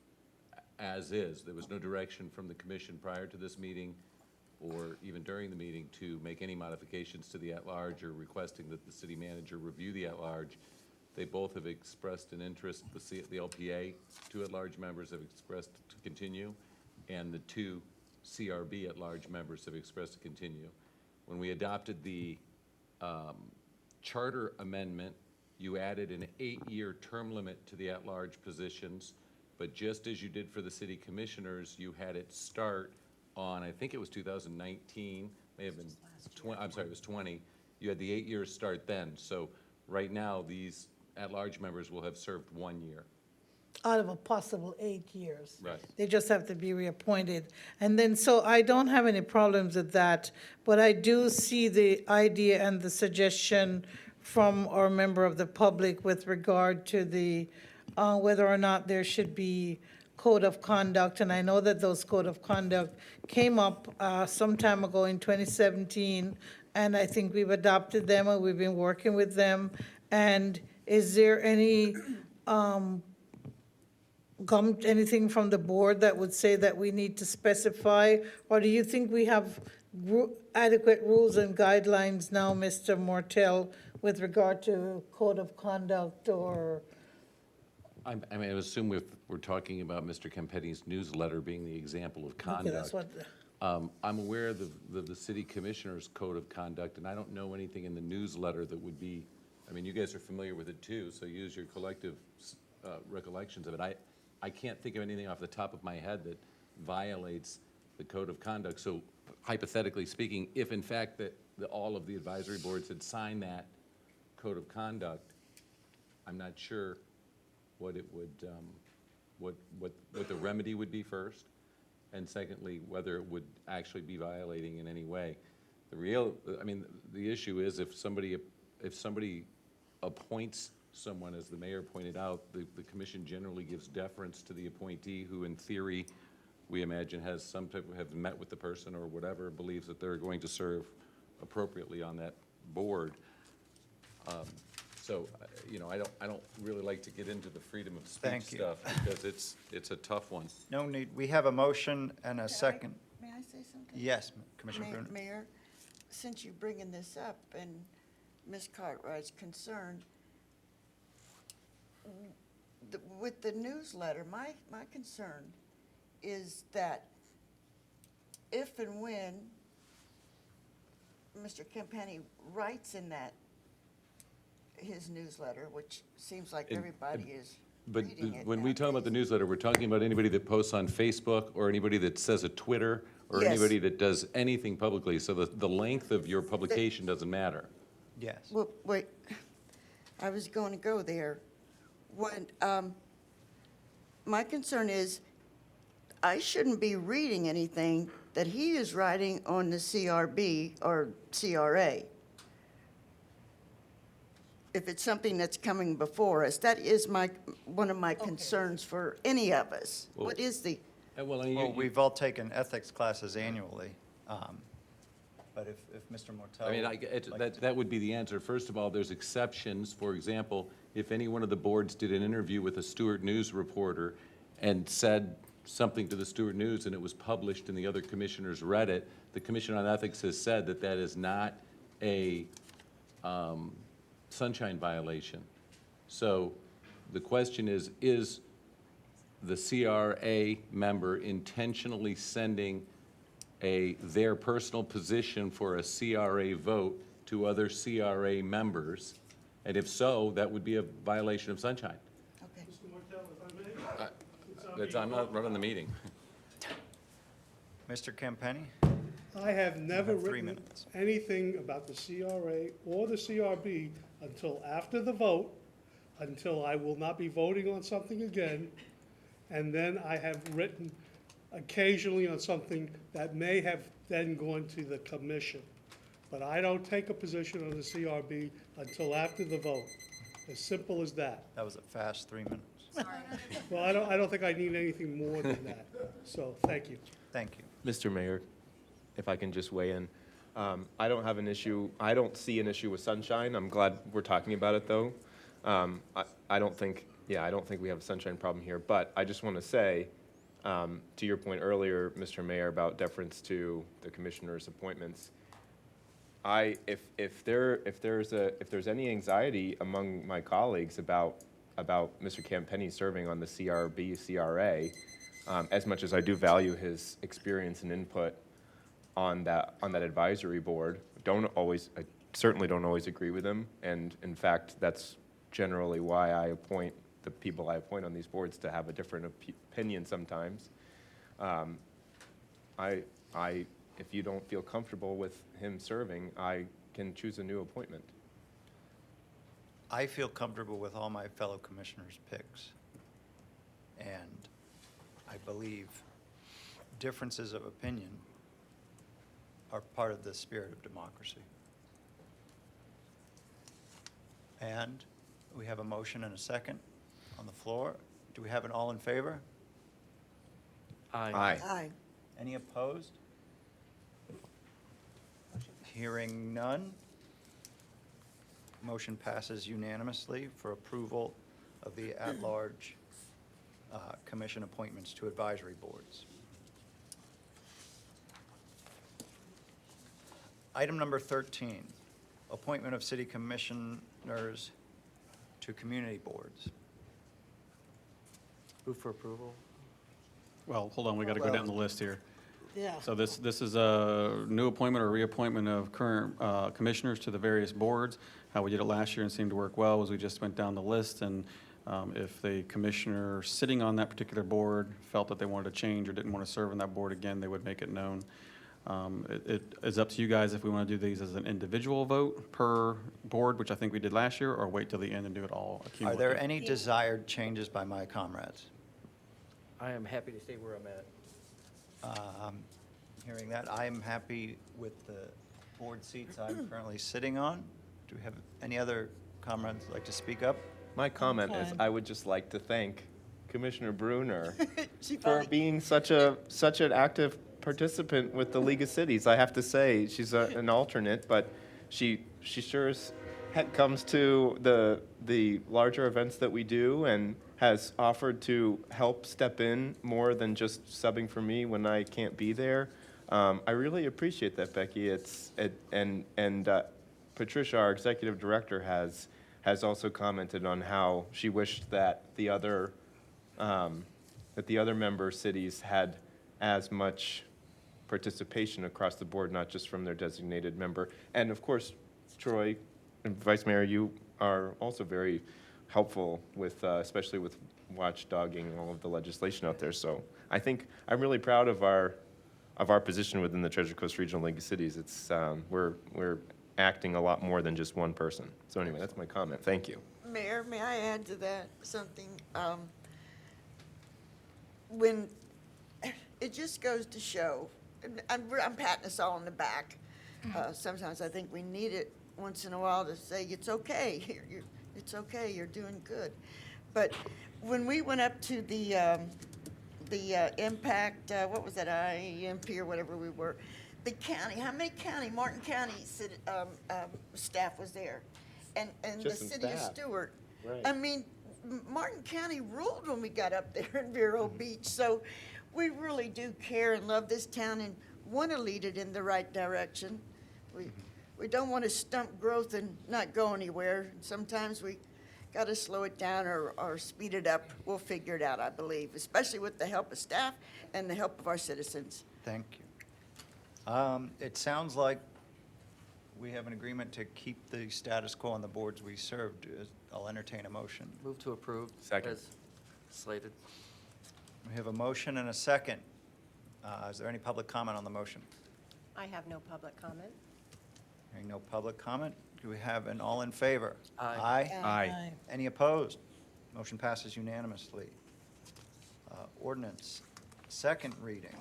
as is. There was no direction from the commission prior to this meeting or even during the meeting to make any modifications to the at-large or requesting that the city manager review the at-large. They both have expressed an interest, the LPA, 2 at-large members have expressed to continue, and the 2 CRB at-large members have expressed to continue. When we adopted the charter amendment, you added an 8-year term limit to the at-large positions, but just as you did for the city commissioners, you had it start on, I think it was 2019, may have been, I'm sorry, it was 20. You had the 8 years start then. So right now, these at-large members will have served 1 year. Out of a possible 8 years. Right. They just have to be reappointed. And then, so I don't have any problems with that, but I do see the idea and the suggestion from our member of the public with regard to the, whether or not there should be code of conduct. And I know that those code of conduct came up some time ago in 2017, and I think we've adopted them and we've been working with them. And is there any anything from the board that would say that we need to specify? Or do you think we have adequate rules and guidelines now, Mr. Mortel, with regard to code of conduct or? I mean, I assume we're talking about Mr. Campetti newsletter being the example of Okay, that's conduct. what. I'm aware of the city commissioner's code of conduct, and I don't know anything in the newsletter that would be, I mean, you guys are familiar with it too, so use your collective recollections of it. I can't think of anything off the top of my head that violates the code of conduct. So hypothetically speaking, if in fact that all of the advisory boards had signed that code of conduct, I'm not sure what it would, what the remedy would be first, and secondly, whether it would actually be violating in any way. I mean, the issue is if somebody appoints someone, as the mayor pointed out, the commission generally gives deference to the appointee who, in theory, we imagine has some type of, have met with the person or whatever, believes that they're going to serve appropriately on that board. So, you know, I don't really like to get into the freedom of speech Thank you. stuff because it's a tough one. No need. We have a motion and a second. May I say something? Yes, Commissioner Bruner. Mayor, since you're bringing this up and Ms. Cartwright's concerned, with the newsletter, my concern is that if and when Mr. Campetti writes in that, his newsletter, which seems like everybody is But reading it when we talk about the nowadays. newsletter, we're talking about anybody that posts on Facebook or anybody that says a Twitter or Yes. anybody that does anything publicly. So the length of your publication doesn't matter. Yes. Well, wait, I was going to go there. When, my concern is, I shouldn't be reading anything that he is writing on the CRB or CRA. If it's something that's coming before us, that is one of my concerns for any of us. Well- What is the, Well, we've all taken ethics classes annually. But if Mr. Mortel. I mean, would like to- that would be the answer. First of all, there's exceptions. For example, if any one of the boards did an interview with a Stuart News reporter and said something to the Stuart News and it was published and the other commissioners read it, the Commission on Ethics has said that that is not a sunshine violation. So the question is the CRA member intentionally sending their personal position for a CRA vote to other CRA members? And if so, that would be a violation of sunshine. okay. Mr. Martell, if I may? I'm not running the meeting. Mr. Campetti? I have never have 3 written minutes. anything about the CRA or the CRB until after the vote, until I will not be voting on something again, and then I have written occasionally on something that may have then gone to the commission. But I don't take a position on the CRB until after the vote. As simple as that. That was a fast 3 minutes. Well, I don't think I need anything more than that, so thank you. Thank you. Mr. Mayor, if I can just weigh in. I don't have an issue, I don't see an issue with sunshine. I'm glad we're talking about it, though. I don't think we have a sunshine problem here, but I just want to say, to your point earlier, Mr. Mayor, about deference to the commissioner's appointments, if there's any anxiety among my colleagues about Mr. Campenny serving on the CRA, as much as I do value his experience and input on that advisory board, I certainly don't always agree with him, and in fact, that's generally why I appoint the people I appoint on these boards to have a different opinion sometimes. If you don't feel comfortable with him serving, I can choose a new appointment. I feel comfortable with all my fellow commissioners' picks. And I believe differences of opinion are part of the spirit of democracy. And we have a motion and a second on the floor. Do we have an all in favor? Aye. Aye. Any opposed? Hearing none. Motion passes unanimously for approval of the at-large commission appointments to advisory boards. Item number 13, appointment of city commissioners to community boards. Move for approval. Well, hold on, we got to go down the list here. Yeah. So this is a new appointment or reappointment of current commissioners to the various boards. How we did it last year and seemed to work well was we just went down the list, and if the commissioner sitting on that particular board felt that they wanted to change or didn't want to serve on that board again, they would make it known. It is up to you guys if we want to do these as an individual vote per board, which I think we did last year, or wait till the end and do it all Are accumulative. there any desired changes by my comrades? I am happy to stay where I'm at. Hearing that, I am happy with the board seats I'm currently sitting on. Do we have any other comrades who'd like to speak up? My comment is, fine. I would just like to thank Commissioner Bruner She for finally- being such an active participant with the League of Cities. I have to say, she's an alternate, but she sure as heck comes to the larger events that we do and has offered to help step in more than just subbing for me when I can't be there. I really appreciate that, Becky. Patricia, our executive director, has also commented on how she wished that the other member cities had as much participation across the board, not just from their designated member. And of course, Troy and Vice Mayor, you are also very helpful with, especially with watchdogging all of the legislation out there. So I think I'm really proud of our position within the Treasure Coast Regional League of Cities. It's we're acting a lot more than just one person. So anyway, that's my comment. Thank you. Mayor, may I add to that something? When, it just goes to show, and I'm patting us all on the back. Sometimes I think we need it once in a while to say, it's okay, it's okay, you're doing good. But when we went up to the impact, what was that, IEMP or whatever we were, the county, how many Martin County staff was there? And the Just some city of staff. Stuart. Right. I mean, Martin County ruled when we got up there in Vero Beach, so we really do care and love this town and want to lead it in the right direction. We don't want to stump growth and not go anywhere. Sometimes we got to slow it down or speed it up. We'll figure it out, I believe, especially with the help of staff and the help of our citizens. Thank you. It sounds like we have an agreement to keep the status quo on the boards we served. I'll entertain a motion. Move to approve. Second. As slated. We have a motion and a second. Is there any public comment on the motion? I have no public comment. Hearing no public comment, do we have an all in favor? Aye. Aye. Any opposed? Motion passes unanimously. Ordinance, second reading.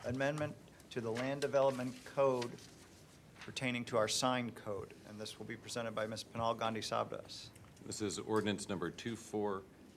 Amendment to the Land Development Code pertaining to our sign code. And this will be presented by Ms. Pinal Gandhi Sabdas. This is ordinance number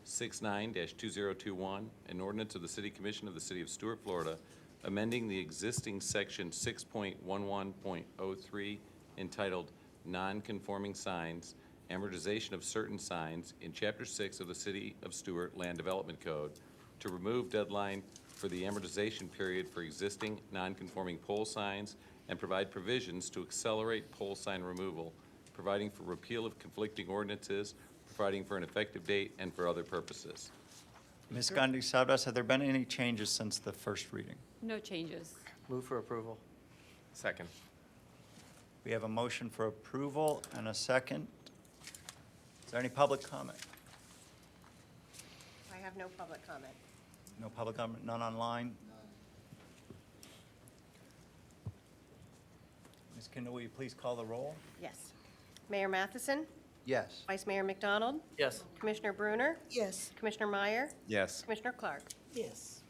69-2021, an ordinance of the City Commission of the City of Stuart, Florida, amending the existing section 6.11.03 entitled Non-Conforming Signs, Amortization of Certain Signs in Chapter 6 of the City of Stuart Land Development Code to remove deadline for the amortization period for existing non-conforming pole signs and provide provisions to accelerate pole sign removal, providing for repeal of conflicting ordinances, providing for an effective date, and for other purposes. Ms. Gandhi Sabras, have there been any changes since the first reading? No changes. Move for approval. Second. We have a motion for approval and a second. Is there any public comment? I have no public comment. No public comment, none online? Ms. Kendall, will you please call the roll? Yes. Mayor Matheson? Yes. Vice Mayor McDonald? Yes. Commissioner Bruner? Yes. Commissioner Meyer? Yes. Commissioner Clark? Yes.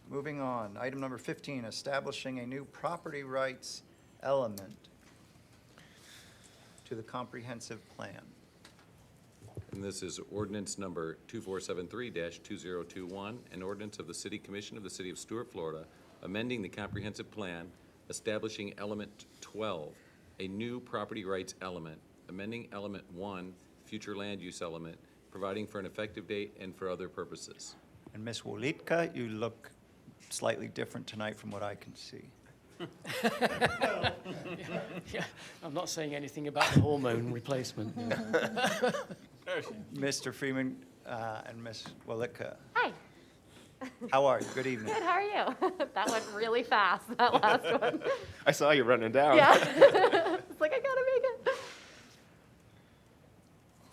Moving on, item number 15, establishing a new property rights element to the comprehensive plan. And this is ordinance number 2473-2021, an ordinance of the City Commission of the City of Stuart, Florida, amending the comprehensive plan, establishing element 12, a new property rights element, amending element 1, future land use element, providing for an effective date and for other purposes. And Ms. Wolitka, you look slightly different tonight from what I can see. Yeah, I'm not saying anything about the hormone replacement. Mr. Freeman and Ms. Wolitka, Hi, how are you? Good evening. good, how are you? That went really fast, that last one. I saw you running down. Yeah. It's like, I gotta make it.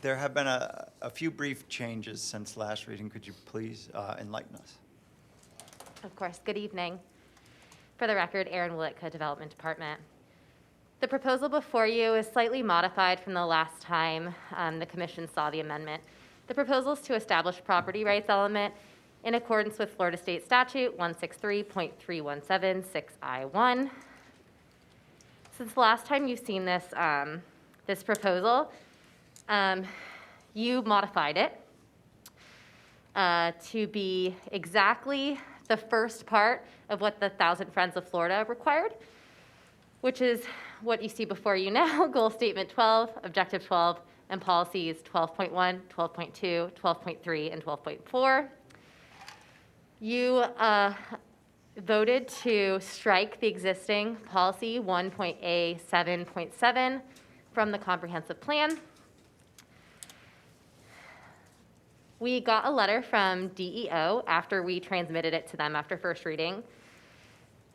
There have been a few brief changes since last reading. Could you please enlighten us? Of course, good evening. For the record, Erin Wolitka, Development Department. The proposal before you is slightly modified from the last time the commission saw the amendment. The proposal is to establish property rights element in accordance with Florida State Statute 163.317 6I1. Since the last time you've seen this, this proposal, you modified it to be exactly the first part of what the Thousand Friends of Florida required, which is what you see before you now, Goal Statement 12, Objective 12, and Policies 12.1, 12.2, 12.3, and 12.4. You voted to strike the existing Policy 1.A7.7 from the comprehensive plan. We got a letter from DEO after we transmitted it to them after first reading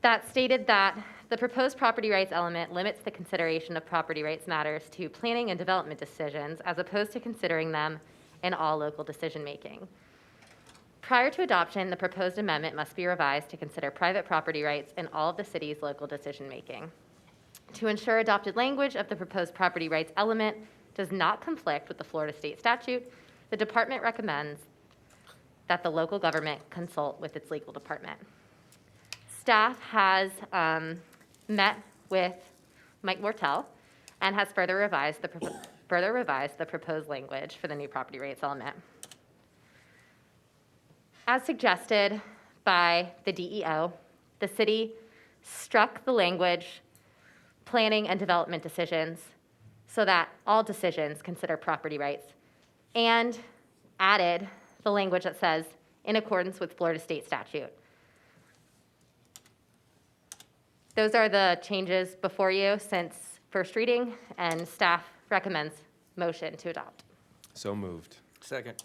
that stated that the proposed property rights element limits the consideration of property rights matters to planning and development decisions as opposed to considering them in all local decision-making. Prior to adoption, the proposed amendment must be revised to consider private property rights in all of the city's local decision-making. To ensure adopted language of the proposed property rights element does not conflict with the Florida State Statute, the department recommends that the local government consult with its legal department. Staff has met with Mike Mortel and has further revised the proposed language for the new property rights element. As suggested by the DEO, the city struck the language planning and development decisions so that all decisions consider property rights, and added the language that says, in accordance with Florida State Statute. Those are the changes before you since first reading, and staff recommends motion to adopt. So moved. Second.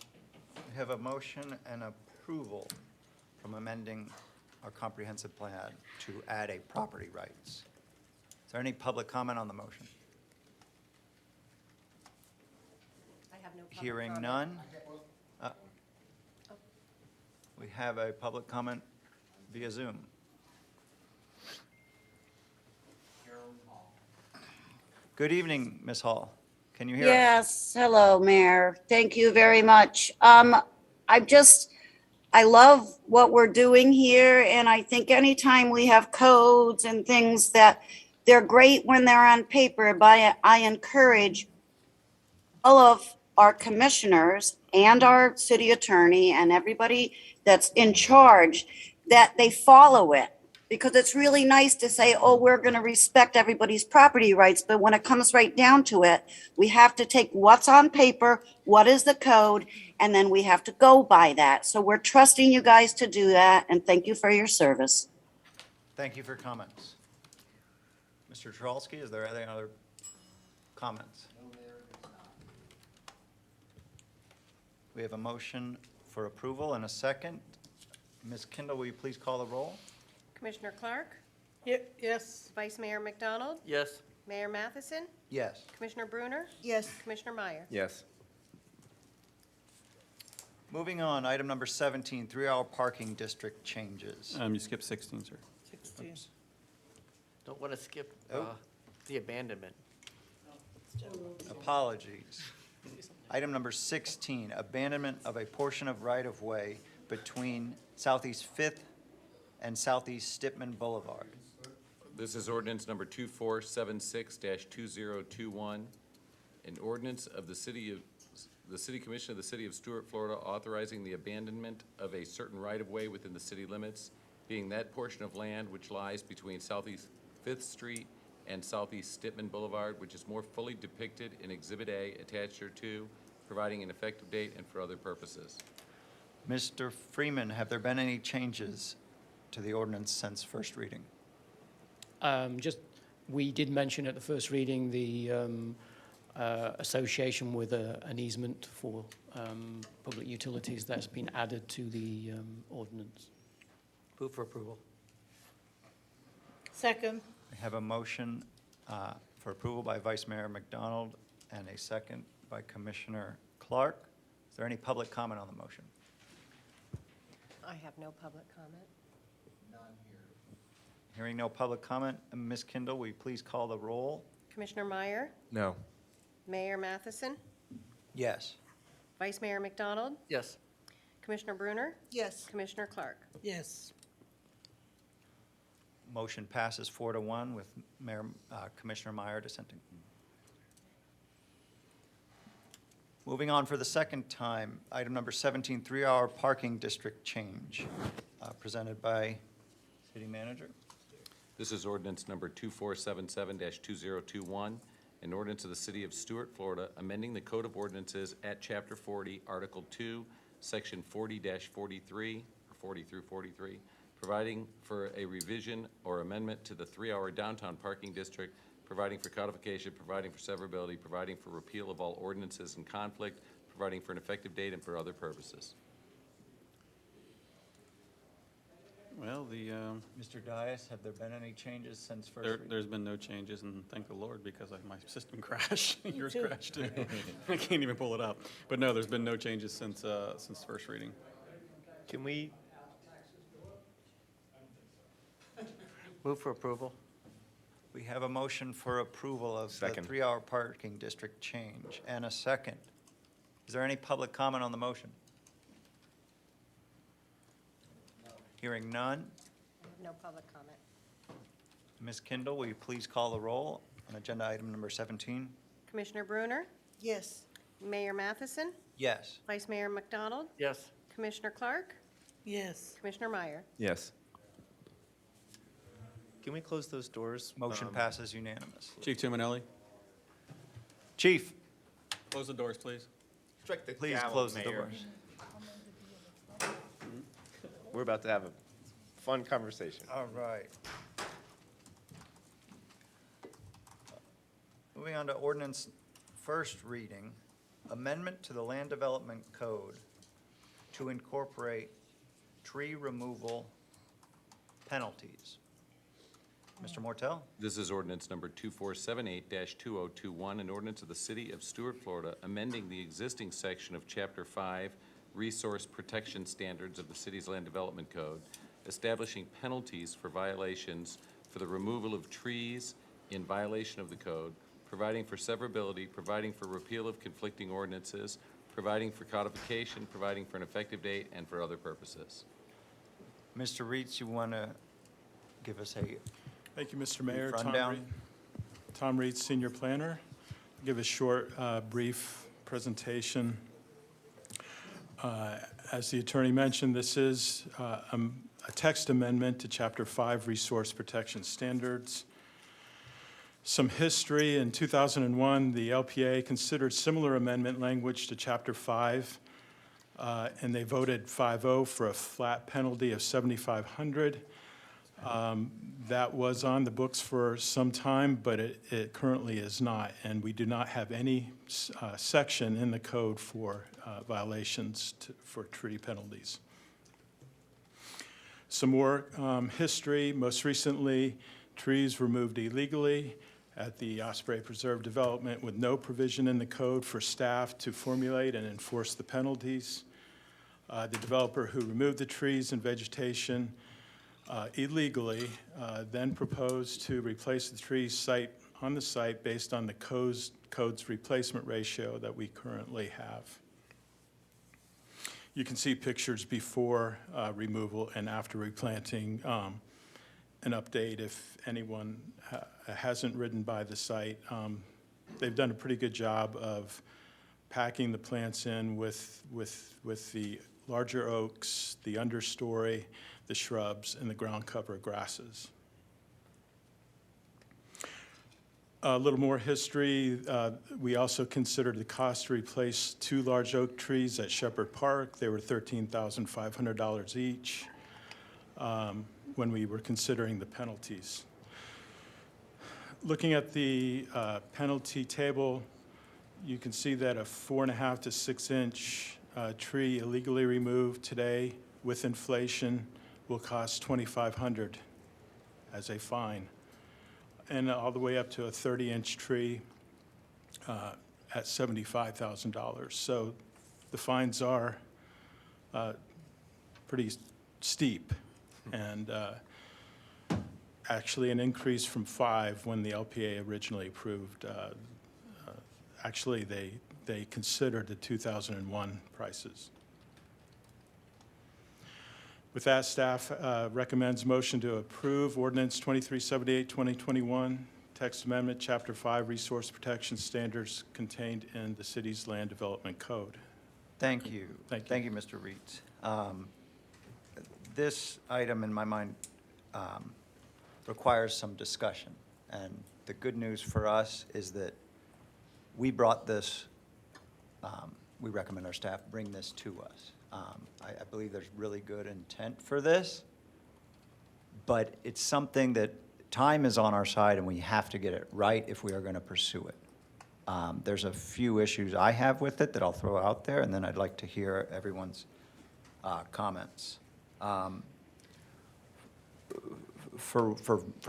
We have a motion and approval from amending our comprehensive plan to add a property rights. Is there any public comment on the motion? I have no public Hearing comment. none. We have a public comment via Zoom. Good evening, Ms. Hall. Can you hear us? Yes, hello, Mayor. Thank you very much. I love what we're doing here, and I think anytime we have codes and things that they're great when they're on paper, but I encourage all our commissioners and our city attorney and everybody that's in charge, that they follow it. Because it's really nice to say, oh, we're going to respect everybody's property rights, but when it comes right down to it, we have to take what's on paper, what is the code, and then we have to go by that. So we're trusting you guys to do that, and thank you for your service. Thank you for your comments. Mr. Trolsky, is there any other comments? We have a motion for approval and a second. Ms. Kindle, will you please call the roll? Commissioner Clark? Yes. Vice Mayor McDonald? Yes. Mayor Matheson? Yes. Commissioner Bruner? Yes. Commissioner Meyer? Yes. Moving on, item number 17, 3-hour parking district changes. You skipped 16, sir. 16. Don't want to skip Oh. the abandonment. Apologies. Item number 16, abandonment of a portion of right-of-way between Southeast 5th and Southeast Stipman Boulevard. This is ordinance number 2476-2021, an ordinance of the City Commission of the City of Stuart, Florida, authorizing the abandonment of a certain right-of-way within the city limits, being that portion of land which lies between Southeast 5th Street and Southeast Stipman Boulevard, which is more fully depicted in Exhibit A attached thereto, providing an effective date and for other purposes. Mr. Freeman, have there been any changes to the ordinance since first reading? We did mention at the first reading the association with an easement for public utilities that's been added to the ordinance. Move for approval. Second. We have a motion for approval by Vice Mayor McDonald and a second by Commissioner Clark. Is there any public comment on the motion? I have no public comment. Hearing no public comment, Ms. Kindle, will you please call the roll? Commissioner Meyer? No. Mayor Matheson? Yes. Vice Mayor McDonald? Yes. Commissioner Bruner? Yes. Commissioner Clark? Yes. Motion passes 4-1 with Commissioner Meyer dissenting. Moving on for the second time, item number 17, 3-hour parking district change, presented by City Manager. This is ordinance number 2477-2021, an ordinance of the City of Stuart, Florida, amending the Code of Ordinances at Chapter 40, Article 2, Section 40-43, or 40 through 43, providing for a revision or amendment to the 3-hour downtown parking district, providing for codification, providing for severability, providing for repeal of all ordinances in conflict, providing for an effective date, and for other purposes. Well, Mr. Dias, have there been any changes since first reading? there's been no changes, and thank the Lord, because my system crashed. Yours too. crashed too. I can't even pull it up. But no, there's been no changes since first reading. Can we, Move for approval. We have a motion for approval of the Second. 3-hour parking district change and a second. Is there any public comment on the motion? Hearing none. No public comment. Ms. Kindle, will you please call the roll on agenda item number 17? Commissioner Bruner? Yes. Mayor Matheson? Yes. Vice Mayor McDonald? Yes. Commissioner Clark? Yes. Commissioner Meyer? yes. Can we close those doors? Motion passes unanimous. Chief Tuminelli, Chief, close the doors, please. Strike the please gavel, close the Mayor. doors. We're about to have a fun conversation. All right. Moving on to ordinance first reading, amendment to the Land Development Code to incorporate tree removal penalties. Mr. Mortel? This is ordinance number 2478-2021, an ordinance of the City of Stuart, Florida, amending the existing section of Chapter 5, Resource Protection Standards of the city's Land Development Code, establishing penalties for violations for the removal of trees in violation of the code, providing for severability, providing for repeal of conflicting ordinances, providing for codification, providing for an effective date, and for other purposes. Mr. Reitz, you want to give us a Thank you, Mr. Mayor. rundown? Tom Reed, Senior Planner. Give a short, brief presentation. As the attorney mentioned, this is a text amendment to Chapter 5 Resource Protection Standards. Some history: in 2001, the LPA considered similar amendment language to Chapter 5, and they voted 5-0 for a flat penalty of $7,500. That was on the books for some time, but it currently is not, and we do not have any section in the code for violations for tree penalties. Some more history. Most recently, trees removed illegally at the Osprey Preserve development with no provision in the code for staff to formulate and enforce the penalties. The developer who removed the trees and vegetation illegally then proposed to replace the trees on the site based on the code's replacement ratio that we currently have. You can see pictures before removal and after replanting. An update if anyone hasn't ridden by the site. They've done a pretty good job of packing the plants in with the larger oaks, the understory, the shrubs, and the ground cover grasses. A little more history. We also considered the cost to replace 2 large oak trees at Shepherd Park. They were $13,500 each when we were considering the penalties. Looking at the penalty table, you can see that a 4.5 to 6 inch tree illegally removed today with inflation will cost $2,500 as a fine, and all the way up to a 30-inch tree at $75,000. So the fines are pretty steep, and actually an increase from 5 when the LPA originally approved. Actually, they considered the 2001 prices. With that, staff recommends motion to approve Ordinance 2378, 2021, text amendment, Chapter 5, Resource Protection Standards contained in the city's Land Development Code. Thank you. Thank you, Mr. Reitz. This item, in my mind, requires some discussion. And the good news for us is that we brought this, we recommend our staff bring this to us. I believe there's really good intent for this, but it's something that time is on our side and we have to get it right if we are going to pursue it. There's a few issues I have with it that I'll throw out there, and then I'd like to hear everyone's comments. For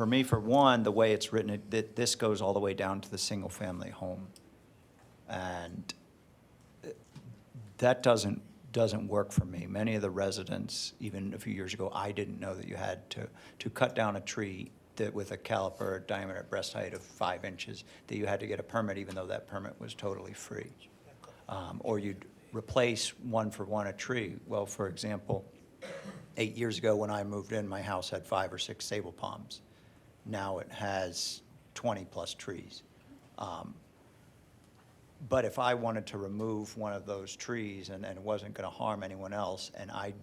me, for one, the way it's written, this goes all the way down to the single-family home. And that doesn't work for me. Many of the residents, even a few years ago, I didn't know that you had to cut down a tree that with a caliper diameter at breast height of 5 inches, that you had to get a permit even though that permit was totally free. Or you'd replace one for one a tree. Well, for example, 8 years ago when I moved in, my house had 5 or 6 sable palms. Now it has 20 plus trees. But if I wanted to remove one of those trees and it wasn't going to harm anyone else, and I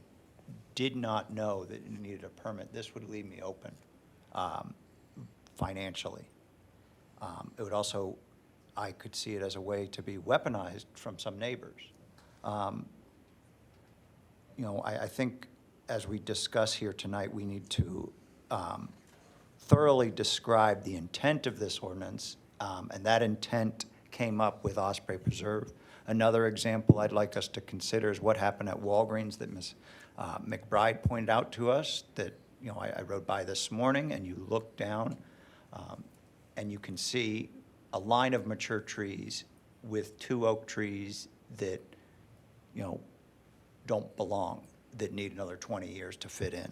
did not know that it needed a permit, this would leave me open financially. It would also, I could see it as a way to be weaponized from some neighbors. You know, I think as we discuss here tonight, we need to thoroughly describe the intent of this ordinance, and that intent came up with Osprey Preserve. Another example I'd like us to consider is what happened at Walgreens that Ms. McBride pointed out to us that, you know, I rode by this morning, and you look down and you can see a line of mature trees with 2 oak trees that, you know, don't belong, that need another 20 years to fit in.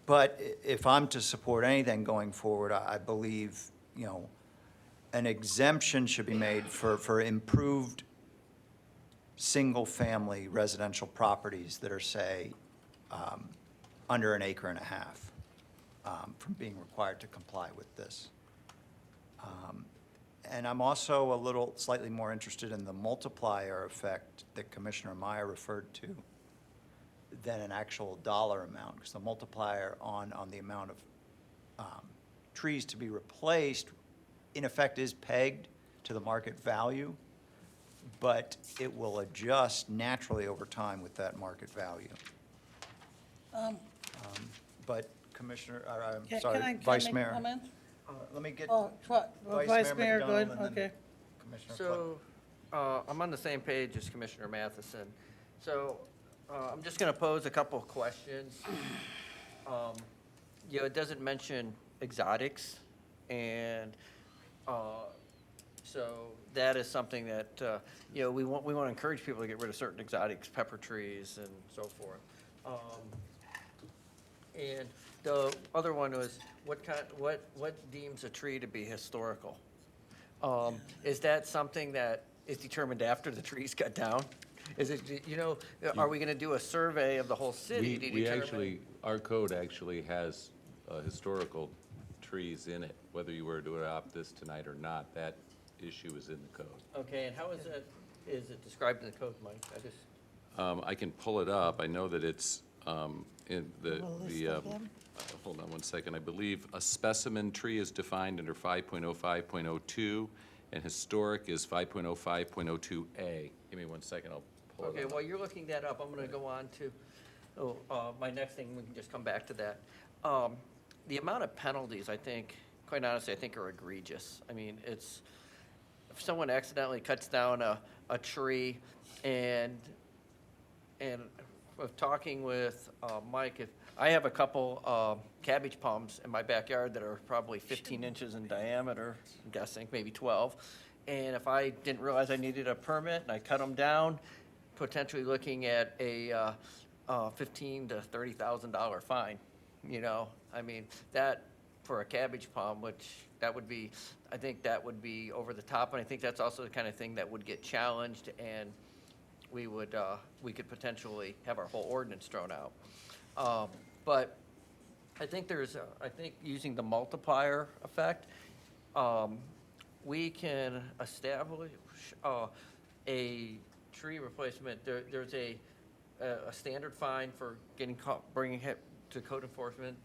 But if I'm to support anything going forward, I believe, you know, an exemption should be made for improved single-family residential properties that are, say, under 1.5 acres from being required to comply with this. And I'm also a little slightly more interested in the multiplier effect that Commissioner Meyer referred to than an actual dollar amount, because the multiplier on the amount of trees to be replaced, in effect, is pegged to the market value, but it will adjust naturally over time with that market value. But Commissioner, I'm sorry, Can I Vice make a Mayor. comment? Let me get Oh, Vice Mayor, good, McDonald and then okay. Commissioner So, I'm on the same page as Commissioner Matheson. So, I'm just gonna pose a couple of questions. You know, it doesn't mention exotics, and, so that is something that, you know, we want to encourage people to get rid of certain exotics, pepper trees and so forth. And the other one was, what deems a tree to be historical? Is that something that is determined after the tree's cut down? Is it, you know, are we gonna do a survey of the whole city to We determine? actually, our code actually has historical trees in it. Whether you were to adopt this tonight or not, that issue is in the code. Okay, and how is it described in the code, Mike? I can pull it up. I know that it's in the, hold on one second. I believe a specimen tree is defined under 5.05.02, and historic is 5.05.02A. Give me one second, I'll pull it Okay, up. while you're looking that up, I'm gonna go on to, my next thing, we can just come back to that. The amount of penalties, I think, quite honestly, I think are egregious. I mean, it's, if someone accidentally cuts down a tree and of talking with Mike, if I have a couple cabbage palms in my backyard that are probably 15 inches in diameter, I'm guessing, maybe 12. And if I didn't realize I needed a permit and I cut them down, potentially looking at a $15,000 to $30,000 fine. You know, I mean, that for a cabbage palm, which that would be, I think that would be over the top, and I think that's also the kind of thing that would get challenged, and we could potentially have our whole ordinance thrown out. But I think I think using the multiplier effect, we can establish a tree replacement. There's a standard fine for getting caught, bringing it to code enforcement.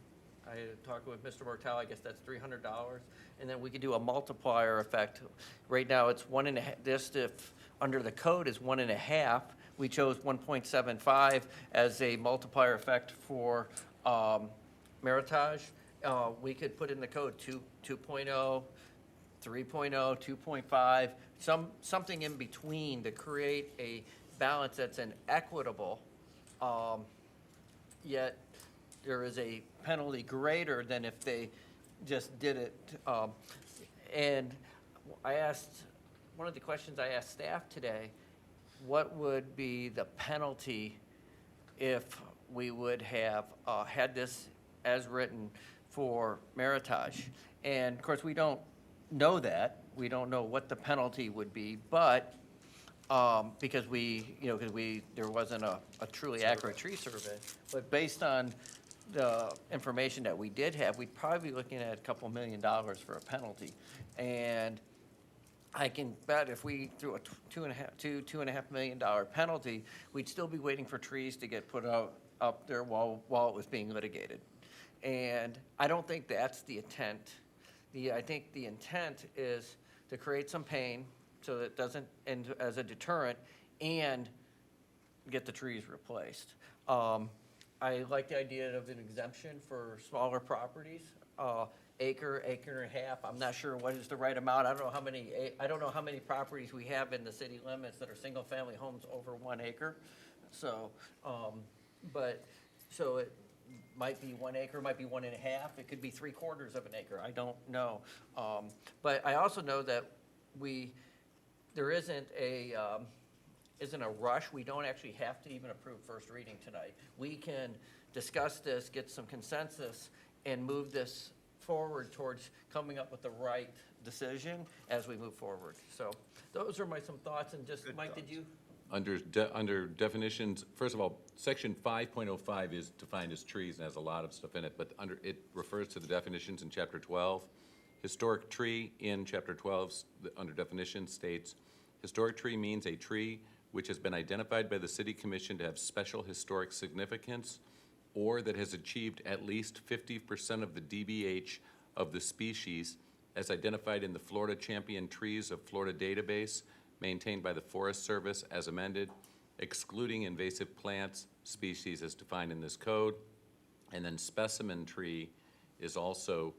I talked with Mr. Mortel, I guess that's $300. And then we could do a multiplier effect. Right now, it's 1.5, this, if under the code is 1.5, we chose 1.75 as a multiplier effect for Meritage. We could put in the code 2.0, 3.0, 2.5, something in between to create a balance that's an equitable, yet there is a penalty greater than if they just did it. And I asked, one of the questions I asked staff today, what would be the penalty if we would have had this as written for Meritage? And of course, we don't know that. We don't know what the penalty would be, but because there wasn't a truly accurate tree survey. But based on the information that we did have, we'd probably be looking at a couple $1 million for a penalty. And I can bet if we threw a $2.5 million penalty, we'd still be waiting for trees to get put up there while it was being litigated. And I don't think that's the intent. I think the intent is to create some pain so that it doesn't, and as a deterrent, and get the trees replaced. I like the idea of an exemption for smaller properties, acre and a half. I'm not sure what is the right amount. I don't know how many properties we have in the city limits that are single-family homes over 1 acre. So, so it might be 1 acre, might be 1.5. It could be 3/4 of an acre. I don't know. But I also know that there isn't a rush. We don't actually have to even approve first reading tonight. We can discuss this, get some consensus, and move this forward towards coming up with the right decision as we move forward. So those are some thoughts, and just, Mike, did you? Under definitions, first of all, section 5.05 is defined as trees and has a lot of stuff in it, but it refers to the definitions in chapter 12. Historic tree in Chapter 12, under definition, states, historic tree means a tree which has been identified by the City Commission to have special historic significance or that has achieved at least 50% of the DBH of the species as identified in the Florida Champion Trees of Florida database maintained by the Forest Service as amended, excluding invasive plants species as defined in this code. And then specimen tree is also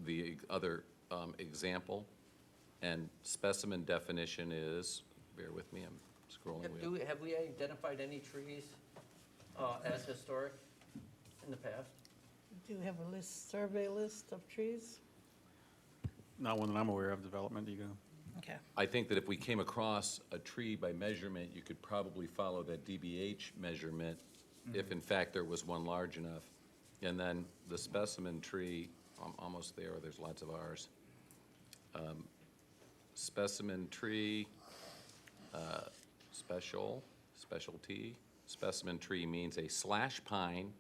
the other example. And specimen definition is, bear with me, I'm scrolling. Have we identified any trees as historic in the past? Do you have a list, survey list of trees? Not one that I'm aware of, development, you go. Okay. I think that if we came across a tree by measurement, you could probably follow that DBH measurement if in fact there was one large enough. And then the specimen tree, I'm almost there, there's lots of R's. Specimen tree, specialty. Specimen tree means a slash pine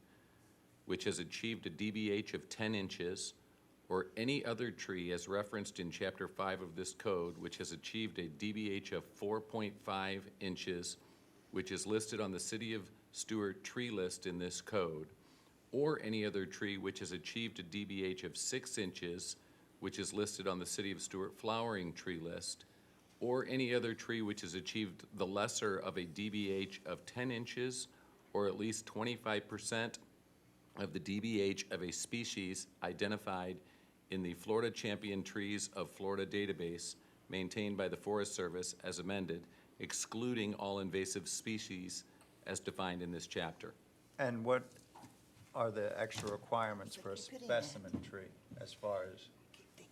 which has achieved a DBH of 10 inches or any other tree as referenced in Chapter 5 of this code which has achieved a DBH of 4.5 inches, which is listed on the City of Stuart tree list in this code, or any other tree which has achieved a DBH of 6 inches, which is listed on the City of Stuart flowering tree list, or any other tree which has achieved the lesser of a DBH of 10 inches, or at least 25% of the DBH of a species identified in the Florida Champion Trees of Florida database maintained by the Forest Service as amended, excluding all invasive species as defined in this chapter. And what are the extra requirements for a specimen tree as far as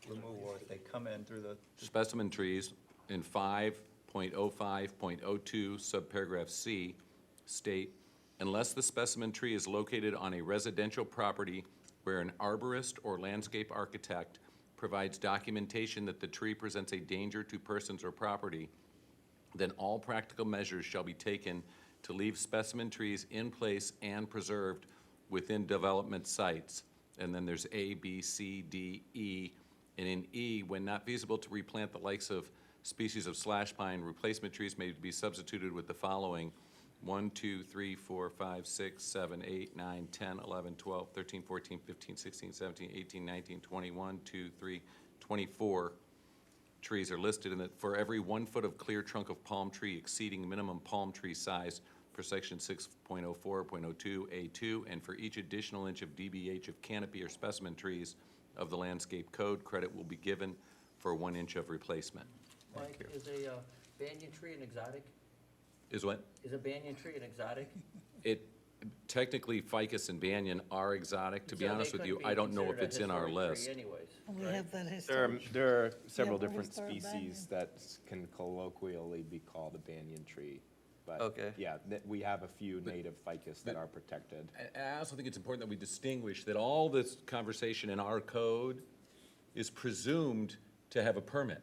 removal if they come in through the? Specimen trees in 5.05.02 subparagraph C state, unless the specimen tree is located on a residential property where an arborist or landscape architect provides documentation that the tree presents a danger to persons or property, then all practical measures shall be taken to leave specimen trees in place and preserved within development sites. And then there's A, B, C, D, E. And in E, when not feasible to replant the likes of species of slash pine, replacement trees may be substituted with the following: 1, 2, 3, 4, 5, 6, 7, 8, 9, 10, 11, 12, 13, 14, 15, 16, 17, 18, 19, 20, 1, 2, 3, 24 trees are listed in that for every 1 foot of clear trunk of palm tree exceeding minimum palm tree size for section 6.04.02A2, and for each additional inch of DBH of canopy or specimen trees of the landscape code, credit will be given for 1 inch of replacement. Mike, is a banyan tree an exotic? Is what? Is a banyan tree an exotic? It, technically ficus and banyan are exotic. To be So they honest with you, couldn't be I don't know if considered a it's in our historic tree list. anyways, We right? have that There historic. are several Yeah, different historic species that can colloquially be called a banyan tree. But Okay. yeah, we have a few native ficus that are protected. And I also think it's important that we distinguish that all this conversation in our code is presumed to have a permit.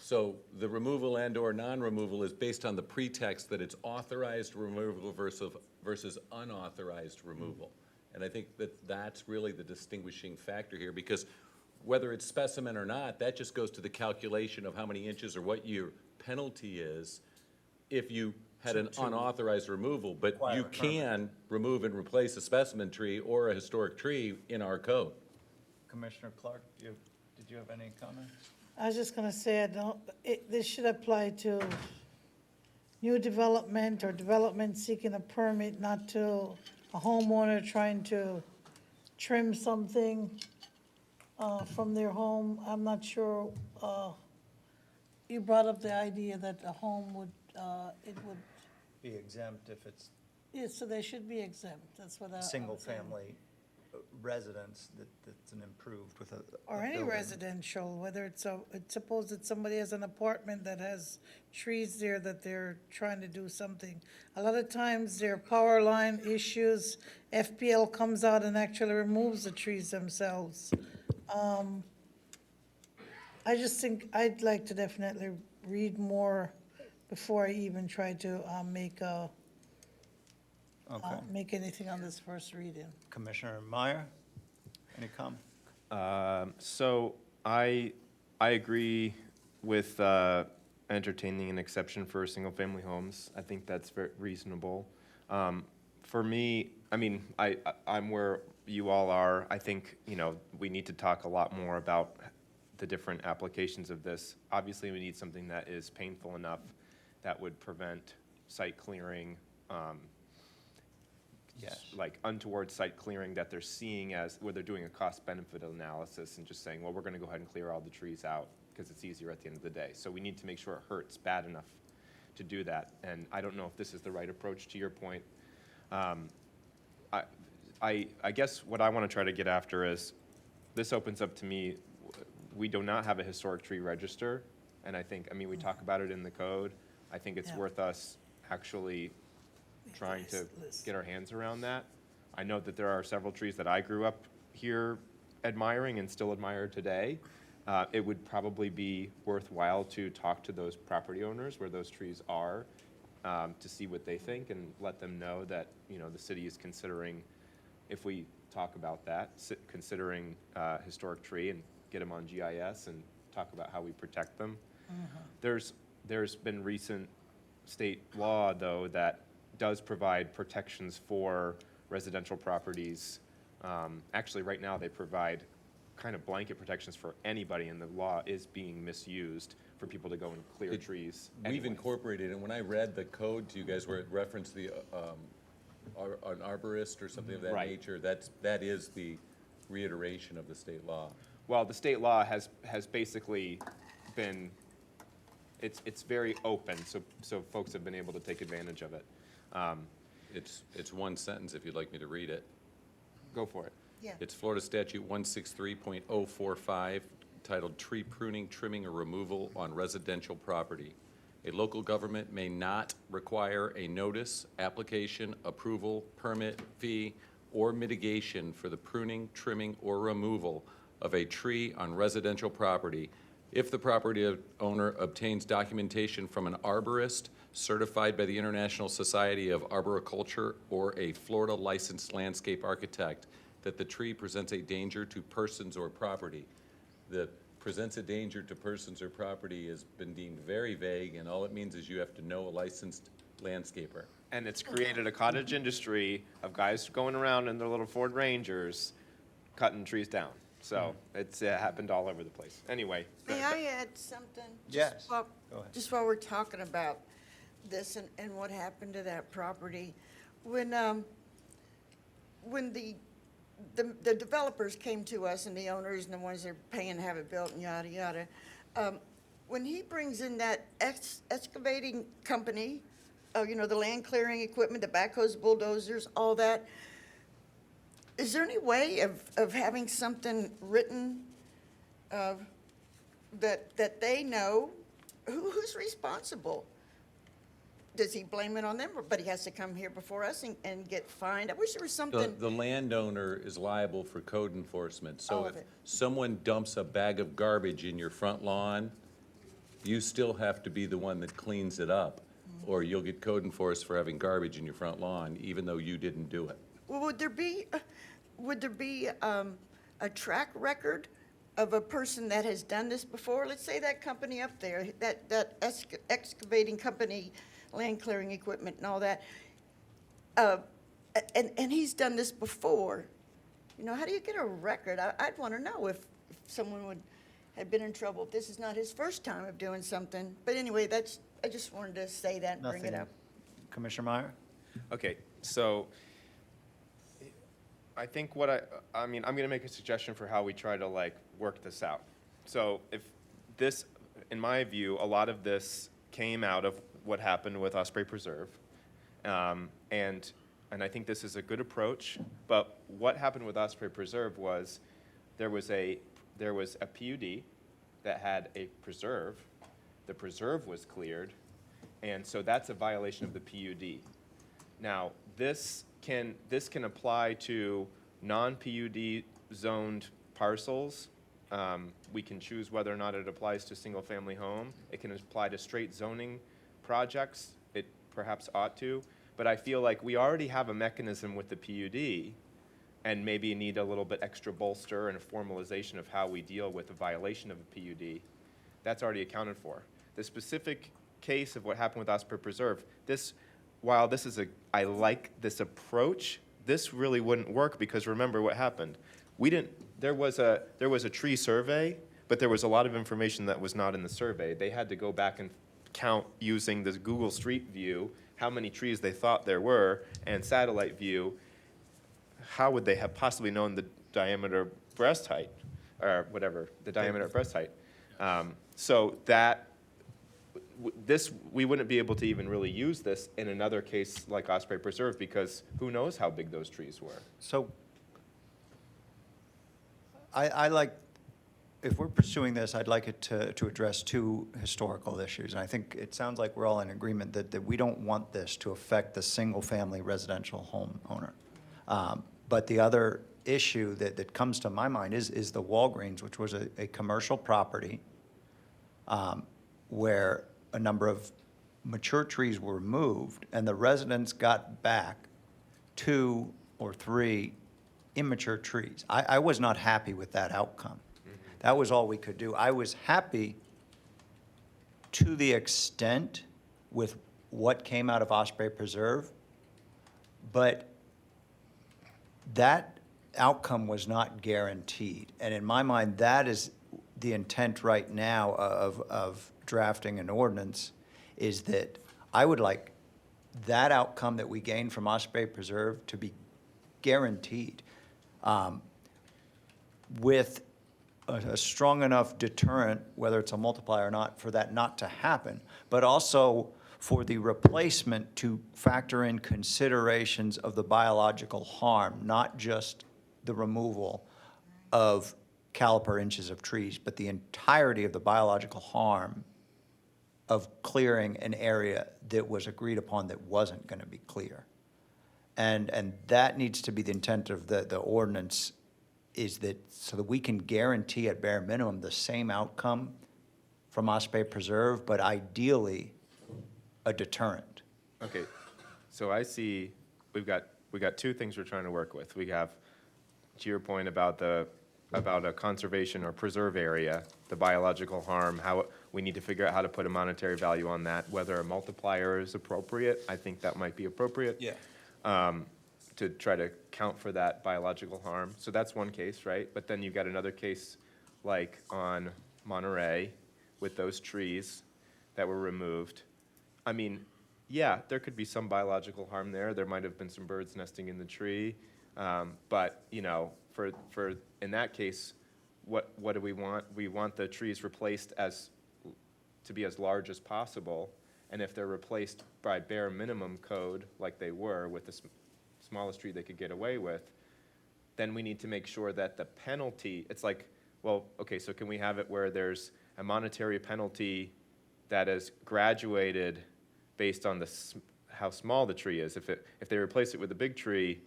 So the removal and/or non-removal is based on the pretext that it's authorized removal versus unauthorized removal. And I think that that's really the distinguishing factor here, because whether it's specimen or not, that just goes to the calculation of how many inches or what your penalty is if you had an unauthorized removal. But Require you a permit. can remove and replace a specimen tree or a historic tree in our code. Commissioner Clark, did you have any comments? I was just gonna say, this should apply to new development or development seeking a permit, not to a homeowner trying to trim something from their home. I'm not sure, you brought up the idea that a home would, it would, Be exempt if it's yeah, so they should be exempt, that's what I'm saying. single-family residence that's an improved with a Or any building. residential, whether suppose that somebody has an apartment that has trees there that they're trying to do something. A lot of times there are power line issues, FPL comes out and actually removes the trees themselves. I just think I'd like to definitely read more before I even try to make anything on this first reading. Commissioner Meyer, any comment? So I agree with entertaining an exception for single-family homes. I think that's very reasonable. For me, I mean, I'm where you all are. I think, you know, we need to talk a lot more about the different applications of this. Obviously, we need something that is painful enough that would prevent site clearing, like untoward site clearing that they're seeing as, where they're doing a cost-benefit analysis and just saying, well, we're gonna go ahead and clear all the trees out because it's easier at the end of the day. So we need to make sure it hurts bad enough to do that. And I don't know if this is the right approach to your point. I guess what I want to try to get after is, this opens up to me, we do not have a historic tree register. And I think, I mean, we talk about it in the code. I think it's worth us actually trying to get our hands around that. I know that there are several trees that I grew up here admiring and still admire today. It would probably be worthwhile to talk to those property owners where those trees are, to see what they think and let them know that, you know, the city is considering, if we talk about that, considering historic tree and get them on GIS and talk about how we protect them. There's been recent state law, though, that does provide protections for residential properties. Actually, right now, they provide kind of blanket protections for anybody, and the law is being misused for people to go and clear trees. We've incorporated, and when I read the code to you guys where it referenced the, an arborist or something of that nature, that is the reiteration of the state law. Well, the state law has basically been, it's very open, so folks have been able to take advantage of it. It's one sentence if you'd like me to read it. Go for it. Yeah. It's Florida Statute 163.045, titled Tree Pruning, Trimming, or Removal on Residential Property. A local government may not require a notice, application, approval, permit, fee, or mitigation for the pruning, trimming, or removal of a tree on residential property if the property owner obtains documentation from an arborist certified by the International Society of Arboriculture or a Florida licensed landscape architect that the tree presents a danger to persons or property. The presents a danger to persons or property has been deemed very vague, and all it means is you have to know a licensed landscaper. And it's created a cottage industry of guys going around in their little Ford Rangers cutting trees down. So it's happened all over the place. Anyway. May I add something? Yes. Go ahead. Just while we're talking about this and what happened to that property. When the developers came to us and the owners and the ones that are paying to have it built and yada, yada, when he brings in that excavating company, you know, the land clearing equipment, the backhoes, bulldozers, all that, is there any way of having something written that they know who's responsible? Does he blame it on them, but he has to come here before us and get fined? I wish there was something. The landowner is liable for code enforcement. So All if of it. someone dumps a bag of garbage in your front lawn, you still have to be the one that cleans it up, or you'll get code enforced for having garbage in your front lawn, even though you didn't do it. Well, would there be a track record of a person that has done this before? Let's say that company up there, that excavating company, land clearing equipment and all that, and he's done this before. You know, how do you get a record? I'd want to know if someone had been in trouble, if this is not his first time of doing something. But anyway, I just wanted to say that and bring it Nothing. up. Commissioner Meyer? Okay, so I think I mean, I'm gonna make a suggestion for how we try to like work this out. So if this, in my view, a lot of this came out of what happened with Osprey Preserve. And I think this is a good approach, but what happened with Osprey Preserve was there was a PUD that had a preserve. The preserve was cleared, and so that's a violation of the PUD. Now, this can apply to non-PUD zoned parcels. We can choose whether or not it applies to single-family home. It can apply to straight zoning projects. It perhaps ought to, but I feel like we already have a mechanism with the PUD and maybe need a little bit extra bolster and a formalization of how we deal with a violation of a PUD, that's already accounted for. The specific case of what happened with Osprey Preserve, while this is I like this approach, this really wouldn't work because remember what happened. There was a tree survey, but there was a lot of information that was not in the survey. They had to go back and count using this Google Street View how many trees they thought there were, and satellite view, how would they have possibly known the diameter breast height, or whatever, the diameter of breast height? So that, we wouldn't be able to even really use this in another case like Osprey Preserve because who knows how big those trees were. So I like, if we're pursuing this, I'd like it to address two historical issues. And I think it sounds like we're all in agreement that we don't want this to affect the single-family residential homeowner. But the other issue that comes to my mind is the Walgreens, which was a commercial property where a number of mature trees were removed, and the residents got back 2 or 3 immature trees. I was not happy with that outcome. That was all we could do. I was happy to the extent with what came out of Osprey Preserve, but that outcome was not guaranteed. And in my mind, that is the intent right now of drafting an ordinance, is that I would like that outcome that we gained from Osprey Preserve to be guaranteed with a strong enough deterrent, whether it's a multiplier or not, for that not to happen, but also for the replacement to factor in considerations of the biological harm, not just the removal of caliper inches of trees, but the entirety of the biological harm of clearing an area that was agreed upon that wasn't going to be clear. And that needs to be the intent of the ordinance, is that so that we can guarantee at bare minimum the same outcome from Osprey Preserve, but ideally a deterrent. Okay, so I see we got 2 things we're trying to work with. We have, to your point about a conservation or preserve area, the biological harm, how we need to figure out how to put a monetary value on that, whether a multiplier is appropriate. I think that might be appropriate. Yeah. To try to count for that biological harm. So that's one case, right? But then you've got another case like on Monterey with those trees that were removed. I mean, yeah, there could be some biological harm there. There might have been some birds nesting in the tree. But, you know, for in that case, what do we want? We want the trees replaced to be as large as possible. And if they're replaced by bare minimum code, like they were with the smallest tree they could get away with, then we need to make sure that the penalty, it's like, well, okay, so can we have it where there's a monetary penalty that is graduated based on how small the tree is? If they replace it with a big tree,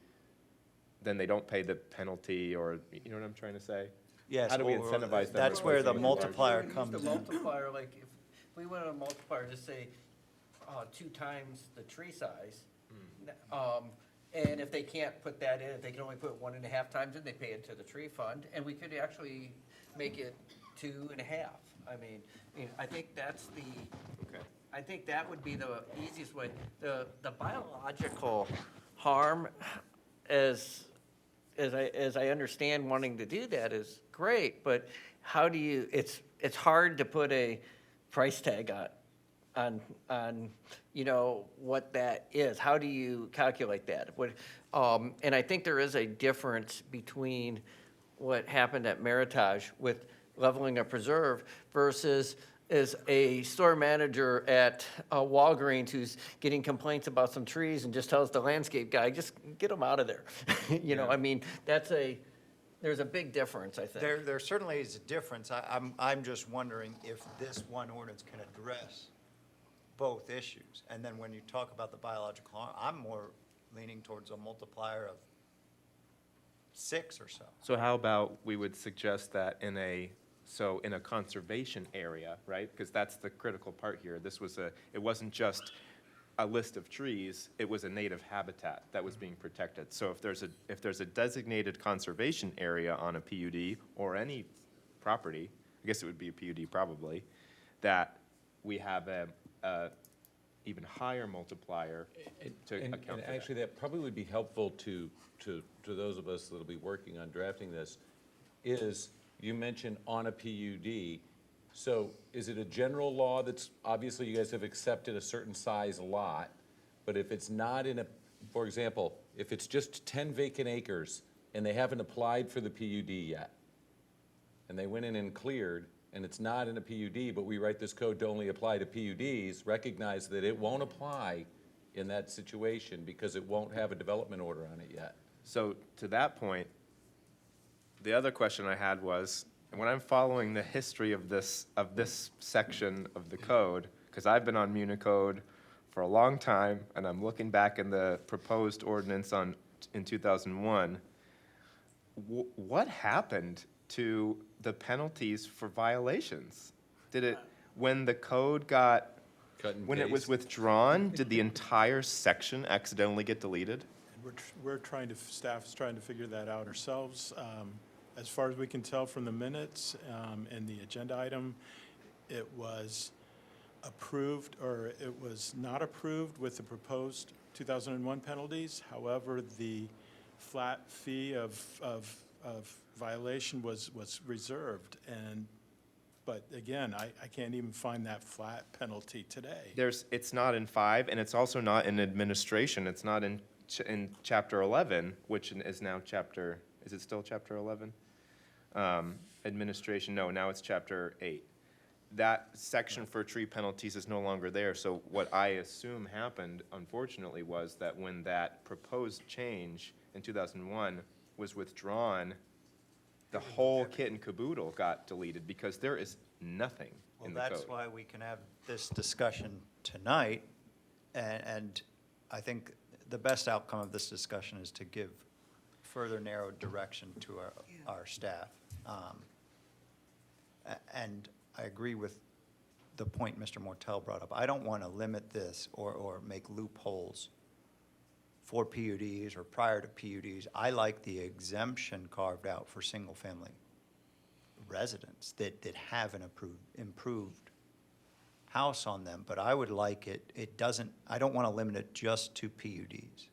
then they don't pay the penalty, or, you know what I'm trying to say? Yes. How do we incentivize them? That's where the replacing it with multiplier Use comes the in. multiplier, like if we went on a multiplier, just say 2 times the tree size. And if they can't put that in, if they can only put 1.5 times in, they pay it to the tree fund, and we could actually make it 2.5. I mean, I think that's Okay. I think that would be the easiest way. The biological harm, as I understand wanting to do that, is great, but how do you? It's hard to put a price tag on you know what that is. How do you calculate that? And I think there is a difference between what happened at Meritage with leveling a preserve versus is a store manager at Walgreens who's getting complaints about some trees and just tells the landscape guy, just get them out of there. You know, I mean, there's a big difference, I think. There certainly is a difference. I'm just wondering if this one ordinance can address both issues. And then when you talk about the biological harm, I'm more leaning towards a multiplier of 6 or so. So how about we would suggest that in a conservation area, right? Because that's the critical part here. It wasn't just a list of trees, it was a native habitat that was being protected. So if there's a designated conservation area on a PUD or any property, I guess it would be a PUD probably, that we have a even higher multiplier to account for And that. actually, that probably would be helpful to those of us that'll be working on drafting this, is you mentioned on a PUD. So is it a general law that's, obviously you guys have accepted a certain size lot, but if it's not in a, for example, if it's just 10 vacant acres and they haven't applied for the PUD yet, and they went in and cleared, and it's not in a PUD, but we write this code to only apply to PUDs, recognize that it won't apply in that situation because it won't have a development order on it yet. So to that point, the other question I had was, when I'm following the history of this section of the code, because I've been on Municode for a long time, and I'm looking back in the proposed ordinance in 2001, what happened to the penalties for violations? Did it, when the code got, when it was withdrawn, did the entire section accidentally get deleted? And we're trying to, staff's trying to figure that out ourselves. As far as we can tell from the minutes and the agenda item, it was approved or it was not approved with the proposed 2001 penalties. However, the flat fee of violation was reserved. But again, I can't even find that flat penalty today. It's not in 5, and it's also not in administration. It's not in chapter 11, which is now chapter, is it still chapter 11? Administration, no, now it's chapter 8. That section for tree penalties is no longer there. So what I assume happened, unfortunately, was that when that proposed change in 2001 was withdrawn, the whole kit and caboodle got deleted because there is nothing in the code. Well, that's why we can have this discussion tonight, and I think the best outcome of this discussion is to give further narrowed direction to our staff. And I agree with the point Mr. Mortel brought up. I don't want to limit this or make loopholes for PUDs or prior to PUDs. I like the exemption carved out for single-family residents that have an improved house on them, but I would like I don't want to limit it just to PUDs.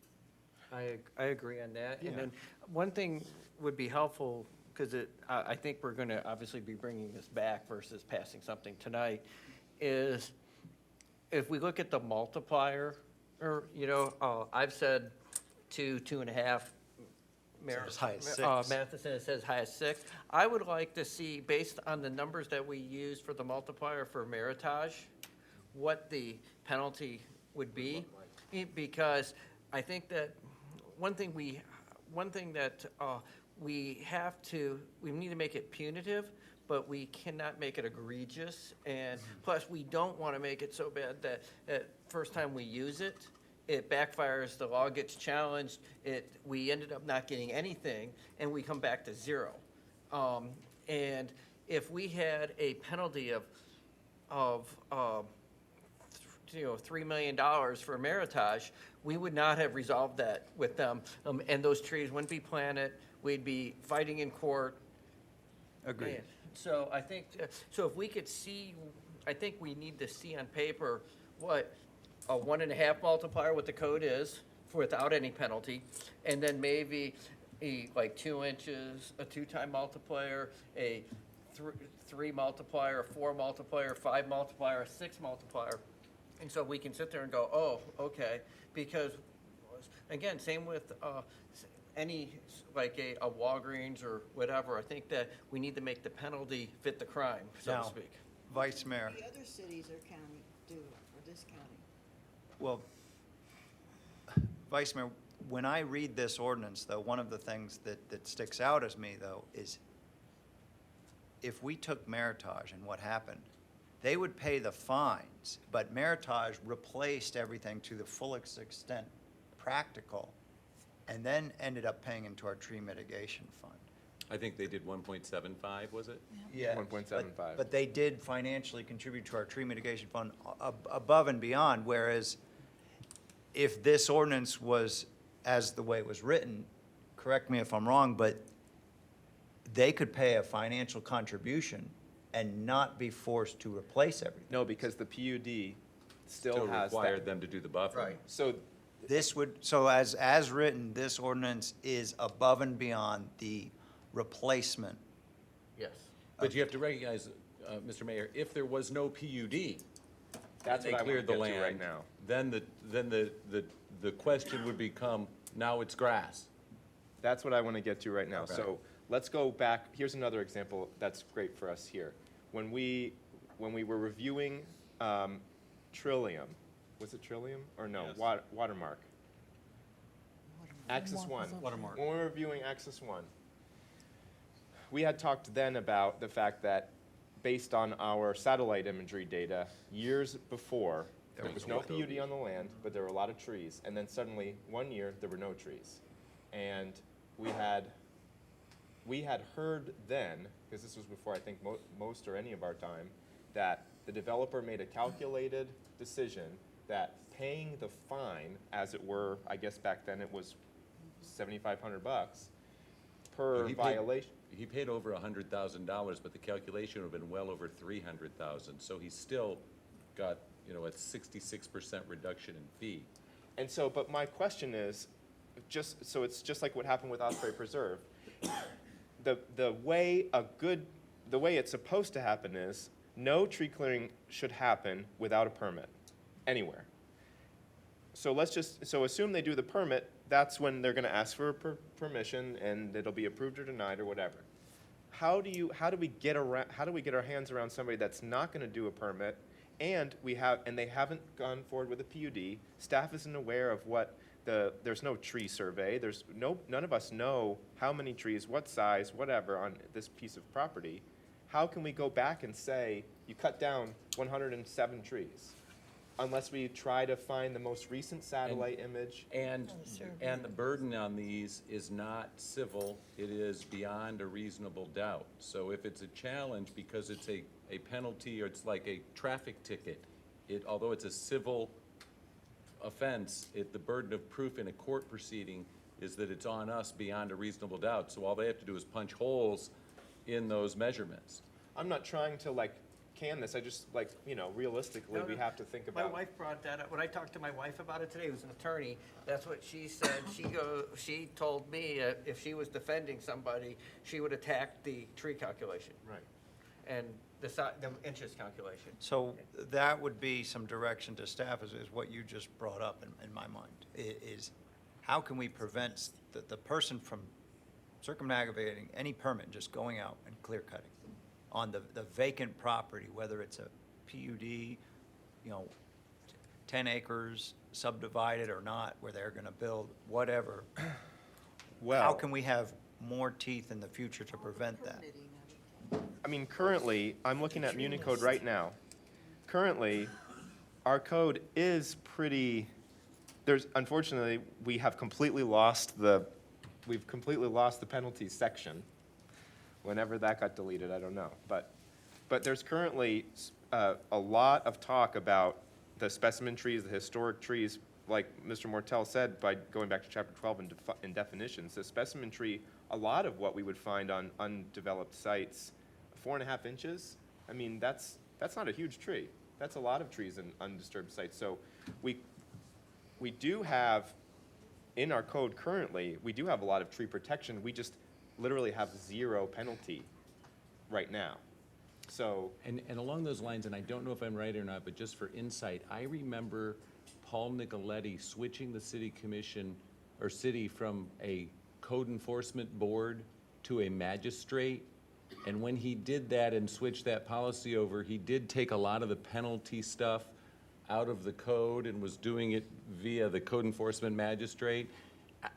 I agree on that. Yeah. And then one thing would be helpful, because I think we're going to obviously be bringing this back versus passing something tonight, is if we look at the multiplier, or, I've said 2.5. As high as 6. Matheson says high as 6. I would like to see, based on the numbers that we use for the multiplier for Meritage, what the penalty would be, because I think that one thing that we need to make it punitive, but we cannot make it egregious. And plus, we don't want to make it so bad that first time we use it, it backfires, the law gets challenged, we ended up not getting anything, and we come back to 0. And if we had a penalty of $3 million for Meritage, we would not have resolved that with them, and those trees wouldn't be planted. We'd be fighting in court. Agreed. So I think, so if we could see, I think we need to see on paper what a 1.5 multiplier, what the code is, without any penalty, and then maybe like 2 inches, a 2-time multiplier, a 3 multiplier, a 4 multiplier, a 5 multiplier, a 6 multiplier. And so we can sit there and go, oh, okay, because, again, same with any, like a Walgreens or whatever. I think that we need to make the penalty fit the crime, so Now, to speak. Vice Mayor. The other cities or county do, or this county? Well, Vice Mayor, when I read this ordinance, though, one of the things that sticks out as me, though, is if we took Meritage and what happened, they would pay the fines, but Meritage replaced everything to the fullest extent practical, and then ended up paying into our tree mitigation fund. I think they did 1.75, was it? Yeah. 1.75. But they did financially contribute to our tree mitigation fund above and beyond, whereas if this ordinance was as the way it was written, correct me if I'm wrong, but they could pay a financial contribution and not be forced to replace everything. No, because the PUD still Still has required that. them to do the buffer. Right. So This would, so as written, this ordinance is above and beyond the replacement. Yes. But you have to recognize, Mr. Mayor, if there was no PUD, that's they what I want to cleared the get to land, right now. then the question would become, now it's grass. That's what I want to get to right now. Okay. So let's go back. Here's another example that's great for us here. When we were reviewing Trillium, was it Trillium or no? Yes. Watermark. Axis 1. Watermark. When we were reviewing Axis 1, we had talked then about the fact that based on our satellite imagery data, years before, there was no PUD on the land, but there were a lot of trees. And then suddenly, one year, there were no trees. And we had heard then, because this was before I think most or any of our time, that the developer made a calculated decision that paying the fine, as it were, I guess back then it was $7,500 per violation. He paid over $100,000, but the calculation would have been well over $300,000. So he still got, a 66% reduction in fee. And so, but my question is, it's just like what happened with Osprey Preserve. The way it's supposed to happen is no tree clearing should happen without a permit anywhere. So assume they do the permit. That's when they're going to ask for permission, and it'll be approved or denied or whatever. How do we get our hands around somebody that's not going to do a permit, and they haven't gone forward with a PUD? Staff isn't aware of what there's no tree survey. None of us know how many trees, what size, whatever on this piece of property. How can we go back and say you cut down 107 trees? Unless we try to find the most recent satellite image. And the burden on these is not civil, it is beyond a reasonable doubt. So if it's a challenge because it's a penalty or it's like a traffic ticket, although it's a civil offense, the burden of proof in a court proceeding is that it's on us beyond a reasonable doubt. So all they have to do is punch holes in those measurements. I'm not trying to can this. I just realistically, we have to think about. My wife brought that up. When I talked to my wife about it today, who's an attorney, that's what she said. She told me if she was defending somebody, she would attack the tree calculation. Right. And the inches calculation. So that would be some direction to staff is what you just brought up in my mind, is how can we prevent the person from circumnavigating any permit, just going out and clear cutting on the vacant property, whether it's a PUD, 10 acres subdivided or not, where they're going to build whatever. Well, how can we have more teeth in the future to prevent that? I mean, currently, I'm looking at Muni Code right now. Currently, our code is pretty. Unfortunately, we've completely lost the penalties section. Whenever that got deleted, I don't know. But there's currently a lot of talk about the specimen trees, the historic trees, like Mr. Mortel said, by going back to Chapter 12 in definitions. The specimen tree, a lot of what we would find on undeveloped sites, 4.5 inches. I mean, that's not a huge tree. That's a lot of trees in undisturbed sites. So we do have, in our code currently, we do have a lot of tree protection. We just literally have zero penalty right now. So and along those lines, and I don't know if I'm right or not, but just for insight, I remember Paul Nicoletti switching the city commission or city from a code enforcement board to a magistrate. And when he did that and switched that policy over, he did take a lot of the penalty stuff out of the code and was doing it via the code enforcement magistrate.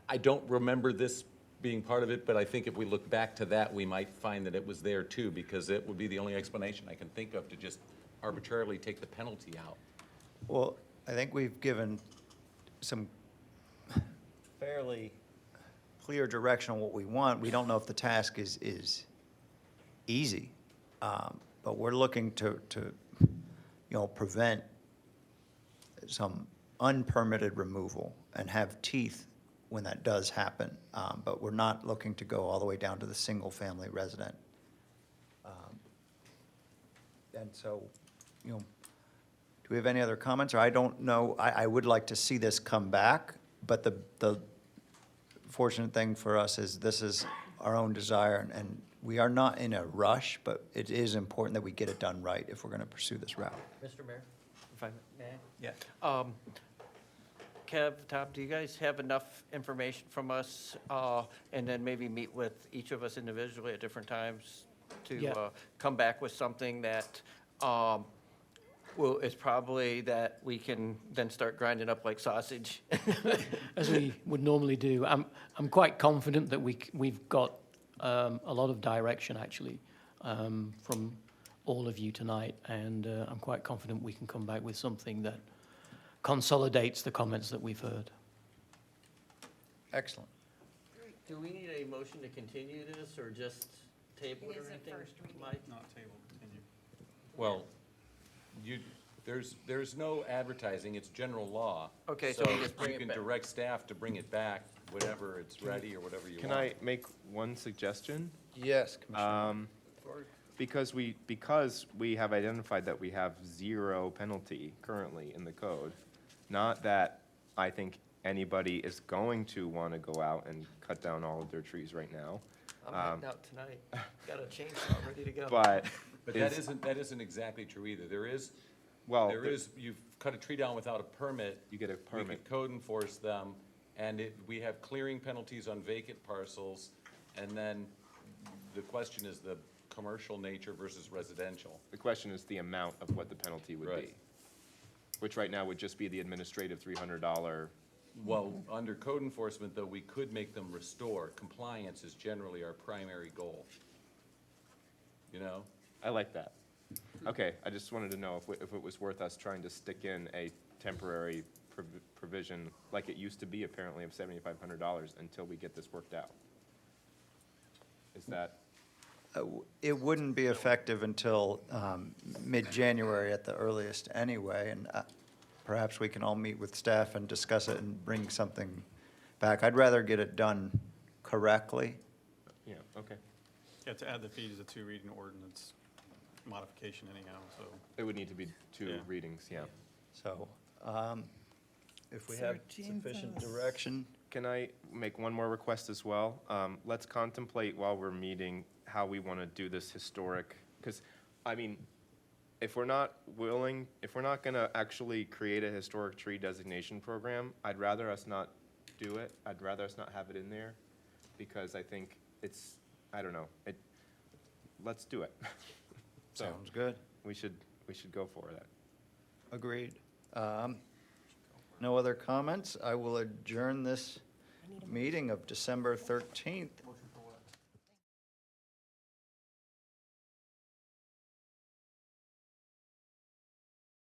I don't remember this being part of it, but I think if we look back to that, we might find that it was there too, because it would be the only explanation I can think of to just arbitrarily take the penalty out. Well, I think we've given some fairly clear direction on what we want. We don't know if the task is easy, but we're looking to prevent some unpermitted removal and have teeth when that does happen. But we're not looking to go all the way down to the single-family resident. And so, you know, do we have any other comments? Or I don't know, I would like to see this come back, but the fortunate thing for us is this is our own desire, and we are not in a rush, but it is important that we get it done right if we're going to pursue this route. Mr. Mayor, if I may? Yeah. Kev, Tom, do you guys have enough information from us, and then maybe meet with each of us individually at different times to Yeah. come back with something that is probably that we can then start grinding up like sausage? As we would normally do. I'm quite confident that we've got a lot of direction, actually, from all of you tonight, and I'm quite confident we can come back with something that consolidates the comments that we've heard. Excellent. Do we need a motion to continue this, or just table it or anything? Mike? Not table, continue. Well, there's no advertising, it's general law. Okay, so we just bring you it can back. direct staff to bring it back whenever it's ready or whatever you Can want. I make one suggestion? Yes, Commissioner. Because we have identified that we have 0 penalty currently in the code, not that I think anybody is going to want to go out and cut down all of their trees right now. I'm heading out tonight. Got a chainsaw ready to go. But that isn't exactly true either. You've cut a tree down without a permit. You get a We permit. could code enforce them, and we have clearing penalties on vacant parcels, and then the question is the commercial nature versus residential. The question is the amount of what the penalty would be, Right. which right now would just be the administrative $300. Well, under code enforcement, though, we could make them restore. Compliance is generally our primary goal. You know? I like that. Okay, I just wanted to know if it was worth us trying to stick in a temporary provision like it used to be apparently of $7,500 until we get this worked out. Is that? It wouldn't be effective until mid-January at the earliest anyway, and perhaps we can all meet with staff and discuss it and bring something back. I'd rather get it done correctly. Yeah, okay. Yeah, to add the fee is a 2-reading ordinance modification anyhow, so. It would need to be 2 readings, yeah. So if we have 13th sufficient and- direction. Can I make one more request as well? Let's contemplate while we're meeting how we want to do this historic, because, I mean, if we're not going to actually create a historic tree designation program, I'd rather us not do it. I'd rather us not have it in there, because I think I don't know, let's do it. So Sounds good. We should go for that. Agreed. No other comments? I will adjourn this meeting of December 13th